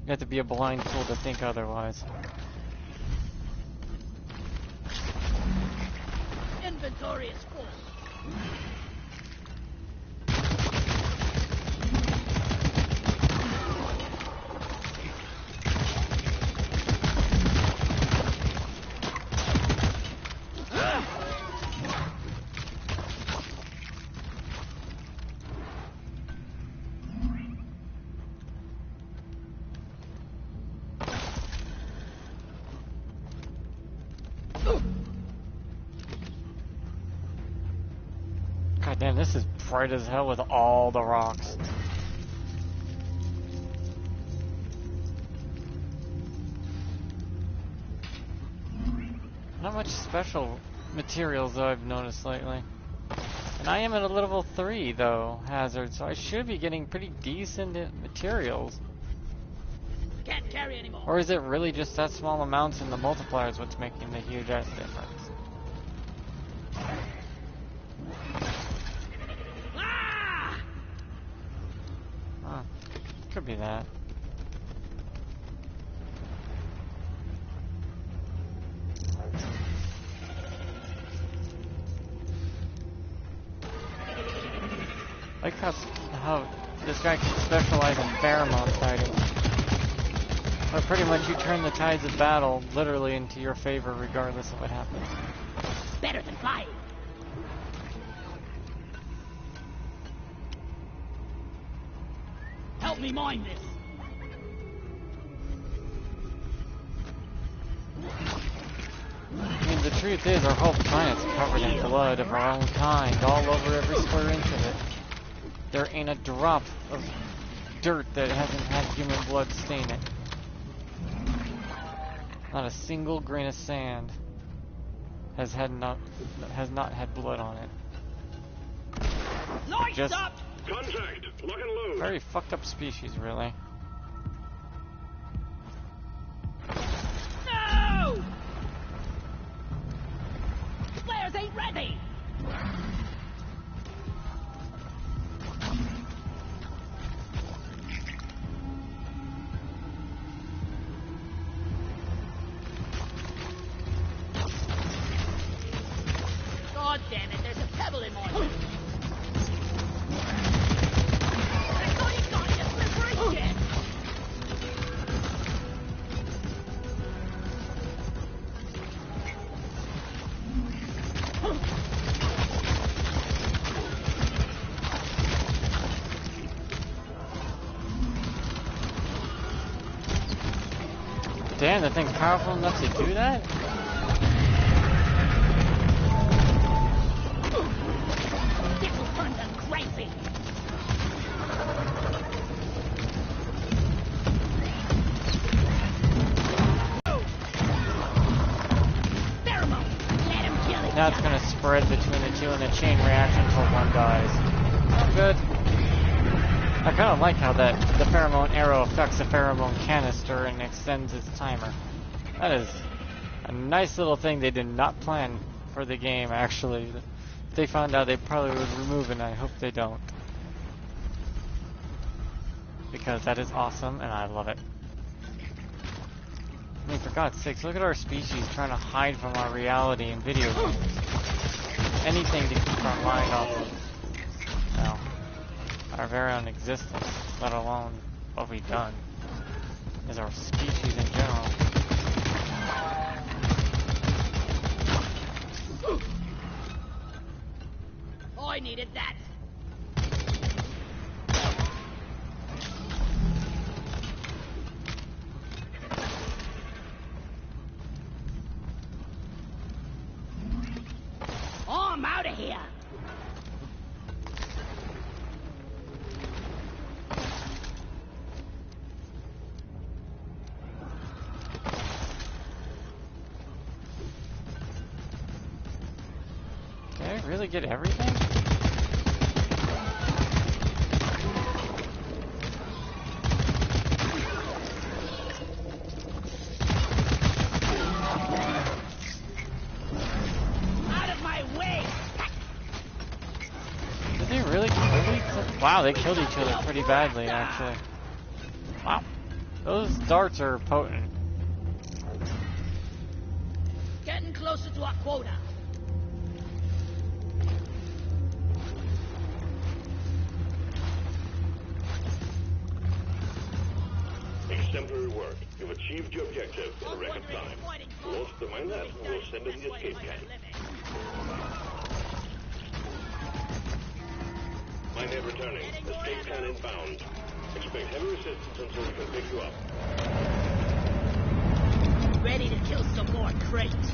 You have to be a blind fool to think otherwise. Inventory is full. God damn, this is bright as hell with all the rocks. Not much special materials though I've noticed lately. And I am at a level 3 though, hazard, so I should be getting pretty decent materials. Can't carry anymore. Or is it really just that small amounts in the multipliers what's making the huge ass difference? Ah! Huh. Could be that. Like how this guy can specialize in pheromone fighting. Where pretty much you turn the tides of battle literally into your favor regardless of what happens. Better than flying. Help me mine this. I mean, the truth is our whole planet's covered in blood of our own kind, all over every square inch of it. There ain't a drop of dirt that hasn't had human blood stain it. Not a single grain of sand has not had blood on it. Lights Just up! Contact! Lock and load! very fucked up species, really. No! Flares ain't ready! God damn it, there's a pebble in my way. I thought you got your slippery shit! Damn, the thing's powerful enough to do that? This will turn them crazy! Pheromone! Let him kill it! Now it's gonna spread between the two in a chain reaction until one dies. Oh, good. I kind of like how the pheromone arrow affects the pheromone canister and extends its timer. That is a nice little thing they did not plan for the game, actually. If they found out, they probably would remove it, and I hope they don't. Because that is awesome, and I love it. I mean, for God's sakes, look at our species trying to hide from our reality in video games. Anything to keep our mind off of, well, our very own existence, let alone what we've done, as our species in general. I needed that! I'm out of here. Did I really get everything? Out of my way. Did they really kill each other? Wow, they killed each other pretty badly, actually. Wow. Those darts are potent. Getting closer to our quota. Exemplary work. You've achieved your objective in a record time. Launch the miner and we'll send in the escape cannon. Minehead returning. Escape cannon inbound. Expect heavy resistance until we can pick you up. Ready to kill some more crates.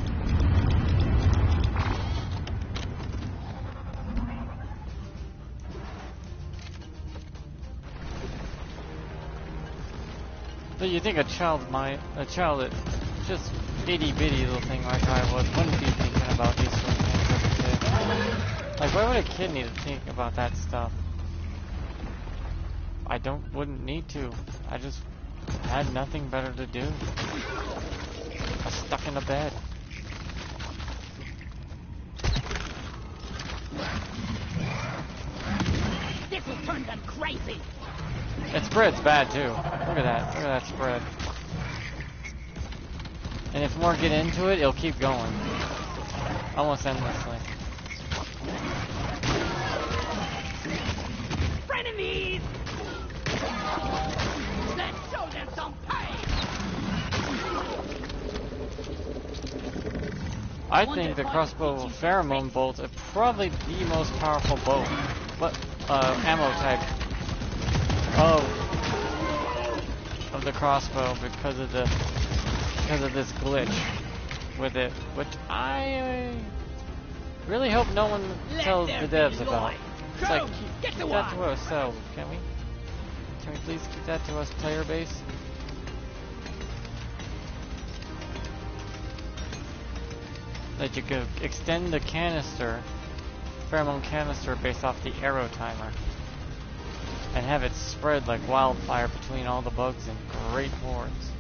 So you think a child that just itty bitty little thing like I was wouldn't be thinking about these sort of things as a kid? Like, why would a kid need to think about that stuff? I wouldn't need to. I just had nothing better to do. I was stuck in a bed. This will turn them crazy. That spread's bad too. Look at that. Look at that spread. And if more get into it, it'll keep going. Almost endlessly. Frenemies! Let's show them some pain! I think the crossbow pheromone bolts are probably the most powerful bolt. Ammo type of the crossbow because of this glitch with it, which I really hope no one tells the devs about. It's like, keep that to ourselves, can we? Can we please keep that to us, player base? That you could extend the pheromone canister based off the arrow timer, and have it spread like wildfire between all the bugs in great hordes.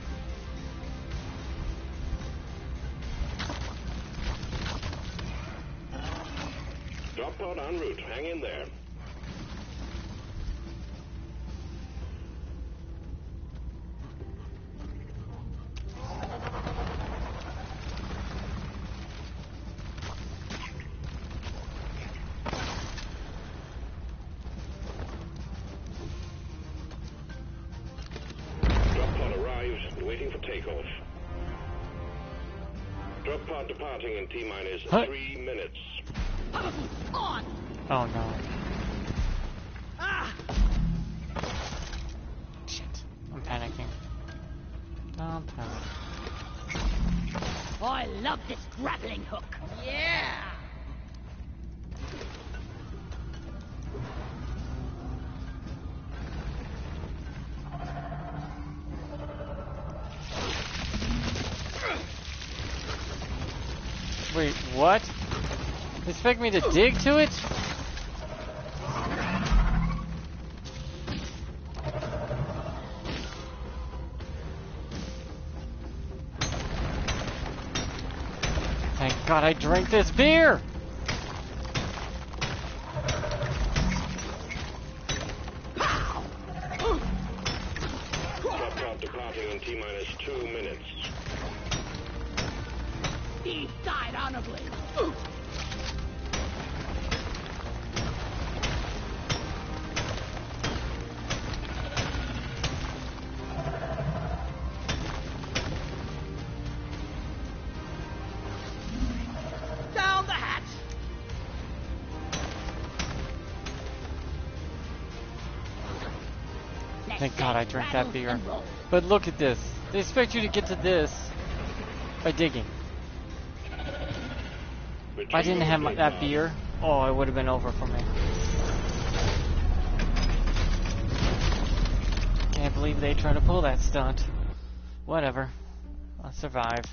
Drop pod en route. Hang in there. Drop pod arrives, waiting for takeoff. Drop pod departing in T-minus 3 minutes. On! Oh no. Ah! Shit. I'm panicking. Don't panic. I love this grappling hook. Yeah! Wait, what? They expect me to dig to it? Thank God I drank this beer! Drop pod departing in T-minus 2 minutes. He died honorably. Down the hatch. Thank God I drank that beer. But look at this. They expect you to get to this by digging. If I didn't have that beer, oh, it would have been over for me. Can't believe they tried to pull that stunt. Whatever. I'll survive.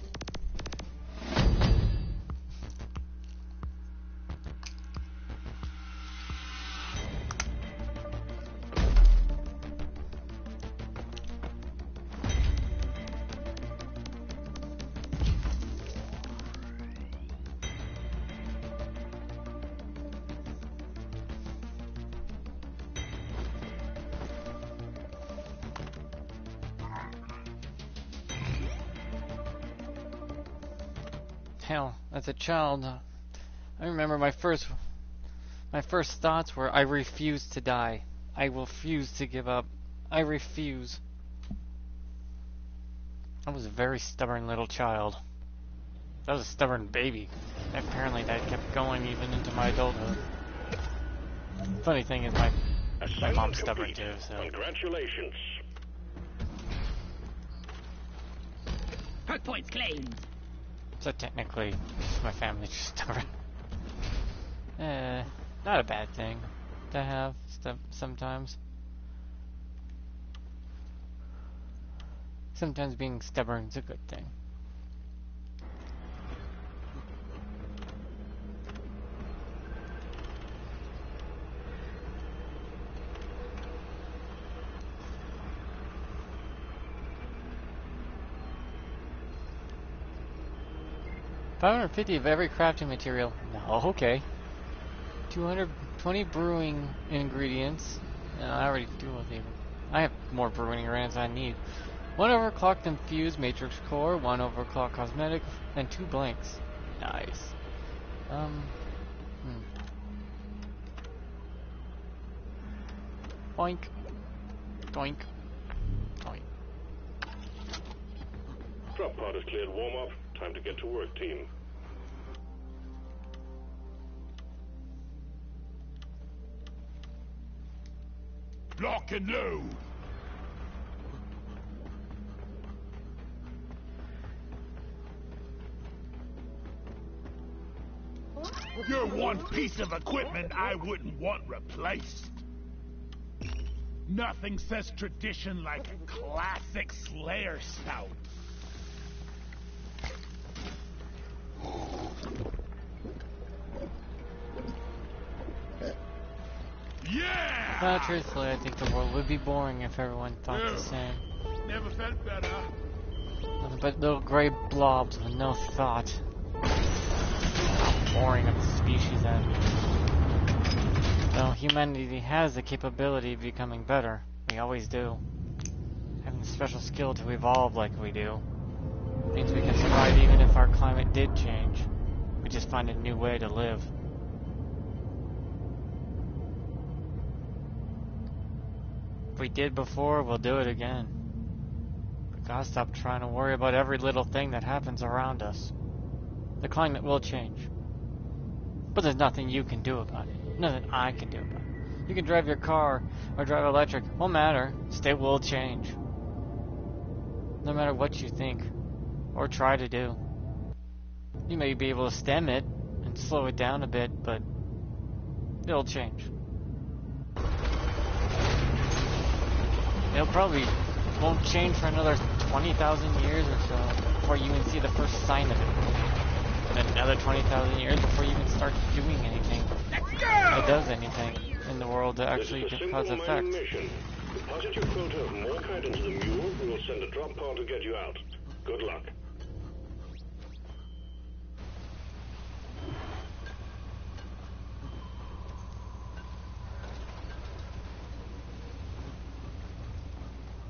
Hell, as a child, I remember my first thoughts were, I refuse to die. I refuse to give up. I refuse. I was a very stubborn little child. I was a stubborn baby. Apparently that kept going even into my adulthood. Funny thing is my mom's stubborn too, so. Congratulations. Hard points claimed. So technically, my family's just stubborn. Not a bad thing to have sometimes. Sometimes being stubborn is a good thing. $550 of every crafting material. No, okay. 220 brewing ingredients. No, I already do with even. I have more brewing ingredients than I need. 1 overclocked infused matrix core, 1 overclocked cosmetic, and 2 blanks. Nice. Boink. Doink. Doink. Drop pod is cleared warm-up. Time to get to work, team. Lock and load. You're one piece of equipment I wouldn't want replaced. Nothing says tradition like a classic Slayer stout. Yeah! Truthfully, I think the world would be boring if everyone thought the same. Never felt better. Nothing but little gray blobs with no thought. How boring of a species that is. Though humanity has the capability of becoming better. We always do. Having the special skill to evolve like we do means we can survive even if our climate did change. We just find a new way to live. If we did before, we'll do it again. We gotta stop trying to worry about every little thing that happens around us. The climate will change. But there's nothing you can do about it. Nothing I can do about it. You can drive your car or drive electric. Won't matter. It will change. No matter what you think or try to do. You may be able to stem it and slow it down a bit, but it'll change. It'll probably won't change for another 20,000 years or so before you even see the first sign of it. And another 20,000 years before you even start doing anything that does anything in the world to actually cause effect. Deposit your quota of Morkite into the mule. We will send a drop pod to get you out. Good luck.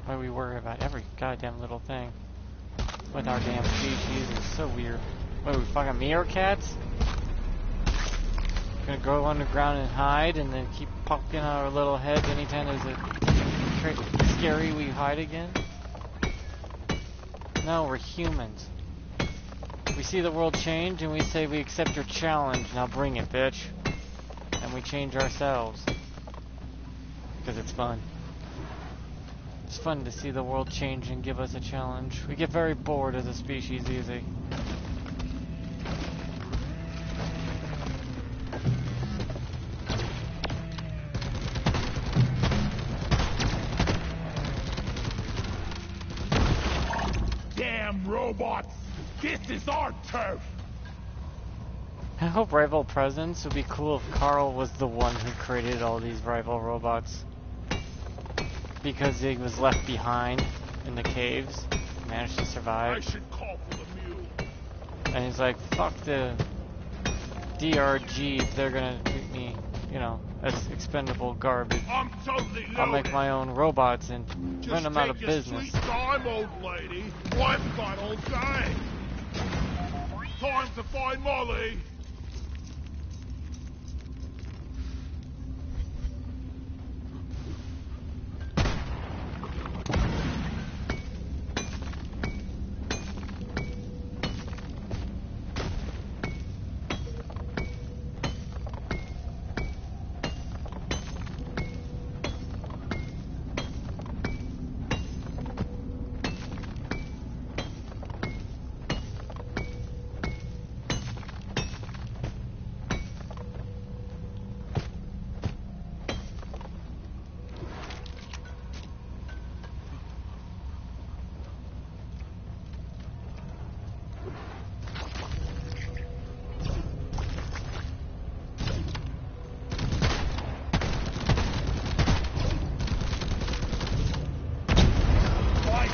Why we worry about every goddamn little thing with our damn species is so weird. What are we fucking meerkats? Gonna go underground and hide and then keep poking our little heads anytime there's a scary we hide again? No, we're humans. We see the world change and we say we accept your challenge. Now bring it, bitch. And we change ourselves. Because it's fun. It's fun to see the world change and give us a challenge. We get very bored as a species easy. robots! This is our turf! I hope rival presence would be cool if Carl was the one who created all these rival robots. Because he was left behind in the caves, managed to I survive. should call for the mule. And he's like, fuck the DRG if they're gonna treat me, you know, as expendable garbage. I'm totally loaded. I'll make my own robots and Just run them out of take your business. sweet time, old lady. I've got all day. Time to find Molly.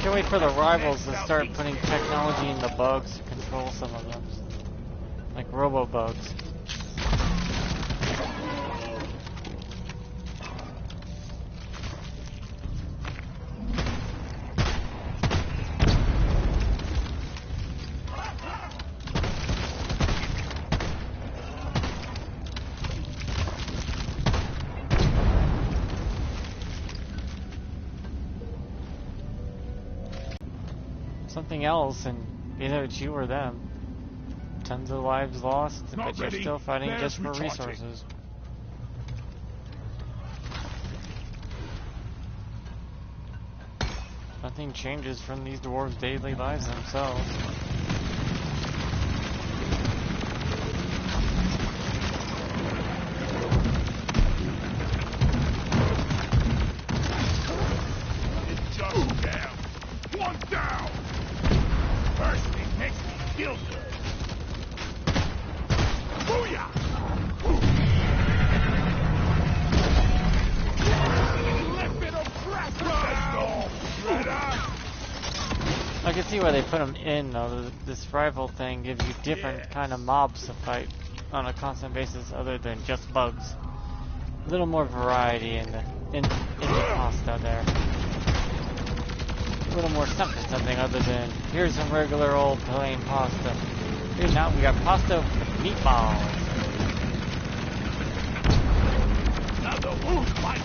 Can't wait for the rivals to start putting technology in the bugs to control some of them. Like robo-bugs. Something else, and either it's you or them. Tons of lives lost, Not but you're ready. still fighting There's just for recharging. resources. Nothing changes from these dwarves' daily lives themselves. It's just down. One down. First thing makes me feel good. Booyah! Left it oppressor! Let's go, Shredder! I can see why they put them in, though. This rival thing gives you different kind of mobs to fight on a constant basis other than just bugs. A little more variety in the pasta there. A little more something other than here's some regular old plain pasta. Here now we got pasta with meatballs. Another wound fight!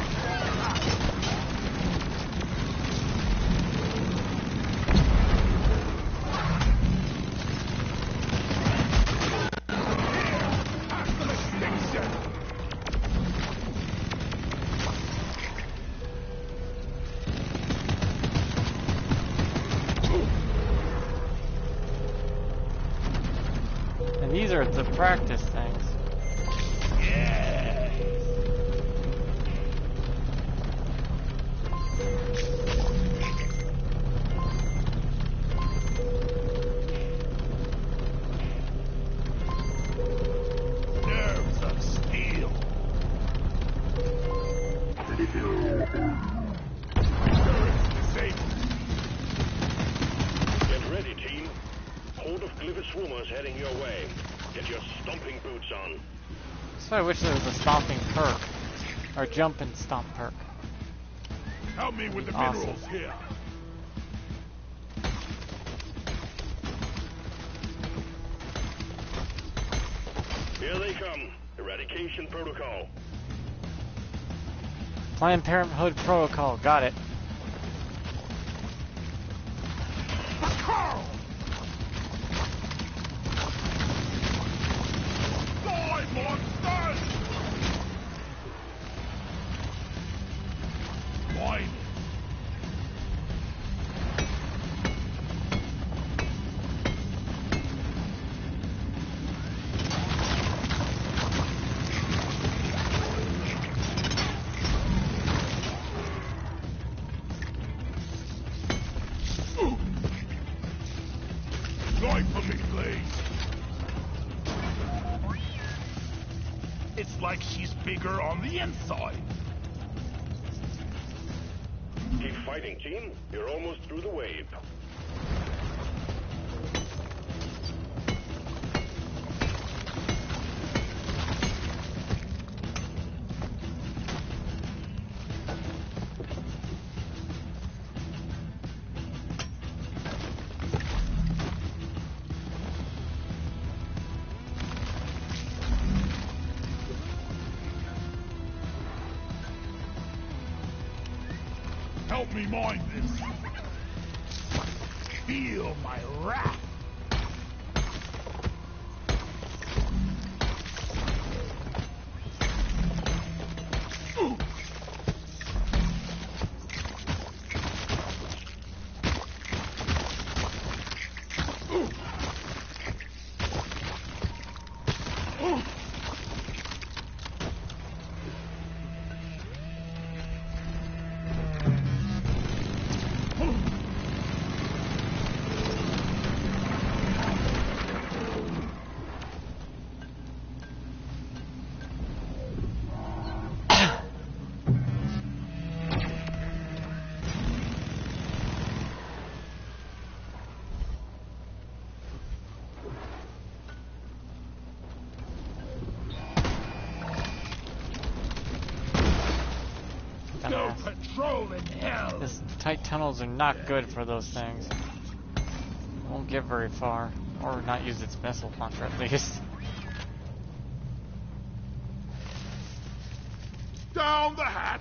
And these are the practice things. Nerves of steel. Turrets disabled. Get ready, team. Horde of Gliver Swarmers heading your way. Get your stomping boots on. That's why I wish there was a stomping perk. Or jump and stomp perk. Help me with the Awesome. minerals here. Here they come. Eradication protocol. Planned Parenthood Protocol, got it. Carl! Die, monsters! Mine. It's like she's bigger on the inside. Keep fighting, team. You're almost through the wave. Help me mine this. Feel my wrath. No control in hell. These tight tunnels are not good for those things. Won't get very far. Or not use its missile launcher at least. Down the hatch.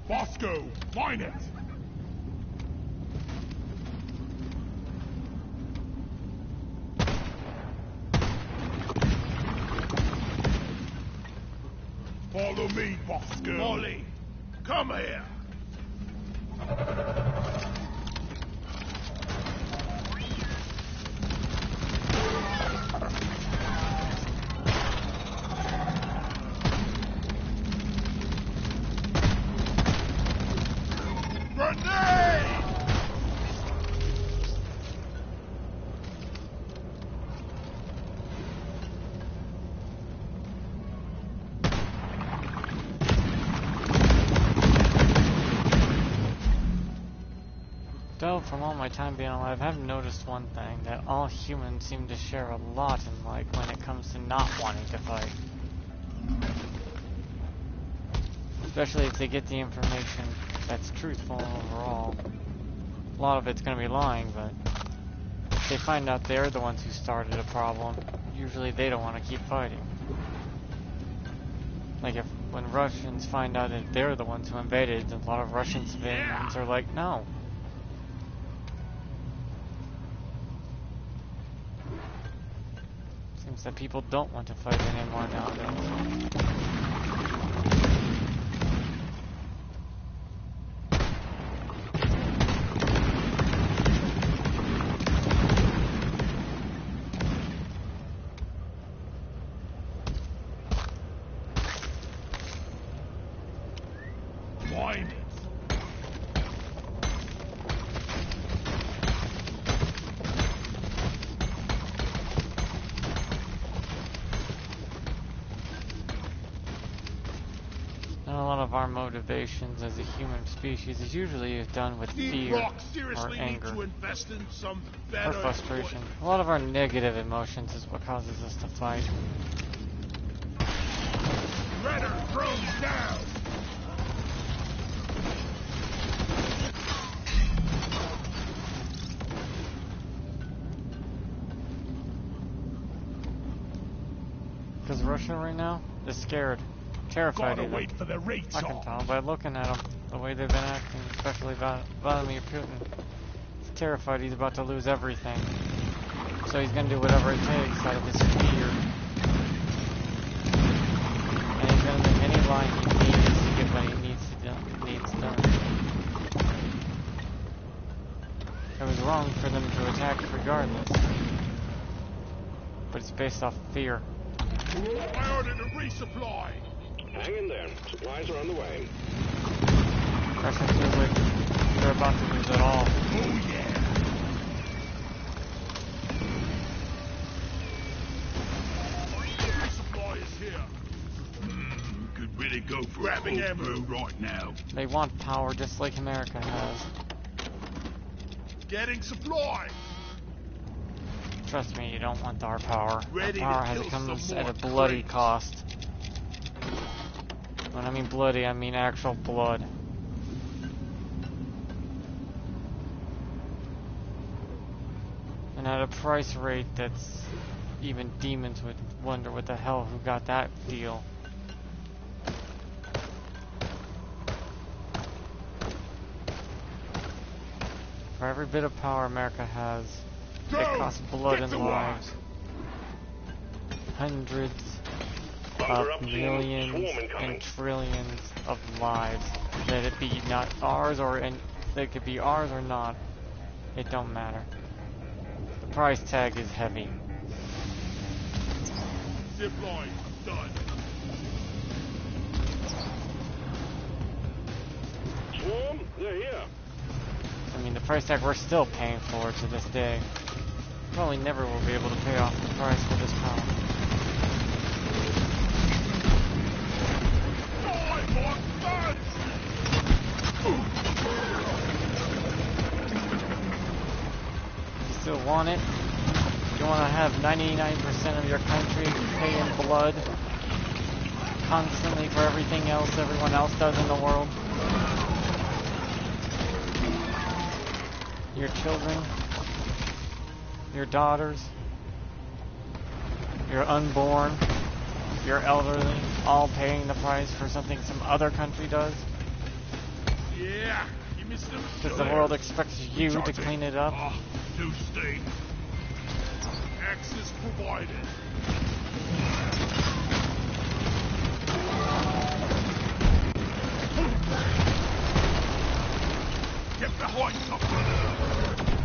Bosco, mine it! Follow me, Bosco. Molly, come here. Though, from all my time being alive, I've noticed one thing, that all humans seem to share a lot in like when it comes to not wanting to fight. Especially if they get the information that's truthful overall. A lot of it's going to be lying, but if they find out they're the ones who started a problem, usually they don't want to keep fighting. Like when Russians find out that they're the ones who invaded, a lot of Russian civilians are like, no. Seems that people don't want to fight anymore nowadays. Mine it. And a lot of our motivations as a human species is usually done with fear or anger or frustration. A lot of our negative emotions is what causes us to fight. Redder thrown down. Because Russia right now is scared. Terrified Gotta even. wait for the rates I can off. tell by looking at them, the way they've been acting, especially Vladimir Putin. He's terrified he's about to lose everything. So he's gonna do whatever it takes out of his fear. And he's gonna make any line he needs to get what he needs done. It was wrong for them to attack regardless. But it's based off fear. I ordered a resupply. Hang in there. Supplies are on the way. Russia feels like they're about to lose it all. Oh yeah. Resupply is here. Could really go for grabbing ammo right now. They want power just like America has. Getting supply. Trust me, you don't want our power. Ready Our power to has kill comes some at more a bloody crates. cost. When I mean bloody, I mean actual blood. And at a price rate that's even demons would wonder what the hell who got that deal. For every bit of power America has, it Go! costs blood Get and to lives. Hundreds Bunker up of team. millions Swarm incoming. and trillions of lives. Let it be not ours or it could be ours or not. It don't matter. The price tag is heavy. Zip line done. Swarm, they're here. I mean, the price tag we're still paying for to this day. Probably never will be able to pay off the price for this power. Die, more guns! You still want it? You want to have 99% of your country pay in blood constantly for everything else everyone else does in the world? Your children, your daughters, your unborn, your elderly, all paying the price for something some other country does? Yeah, you missed them. Because the world expects you to clean it up? Ah, new state. Access provided. Get behind something.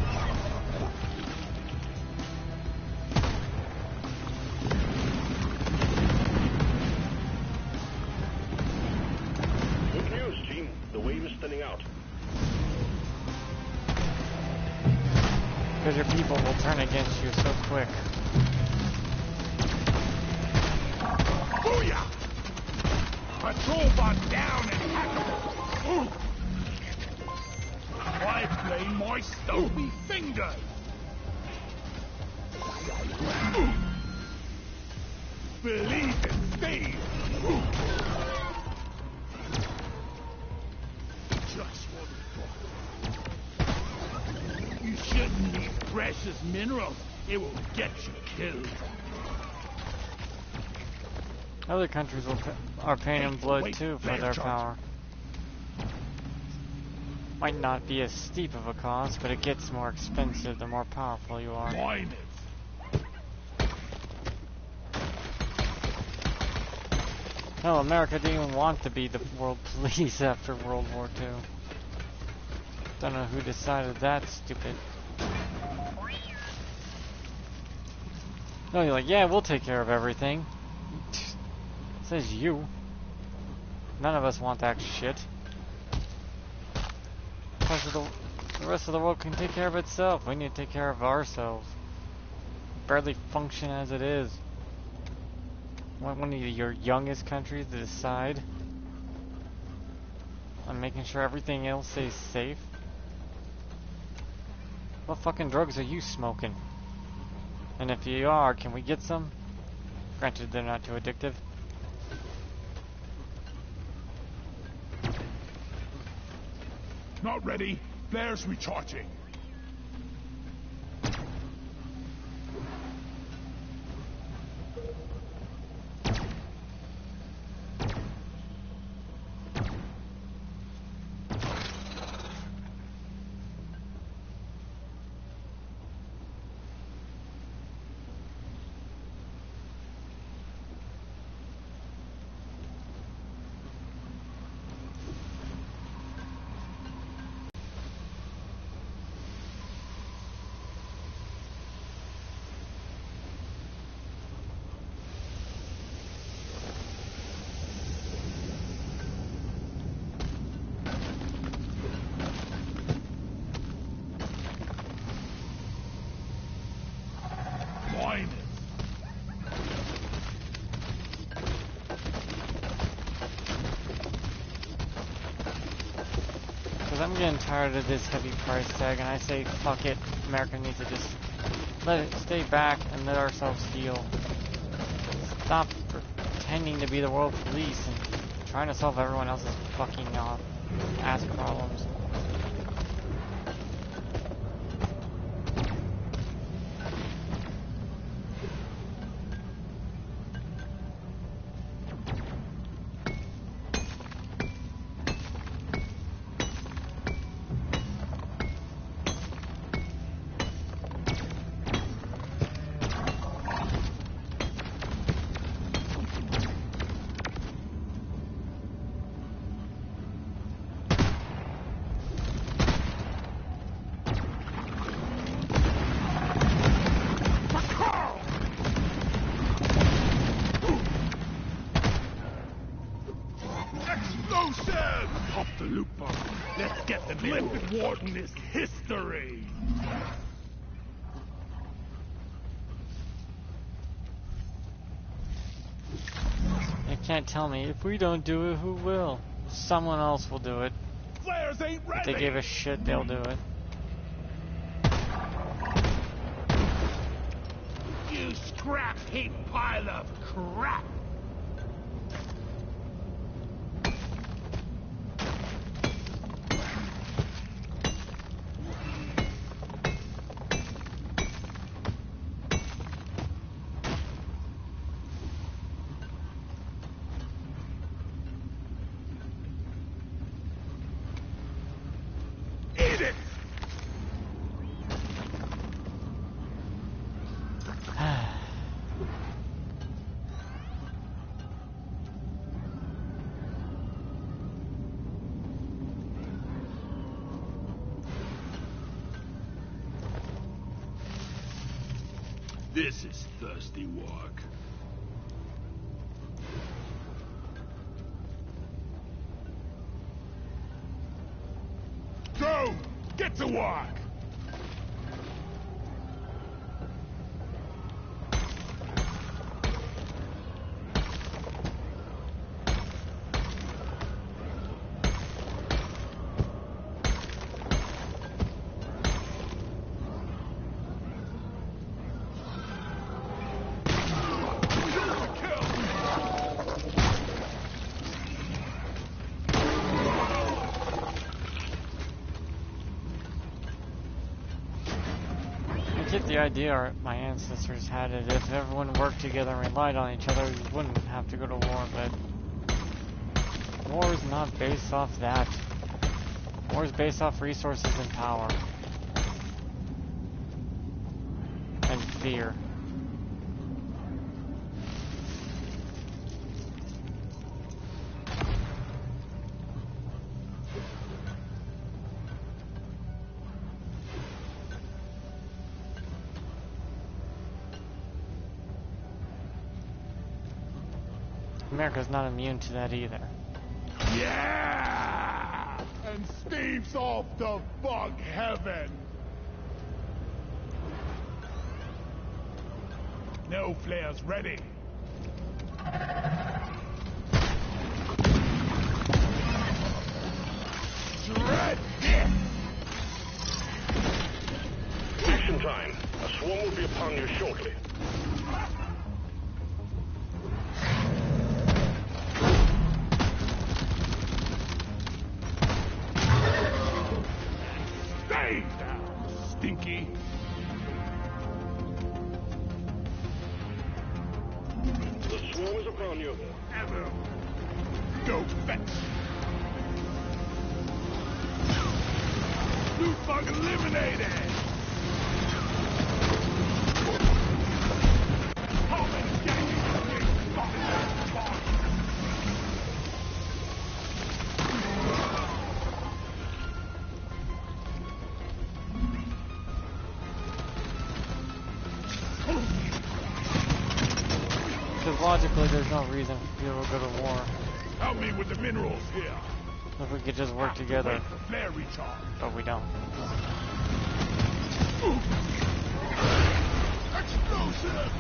Good news, team. The wave is thinning out. Because your people will turn against you so quick. Booyah! Patrol bot down and hackable. I blame my stumpy fingers. Believe in Steve. Just what we thought. You shouldn't need precious minerals. It will get you killed. Other countries are paying in blood wait, too for flare their charge. power. Might not be as steep of a cost, but it gets more expensive the more powerful you are. Mine it. Hell, America didn't even want to be the world police after World War II. Don't know who decided that stupid. No, you're like, yeah, we'll take care of everything. Says you. None of us want that shit. The rest of the world can take care of itself. We need to take care of ourselves. Barely function as it is. Want one of your youngest countries to decide on making sure everything else stays safe? What fucking drugs are you smoking? And if you are, can we get some? Granted, they're not too addictive. Not ready. Flares recharging. Because I'm getting tired of this heavy price tag, and I say, fuck it, America needs to just let it stay back and let ourselves heal. Stop pretending to be the world police and trying to solve everyone else's fucking ass problems. Pop the loop bomb. Let's get the limpid warden this history. You can't tell me, if we don't do it, who will? Someone else will do it. Flares ain't ready. If they give a shit, they'll do it. You scrap heap pile of crap. Eat it! This is thirsty work. Go! Get to work! I get the idea my ancestors had it. If everyone worked together and relied on each other, we wouldn't have to go to war, but war is not based off that. War is based off resources and power. And fear. America's not immune to that either. Yeah! And Steve's off to bug heaven. No flares ready. Shred this! Action time. A swarm will be upon you shortly. Stay down, stinky. The swarm is upon you. Ammo. Go fetch. Loot bug eliminated. How many gangs? Because logically, there's no reason for people to go to war. Help me with the minerals here. If we could just work together, Wait for flare recharge. but we don't. Explosive!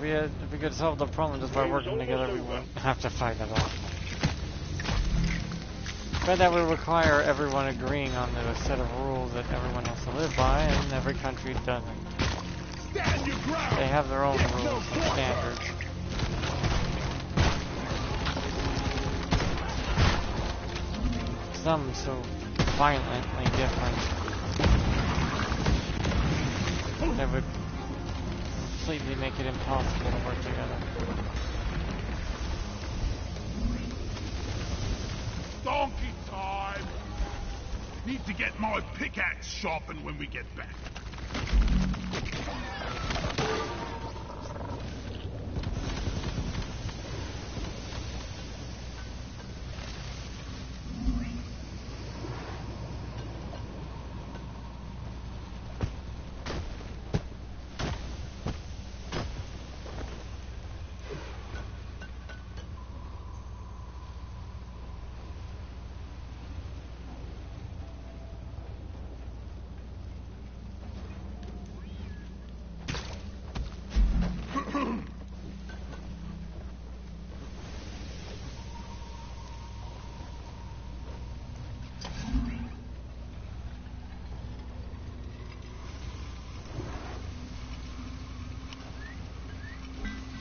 if we could solve the problem just by working together, we wouldn't have to fight at all. But that would require everyone agreeing on a set of rules that everyone has to live by, and every country doesn't. Stand your ground. They have their own rules and standards. Some so violently different that would completely make it impossible to work together. Donkey time! Need to get my pickaxe sharpened when we get back.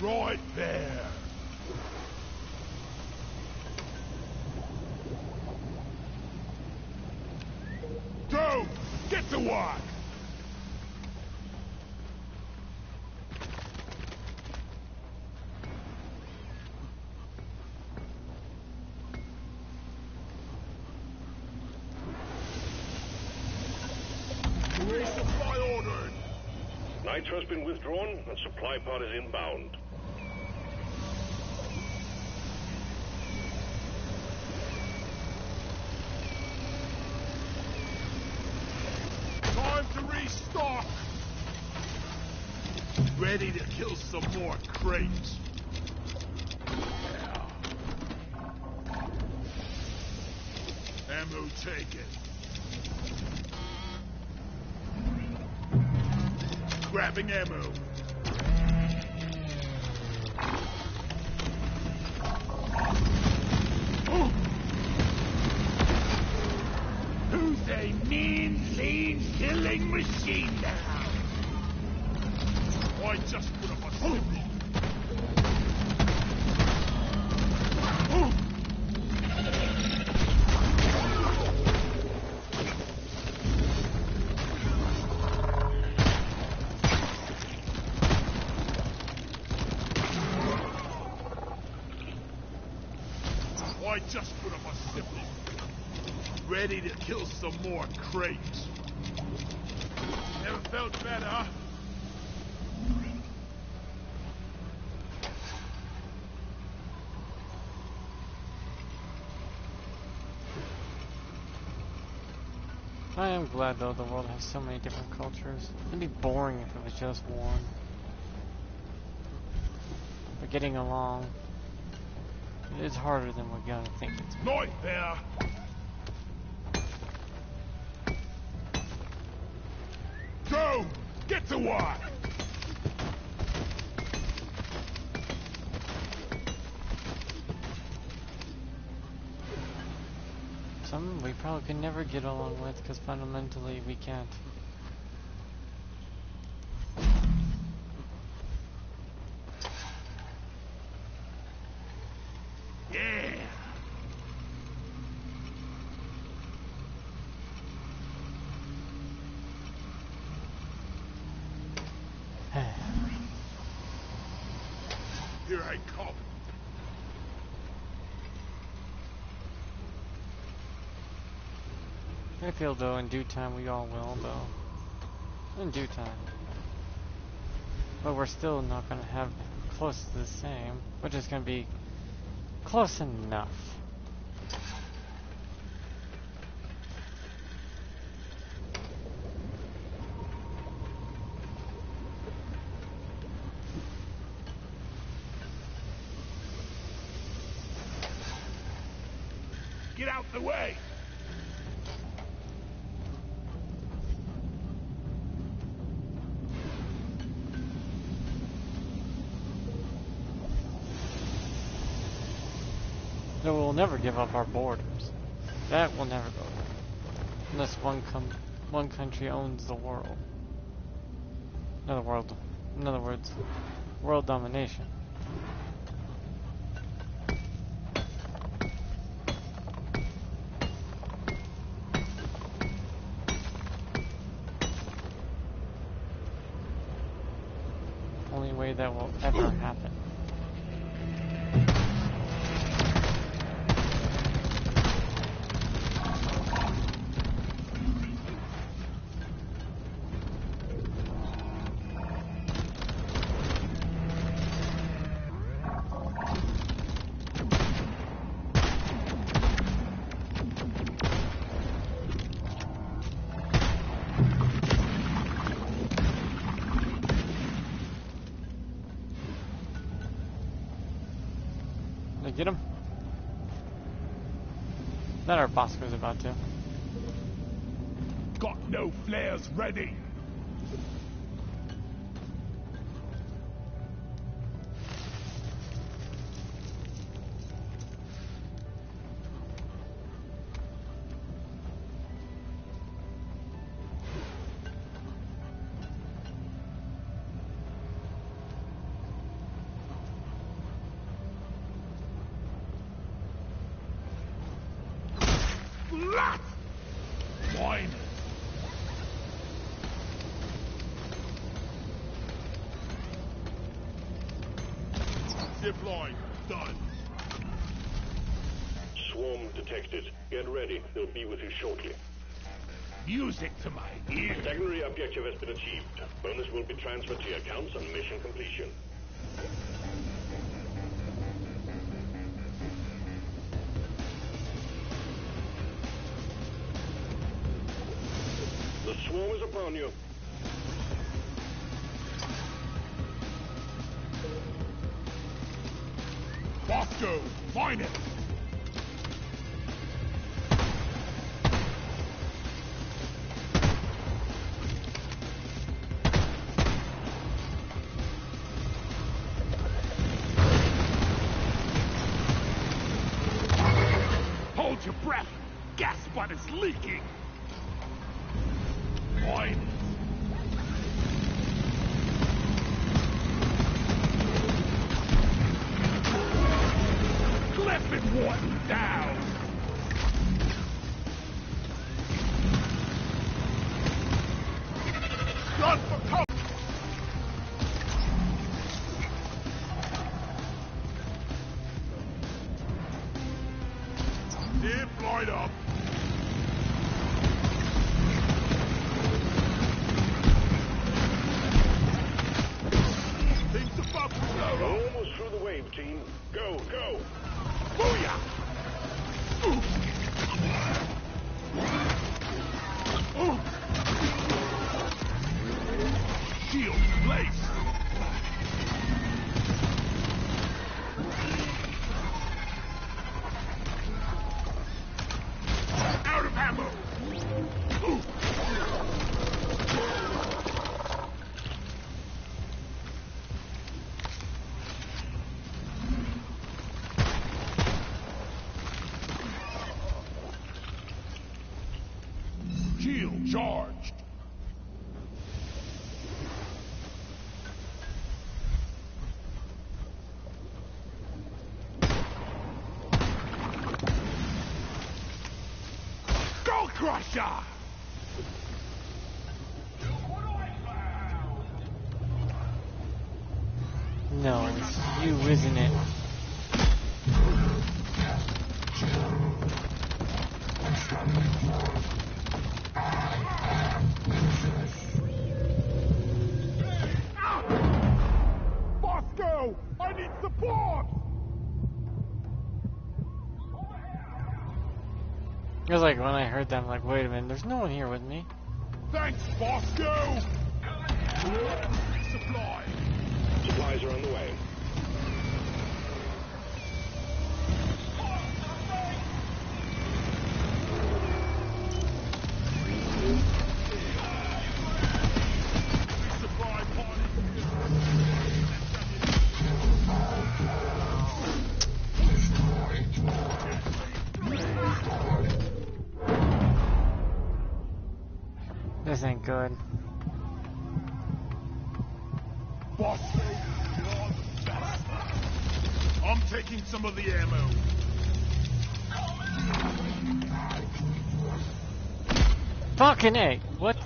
Right there. Go! Get to work! Resupply ordered. Nitro's been withdrawn and supply pod is inbound. Time to restock. Ready to kill some more crates. Ammo taken. Grabbing ammo. Who's a mean, lean, killing machine now? I just put up a signal. I just put up a signal. Ready to kill some more crates. Never felt better. I am glad though the world has so many different cultures. It'd be boring if it was just one. But getting along is harder than we're gonna think it's. Night there. Go! Get to work! Some we probably could never get along with because fundamentally we can't. Yeah! Here I come. I feel though in due time we all will though. In due time. But we're still not gonna have close to the same. We're just gonna be close enough. Get out the way! No, we'll never give up our borders. That will never go away. Unless one country owns the world. In other words, world domination. Only way that will ever happen. Get him? That our boss was about to. Got no flares ready. Wine. Zip line done. Swarm detected. Get ready. They'll be with you shortly. Music to my ears. Secondary objective has been achieved. Bonus will be transferred to your accounts on mission completion. The swarm is upon you. Bosco, find it. Hold your breath. Gas spot is leaking. Wine. Clip and Wharton down. Run for cover. Zip line up. Things above to blow up. Almost through the wave, team. Go, go. Booyah! Ooh. Ooh. Shield placed. Out of ammo. Ooh. Shield charged. Go Crusher! No, it's you, isn't it? Bosco! I need support! It was like when I heard that, I'm like, wait a minute, there's no one here with me. Thanks, Bosco! Supply. Supplies are on the way. Supply party. This ain't good. Bosco, you're the best. I'm taking some of the ammo. Fucking A! What?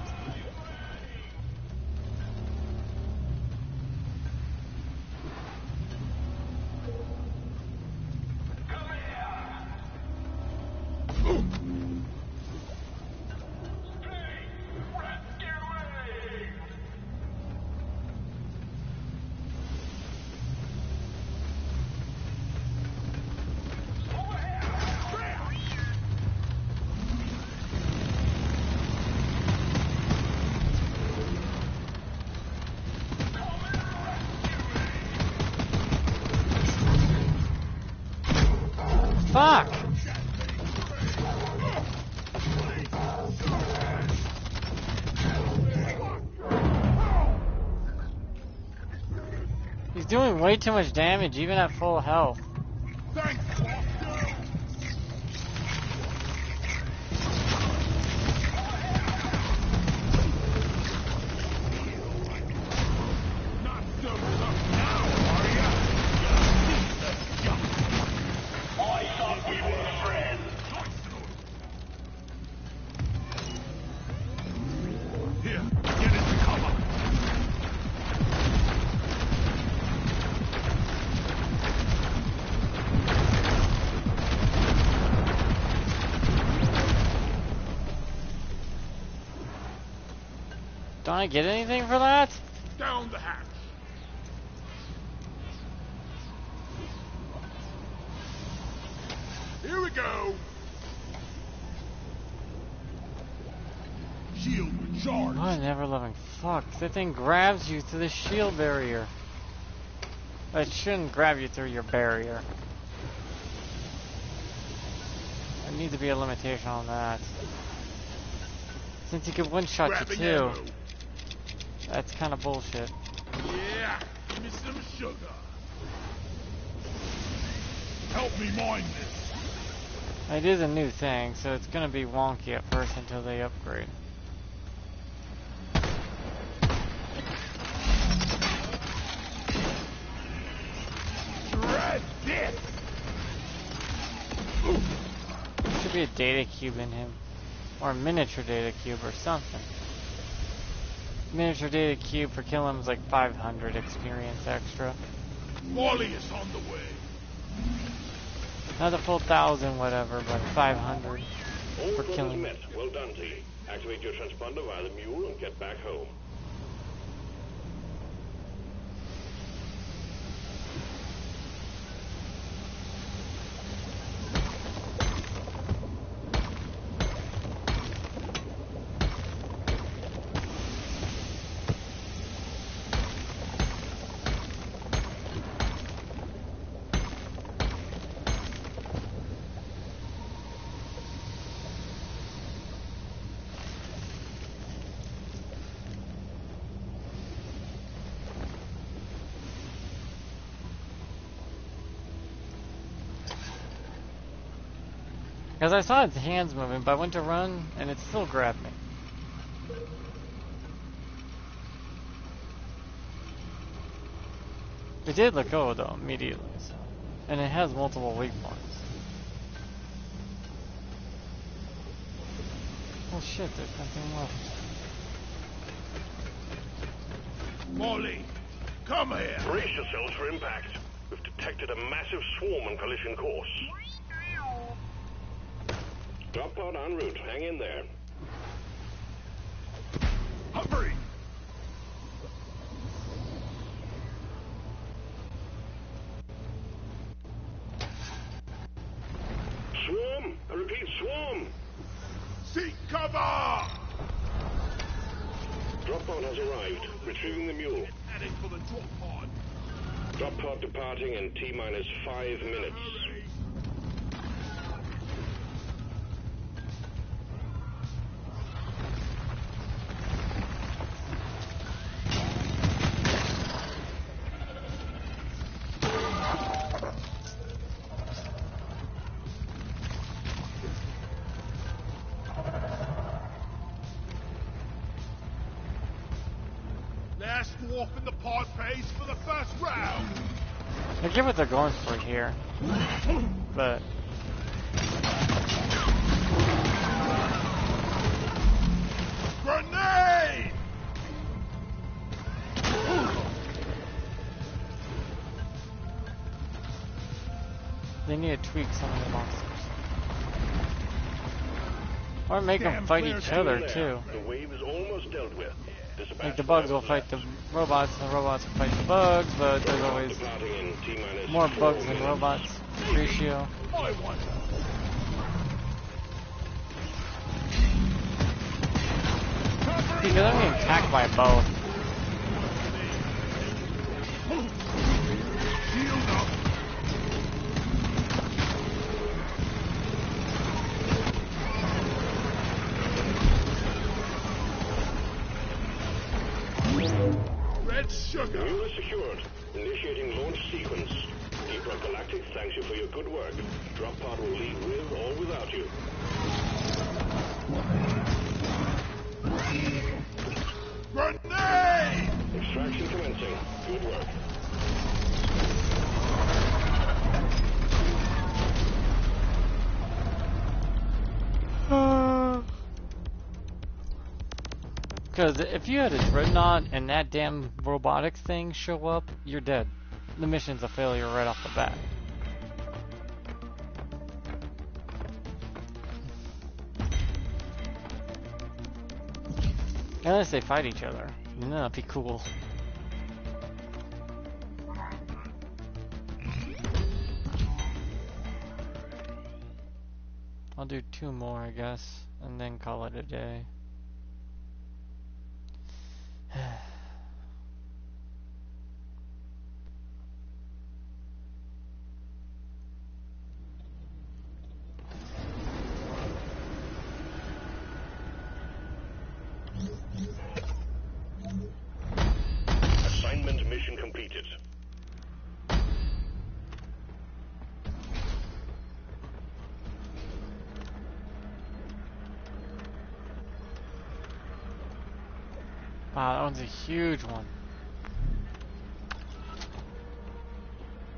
Fuck! He's doing way too much damage even at full health. Thanks, Bosco. Not so tough now, are ya? I thought we were friends. Here, get into cover. Don't I get anything for that? Down the hatch. Here we go. Shield recharged. Oh, never loving fuck. That thing grabs you through the shield barrier. It shouldn't grab you through your barrier. There needs to be a limitation on that. Since he could one-shot you Grabbing too, ammo. that's kind of bullshit. Yeah, give me some sugar. Help me mine this. It is a new thing, so it's gonna be wonky at first until they upgrade. Shred this. There should be a data cube in him. Or a miniature data cube or something. Miniature data cube for killing him is like 500 experience extra. Wally is on the way. Not the full 1,000 whatever, but 500 All for goals killing. met. Well done, Tilly. Activate your transponder via the mule and get back home. Because I saw its hands moving, but I went to run, and it still grabbed me. It did let go, though, immediately, so. And it has multiple weak points. Oh shit, there's nothing left. Molly, come here. Brace yourselves for impact. We've detected a massive swarm on collision course. Drop pod en route. Hang in there. Hurry. Swarm! I repeat, swarm! Seek cover. Drop pod has arrived. Retrieving the mule. Heading for the drop pod. Drop pod departing in T-minus 5 minutes. Hurry. Last dwarf in the pod pays for the first round. I get what they're going for here, but Grenade! they need to tweak some of the monsters. Or make them fight each other, too. The wave is almost dealt with. Like the bugs will fight the robots, and the robots will fight the bugs, but there's always more bugs than robots ratio. I wonder. Because I'm getting attacked by both. Shield up. Red sugar. Mule is secured. Initiating launch sequence. Deep Rock Galactic thanks you for your good work. Drop pod will leave with or without you. Grenade! Extraction commencing. Good work. Because if you had a dreadnought and that damn robotics thing show up, you're dead. The mission's a failure right off the bat. Unless they fight each other. Then that'd be cool. I'll do 2 more, I guess, and then call it a day. Assignment mission completed. Wow, that one's a huge one.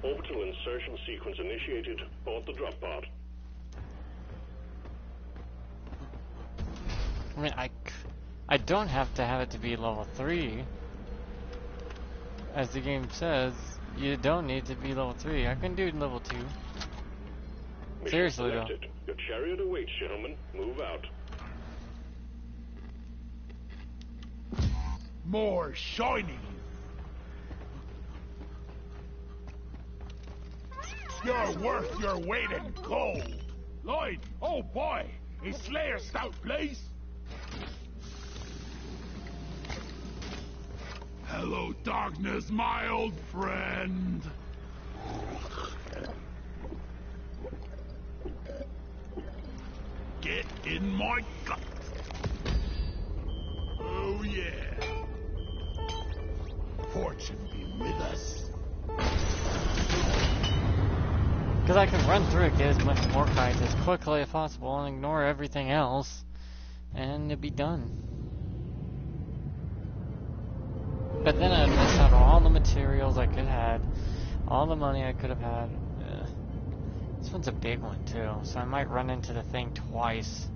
Orbital insertion sequence initiated. Board the drop pod. I mean, I don't have to have it to be level 3. As the game says, you don't need to be level 3. I can do level 2. Mission Seriously though. selected. Your chariot awaits, gentlemen. Move out. More shiny. You're worth your weight in gold. Lloyd, oh boy, is Slayer stout, please? Hello, darkness, my old friend. Get in my gut. Oh yeah. Fortune be with us. Because I can run through it, get as much Morkite as quickly as possible, and ignore everything else, and it'd be done. But then I'd miss out on all the materials I could have had, all the money I could have had. Ugh. This one's a big one too, so I might run into the thing twice.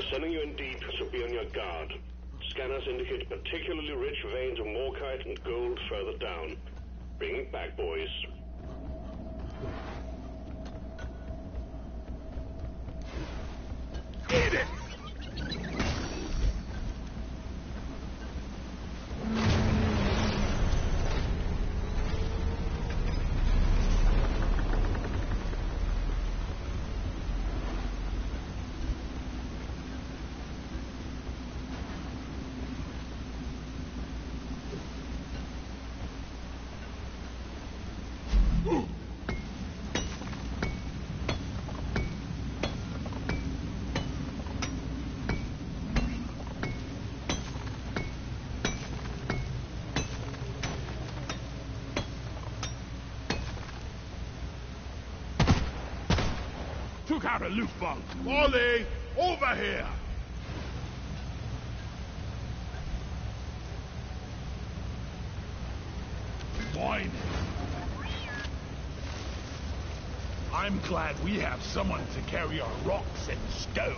Sending you in deep, so be on your guard. Scanners indicate particularly rich veins of Morkite and gold further down. Bring it back, boys. Eat it! Took out a loot bunk. Molly, over here! Wine. I'm glad we have someone to carry our rocks and stones.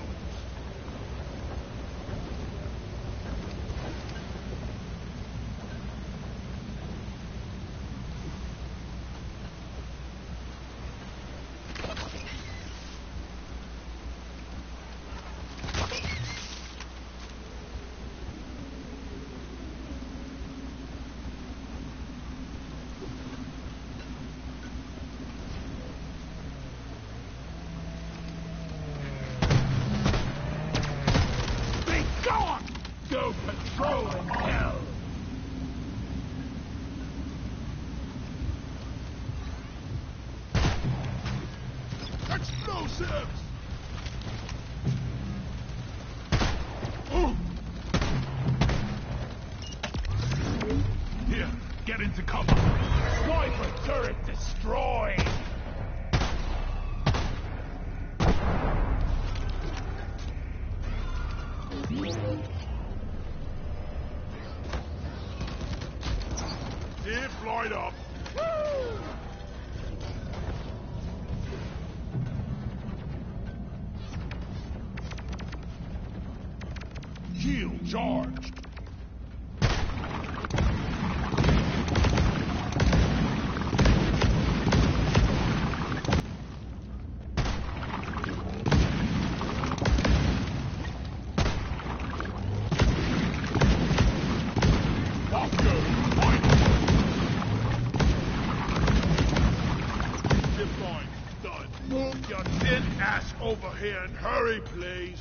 Go patrol in hell! Explosives! Ooh. Here, get into cover. Sniper turret destroyed! Zip light up. Woo! Shield charged. Move your thin ass over here and hurry, please.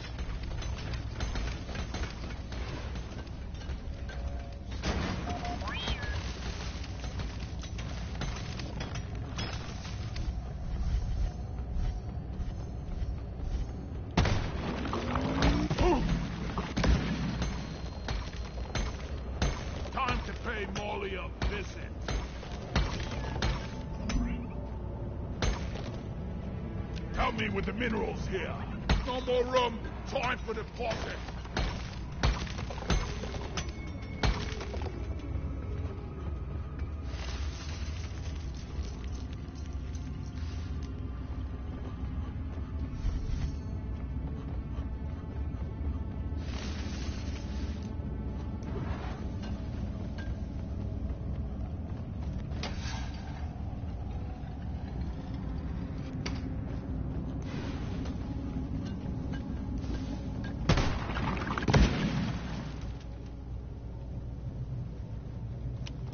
Time to pay Molly a visit. Help me with the minerals here. No more room. Time for deposit.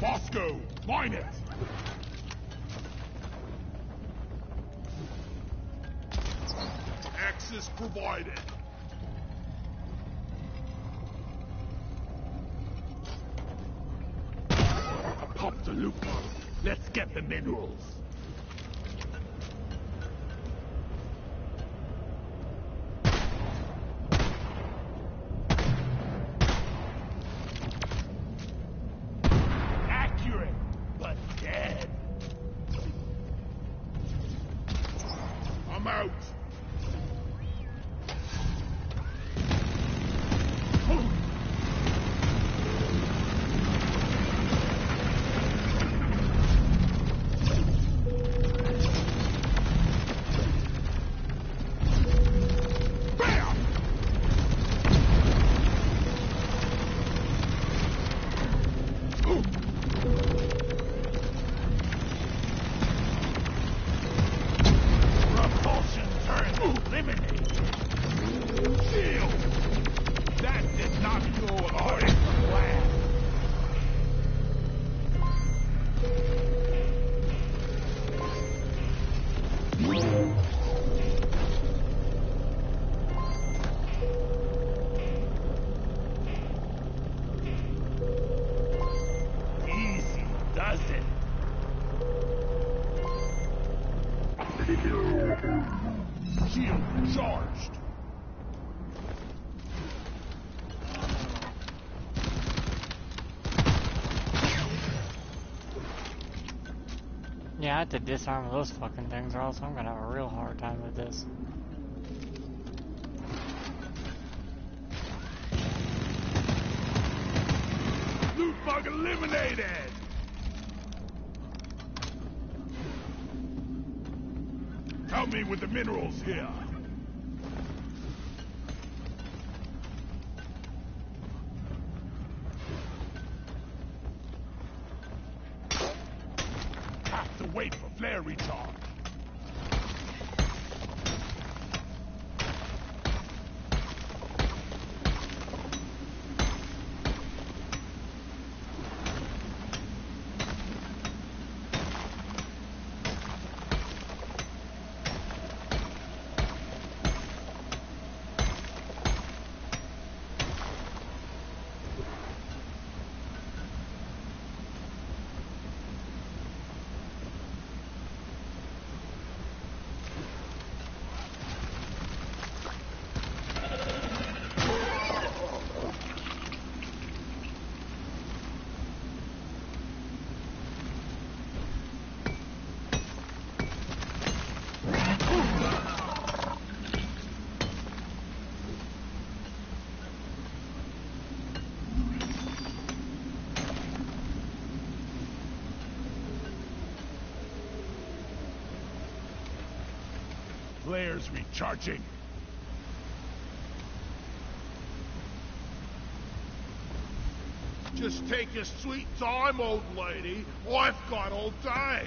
Bosco, mine it! Access provided. I popped the loop. Let's get the minerals. I'm out. charged. Yeah, I have to disarm those fucking things or else I'm gonna have a real hard time with this. Loot bug eliminated! Help me with the minerals here. Have to wait for flare recharge. Flares recharging. Just take your sweet time, old lady. I've got all day.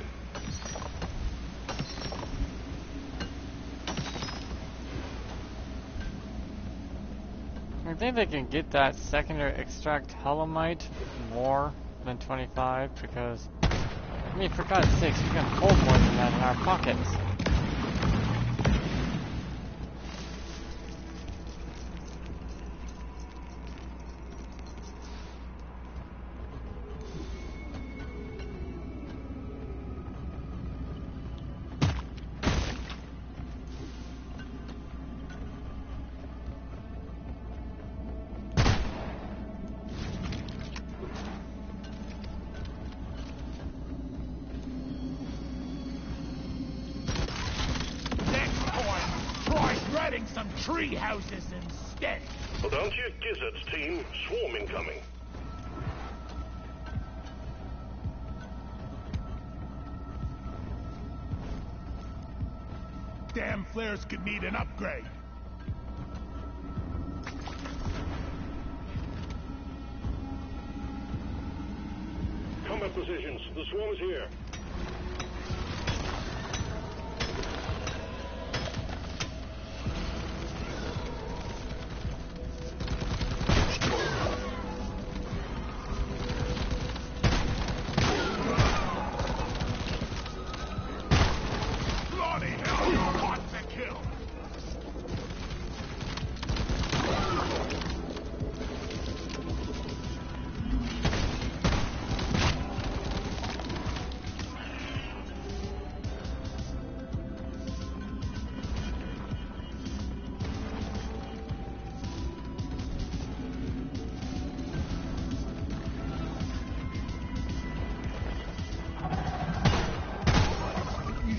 I think they can get that secondary extract Helomite more than 25 because, I mean, for God's sakes, we can hold more than that in our pockets. Some tree houses instead. Hold on to your gizzards, team. Swarm incoming. Damn flares could need an upgrade. Combat positions. The swarm is here.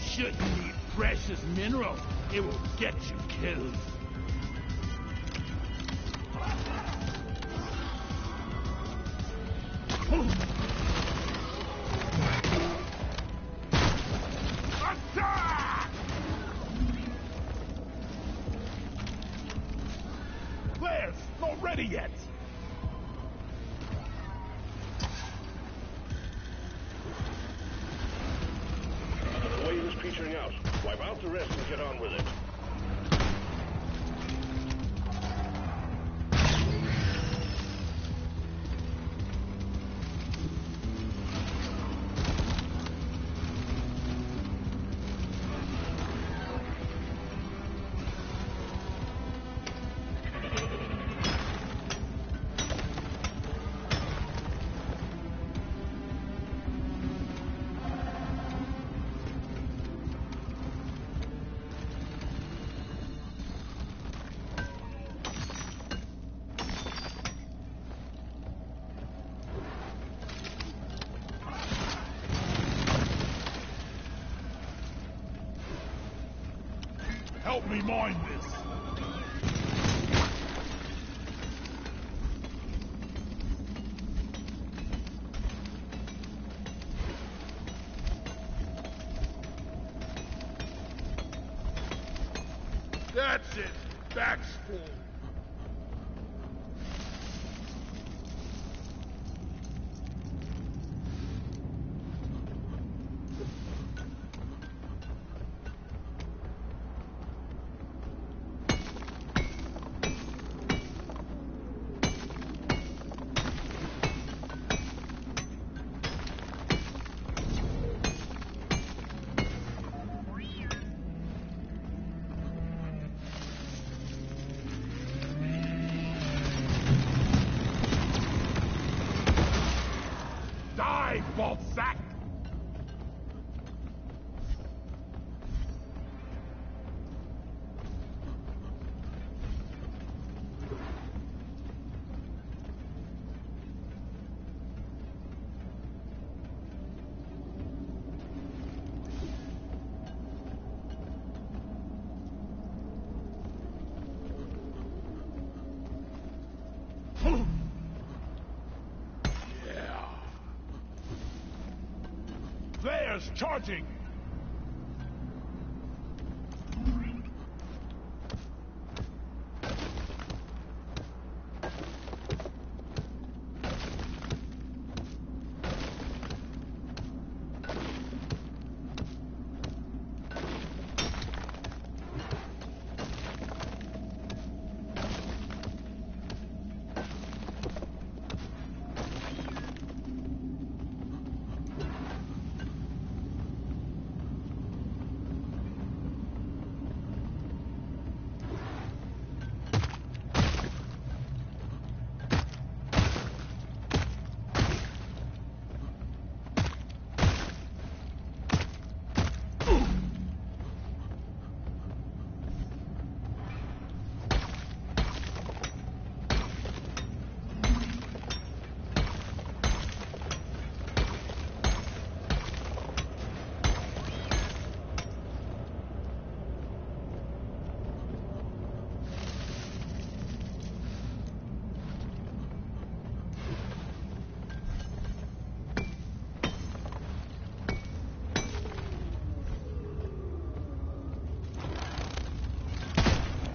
Shouldn't need precious mineral. It will get you killed. Attack! Flares, not ready yet. Featuring out. Wipe out the rest and get on with it. me mind this. That's it. Back's full. Die, bald sack! Yeah. There's charging!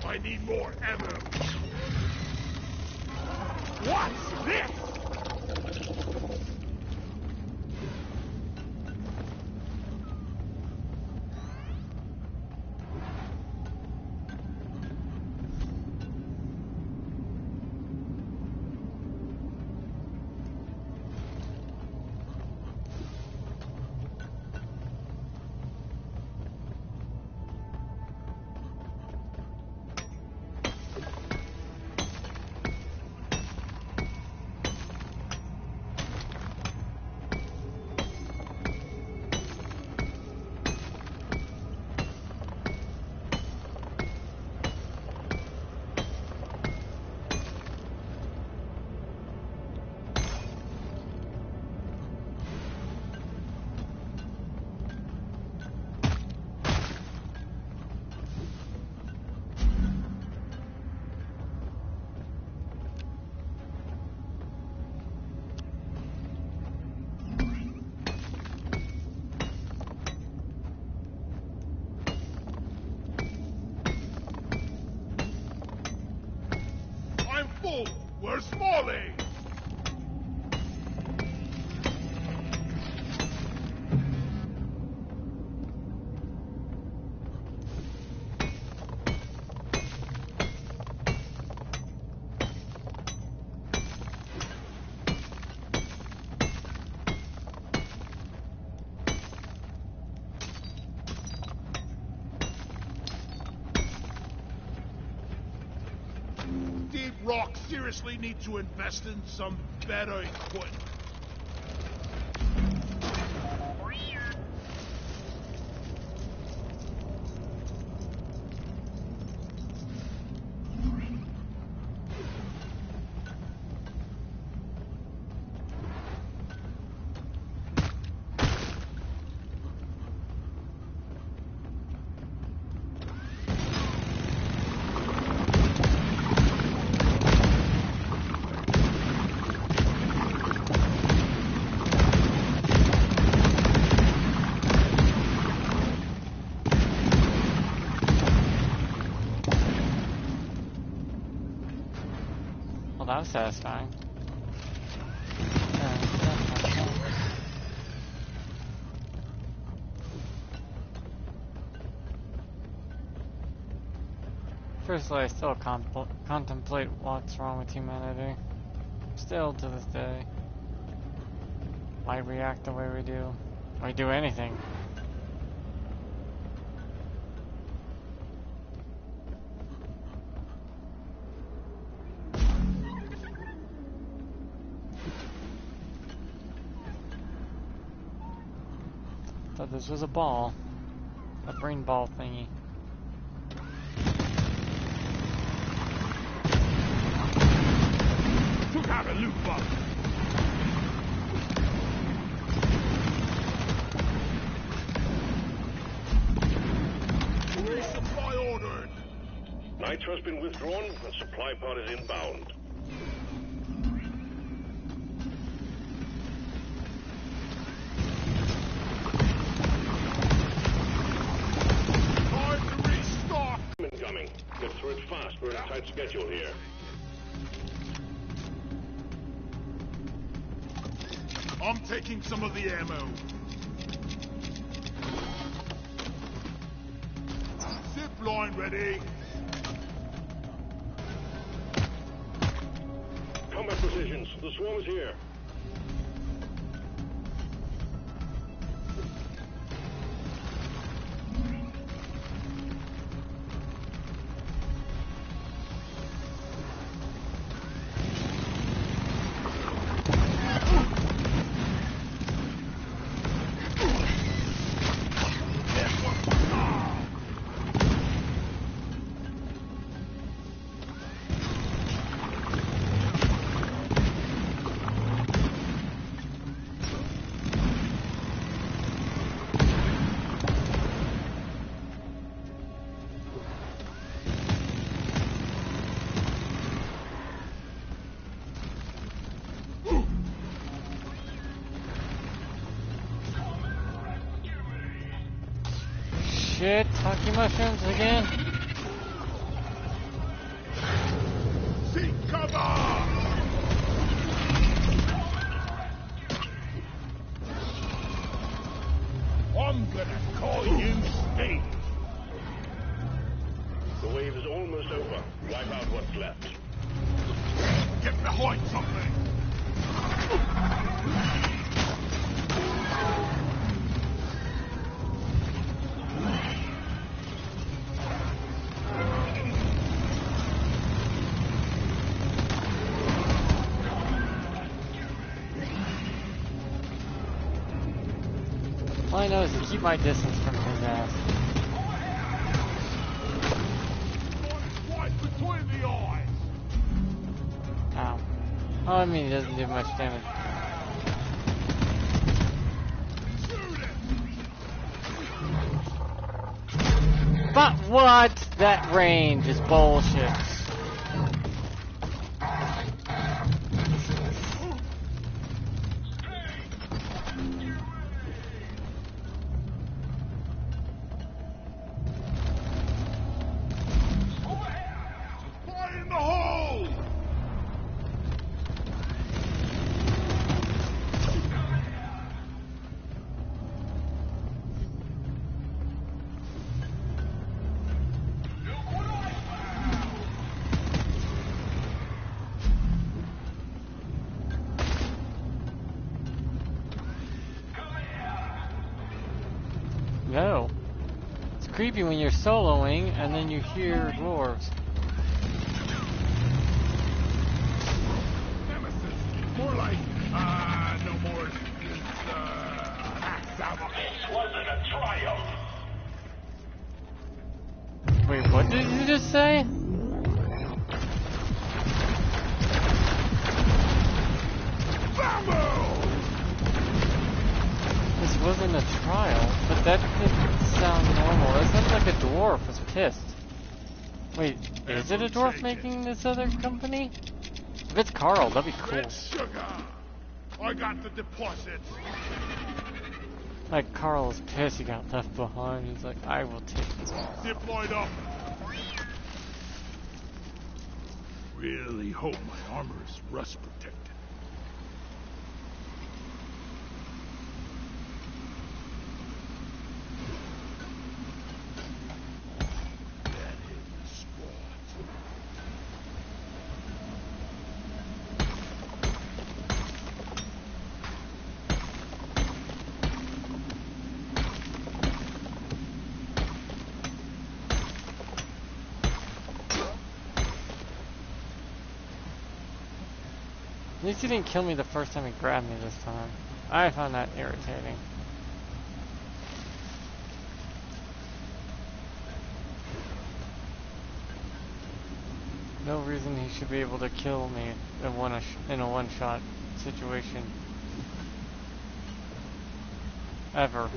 I need more ammo. What's this? I'm full. Where's Smalley? Deep Rock seriously need to invest in some better equipment. satisfying. Firstly, I still contemplate what's wrong with humanity. Still to this day. Why react the way we do? Why do anything? Thought this was a ball. A brain ball thingy. Took out a loot box. Supply ordered. Nitro's been withdrawn and supply pod is inbound. Time to restock. Incoming. Get through it fast. We're in a tight schedule here. I'm taking some of the ammo. Zip line ready. Combat positions. The swarm is here. Shit, hockey mushrooms again? Seek cover! I'm gonna call you Steve. The wave is almost over. Wipe out what's left. Get behind something. All I know is to keep my distance from his ass. Right between the eyes. Ow. Oh, I mean, he doesn't do much damage. Shoot it. But what? That range is bullshit. Fire in the hole! No. It's creepy when you're soloing and then you hear dwarves. Nemesis. More like, no more. This wasn't a triumph. Wait, what did you just say? This wasn't a trial, but that didn't sound normal. That sounds like a dwarf was pissed. Wait, is it a dwarf making this other company? If it's Carl, that'd be cool. Red sugar. I got the deposit. Like, Carl's pissed he got left behind. He's like, I will take this. Zip line up. really hope my armor is rust protected. That hit the spot. At least he didn't kill me the first time he grabbed me this time. I found that irritating. No reason he should be able to kill me in a one-shot situation. Ever.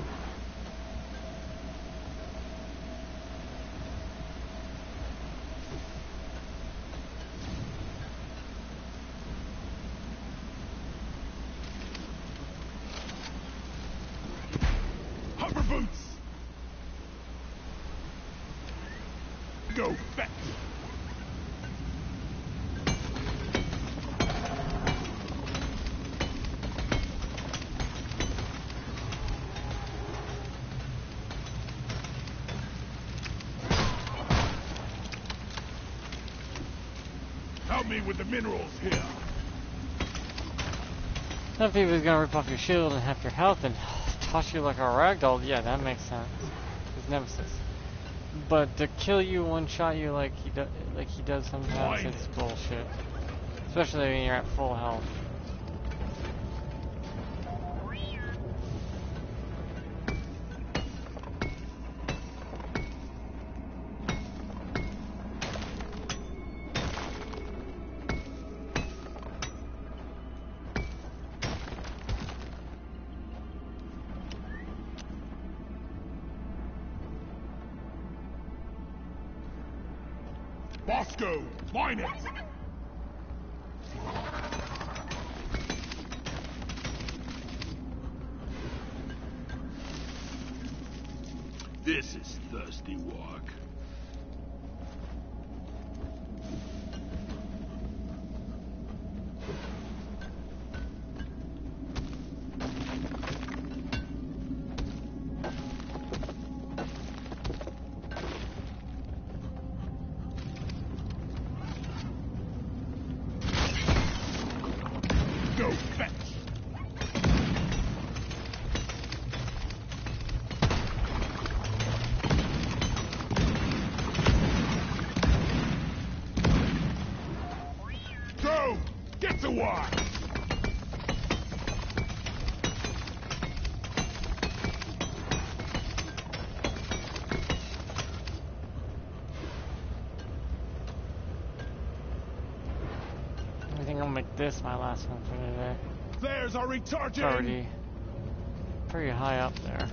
Hover boots! Go fetch! Help me with the minerals here. If he was gonna rip off your shield and half your health and toss you like a ragdoll, yeah, that makes sense. His nemesis. But to kill you, one-shot you like he does sometimes, it's bullshit. Especially when you're at full health. Bosco, mine it! This is thirsty work. Go fetch! Go! Get to work! I think I'll make this my last one for today. Flares are It's recharging! already pretty high up there.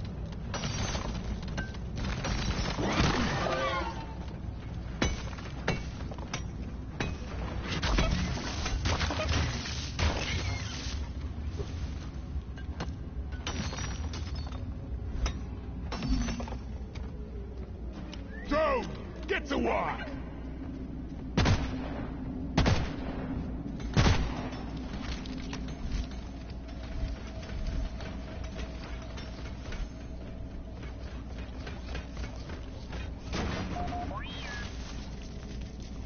Go! Get to work!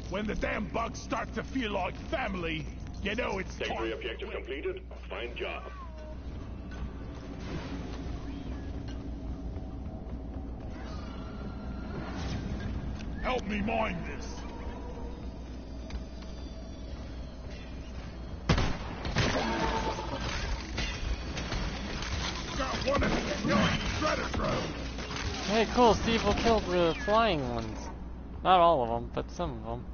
When the damn bugs start to feel like family, you know it's time. Secondary objective completed. Fine job. Help me mine this. Got one of these giant shredder drones. Hey, cool, Steve will kill the flying ones. Not all of them, but some of them.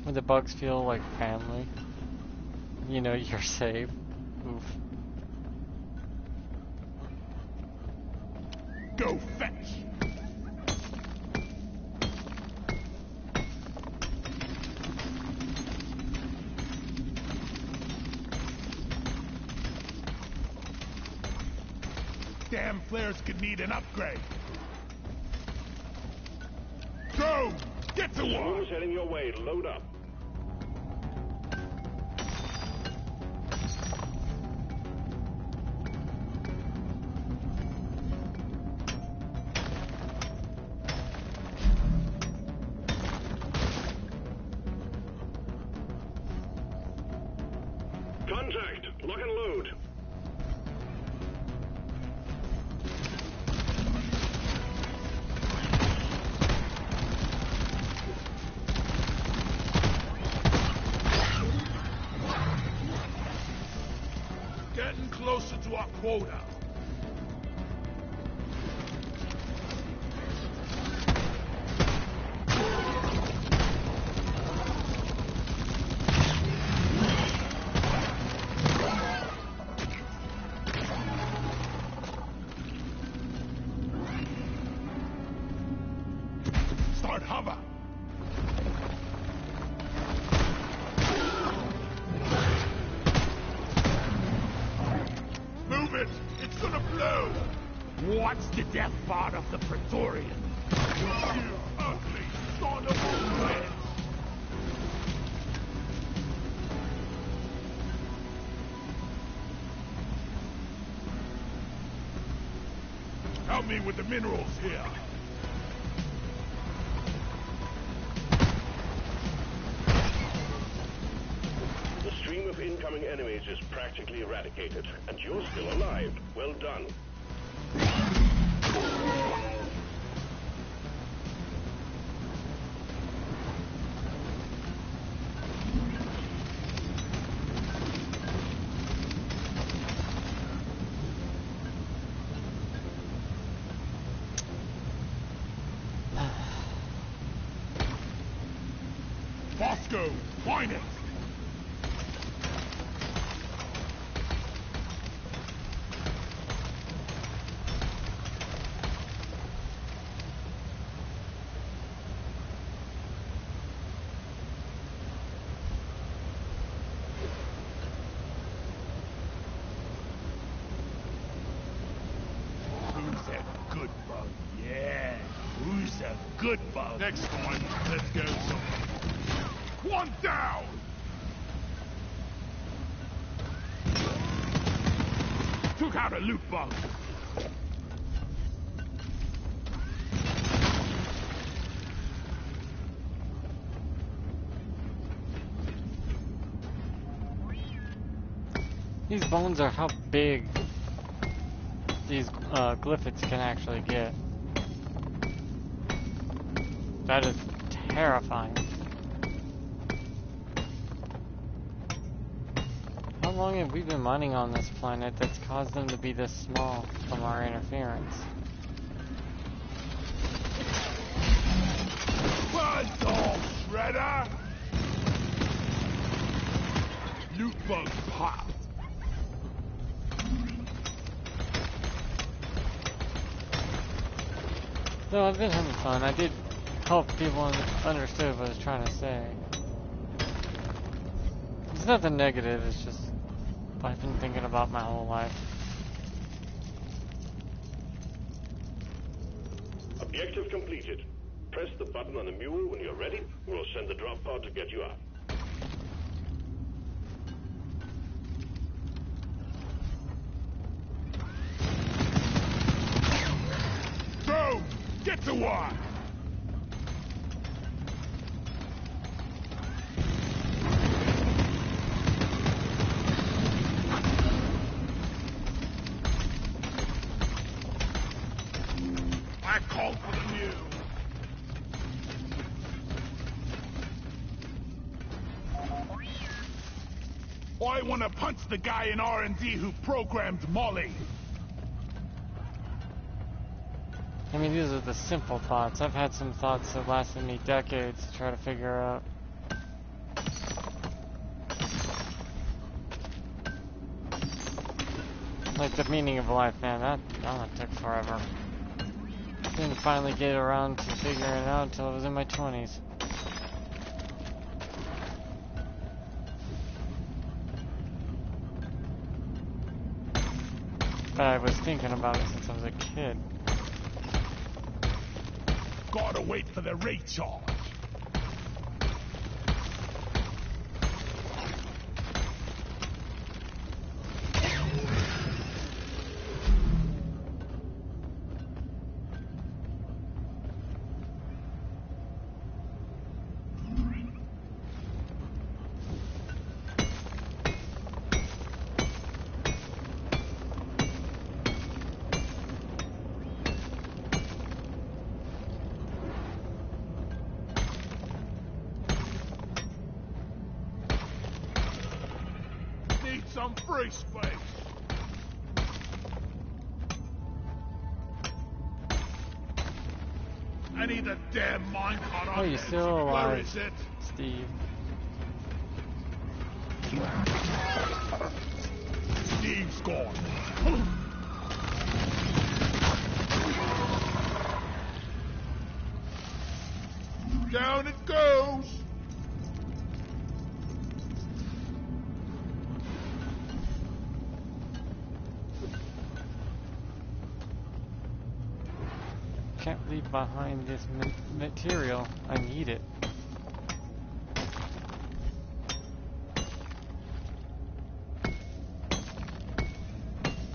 When the bugs feel like family, you know you're safe. Oof. Go fetch. Damn flares could need an upgrade. Go! Get to work! Swarm's heading your way. Load up. Contact! Lock and load. Getting closer to our quota. Start hover. Move it! It's gonna blow! What's the death part of the Praetorian? You ugly son of a bitch! Help me with the minerals here. The stream of incoming enemies is practically eradicated, and you're still alive. Well done. Bosco, find it! Who's a good bug? Yeah, who's a good bug? Next one, let's go. One down! Took out a loot bug. These bones are how big these glyphids can actually get. That is terrifying. How long have we been mining on this planet that's caused them to be this small from our interference? Buzz off, Shredder! Loot bug pop. No, I've been having fun. I did hope people understood what I was trying to say. It's nothing negative, it's just I've been thinking about my whole life. Objective completed. Press the button on the mule when you're ready. We'll send the drop pod to get you up. Go! Get to work! I called for the mule. I want to punch the guy in R&D who programmed Molly. I mean, these are the simple thoughts. I've had some thoughts that lasted me decades to try to figure out. Like the meaning of life, man, that took forever. Didn't finally get around to figuring it out until I was in my 20s. But I was thinking about it since I was a kid. Gotta wait for the recharge. Some free space. I need a damn minecart. Oh, you're still alive. Where is it? Steve. Steve's gone. Down it goes. Can't leave behind this material. I need it.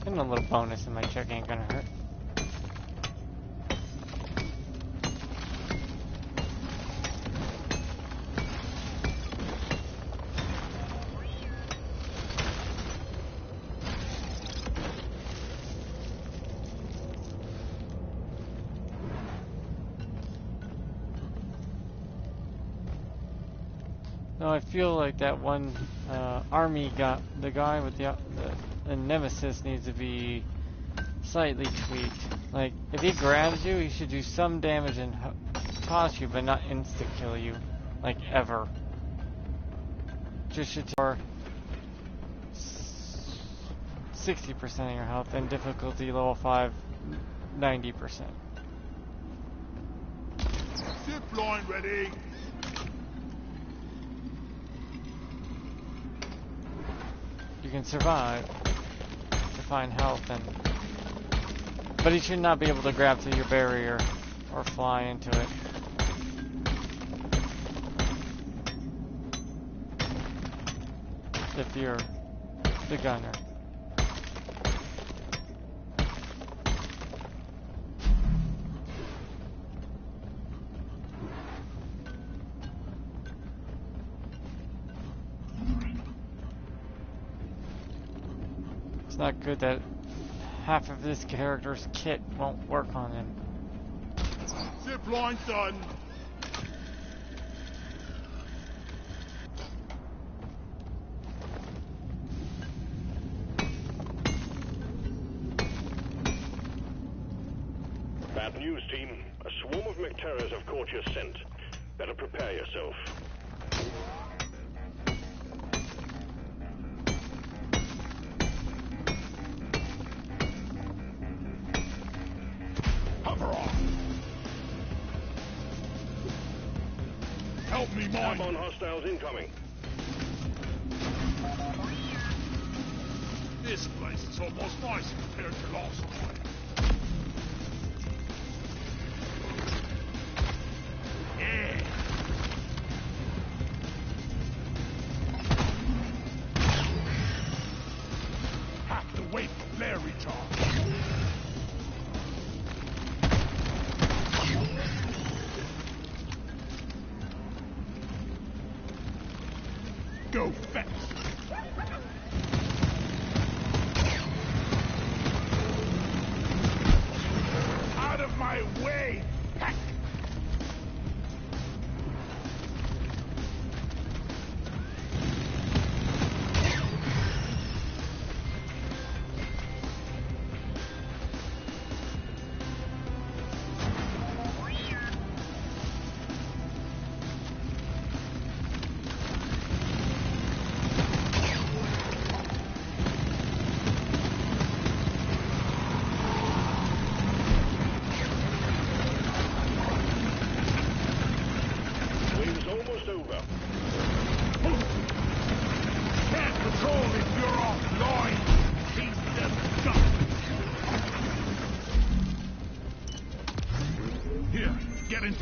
And a little bonus in my check ain't gonna hurt. No, I feel like that one army got the guy with the nemesis needs to be slightly tweaked. Like if he grabs you, he should do some damage and toss you, but not insta kill you, like ever. Just should for 60% of your health and difficulty level 5, 90%. Zip line ready. You can survive to find health, but he should not be able to grab through your barrier or fly into it. If you're the gunner. It's not good that half of this character's kit won't work on him. Zip line done. Bad news, team. A swarm of McTerrors have caught your scent. Better prepare yourself. Hover on. Help me, mine. Airborne hostiles incoming. This place is almost nice compared to last time. Yeah. Have to wait for flare recharge. Go fast. Out of my way! Heck. Wave's almost over. Can't patrol if you're offline. Piece of stuff. Here, get into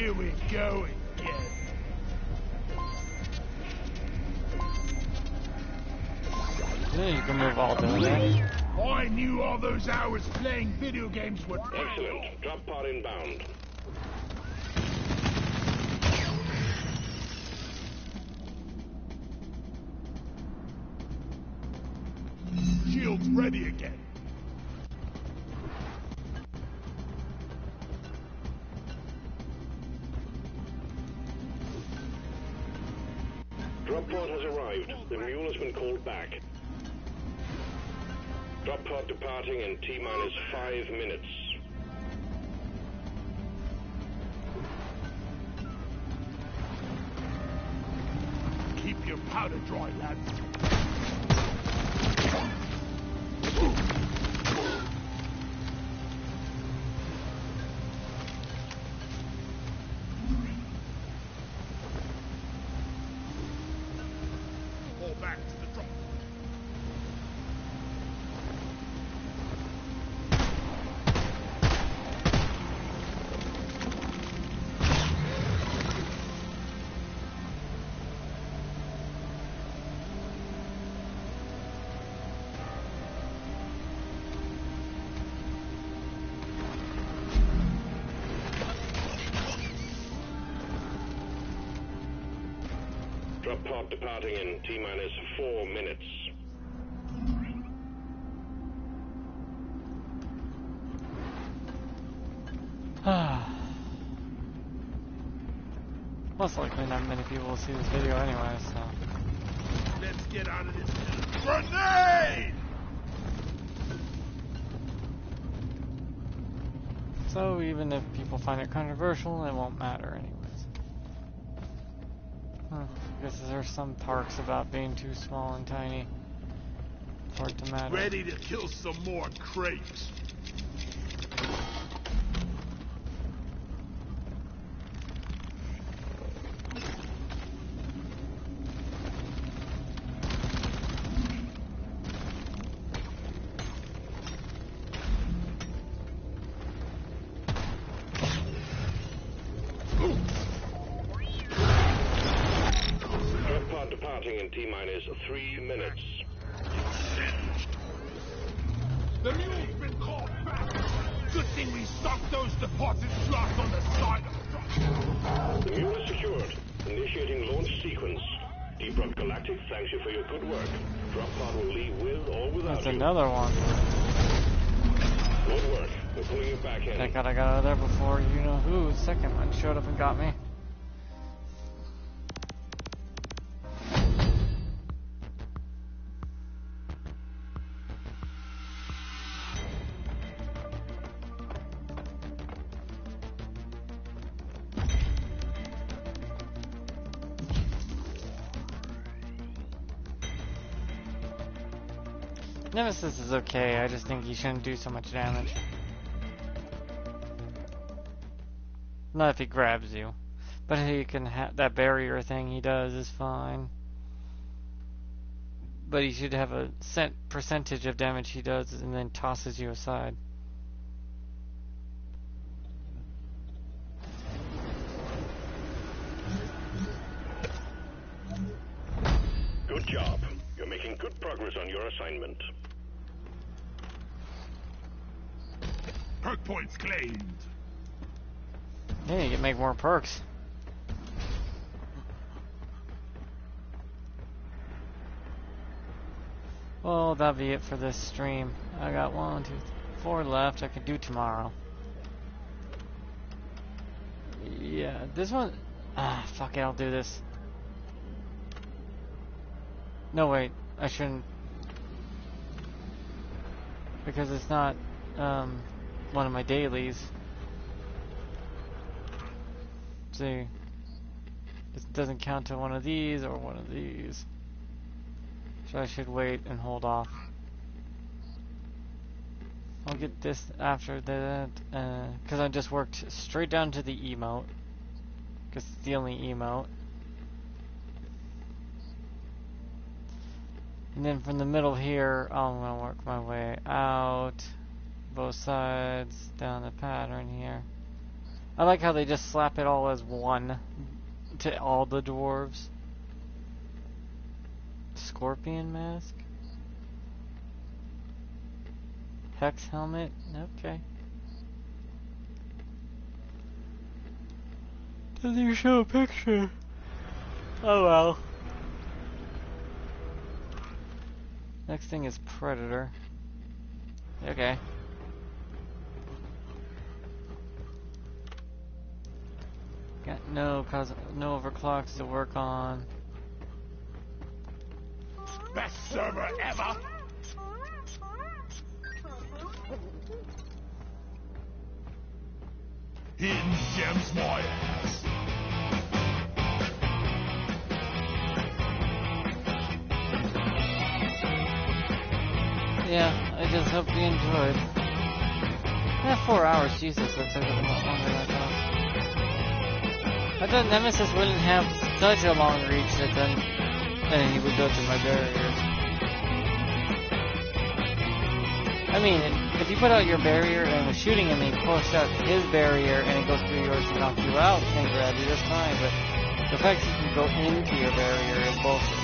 Here we go again. Yeah, you can move all down there. I knew all those hours playing video games would... Excellent. Drop pod inbound. Shields ready again. Drop pod has arrived. The mule has been called back. Drop pod departing in T-minus 5 minutes. Keep your powder dry, lads. Fall back to the drop. Drop pod departing in T-minus 4 minutes. Most likely not many people will see this video anyway, so... Let's get out of this. Grenade! So even if people find it controversial, it won't matter anyways. I guess there's some parks about being too small and tiny for it to matter. Ready to kill some more crates. Drop pod departing in T-minus 3 minutes. The mule's been called back. Good thing we stopped those deposit slots on the side of the The mule is secured. Initiating launch sequence. Deep Rock Galactic thanks you for your good work. Drop pod will leave with or without That's you. another one. Good work. We're pulling you back in. Thank God I got out of there before you know who. Second one showed up and got me. Nemesis is okay, I just think he shouldn't do so much damage. Not if he grabs you. But he can that barrier thing he does is fine. But he should have a set percentage of damage he does and then tosses you aside. Good job. You're making good progress on your assignment. perk points claimed. Yeah, you can make more perks. Well, that'll be it for this stream. I got 1, 2, 4 left. I can do tomorrow. Yeah, this one... Ah, fuck it, I'll do this. No, wait. I shouldn't. Because it's not, one of my dailies. See. It doesn't count to one of these or one of these. So I should wait and hold off. I'll get this after that, because I just worked straight down to the emote. Because it's the only emote. And then from the middle here, I'm going to work my way out. Both sides, down the pattern here. I like how they just slap it all as one to all the dwarves. Scorpion mask? Hex helmet? Okay. Doesn't even show a picture. Oh well. Next thing is Predator. Okay. Got no overclocks to work on. Best server ever! Hidden gems my ass! Yeah, I just hope you enjoyed. Yeah, 4 hours, Jesus, that took a lot longer than I thought. I thought Nemesis wouldn't have such a long reach that then he would go through my barriers. I mean, if you put out your barrier and was shooting him and he pushed out his barrier and it goes through yours to knock you out and grab you, that's fine, but the fact he can go into your barrier is bullshit.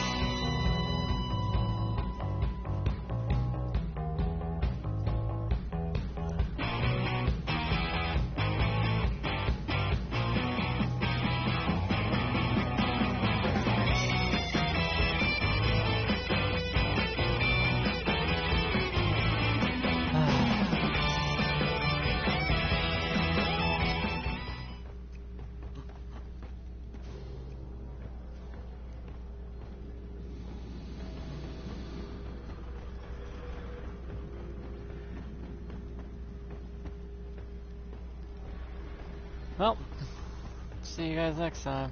Well, see you guys next time.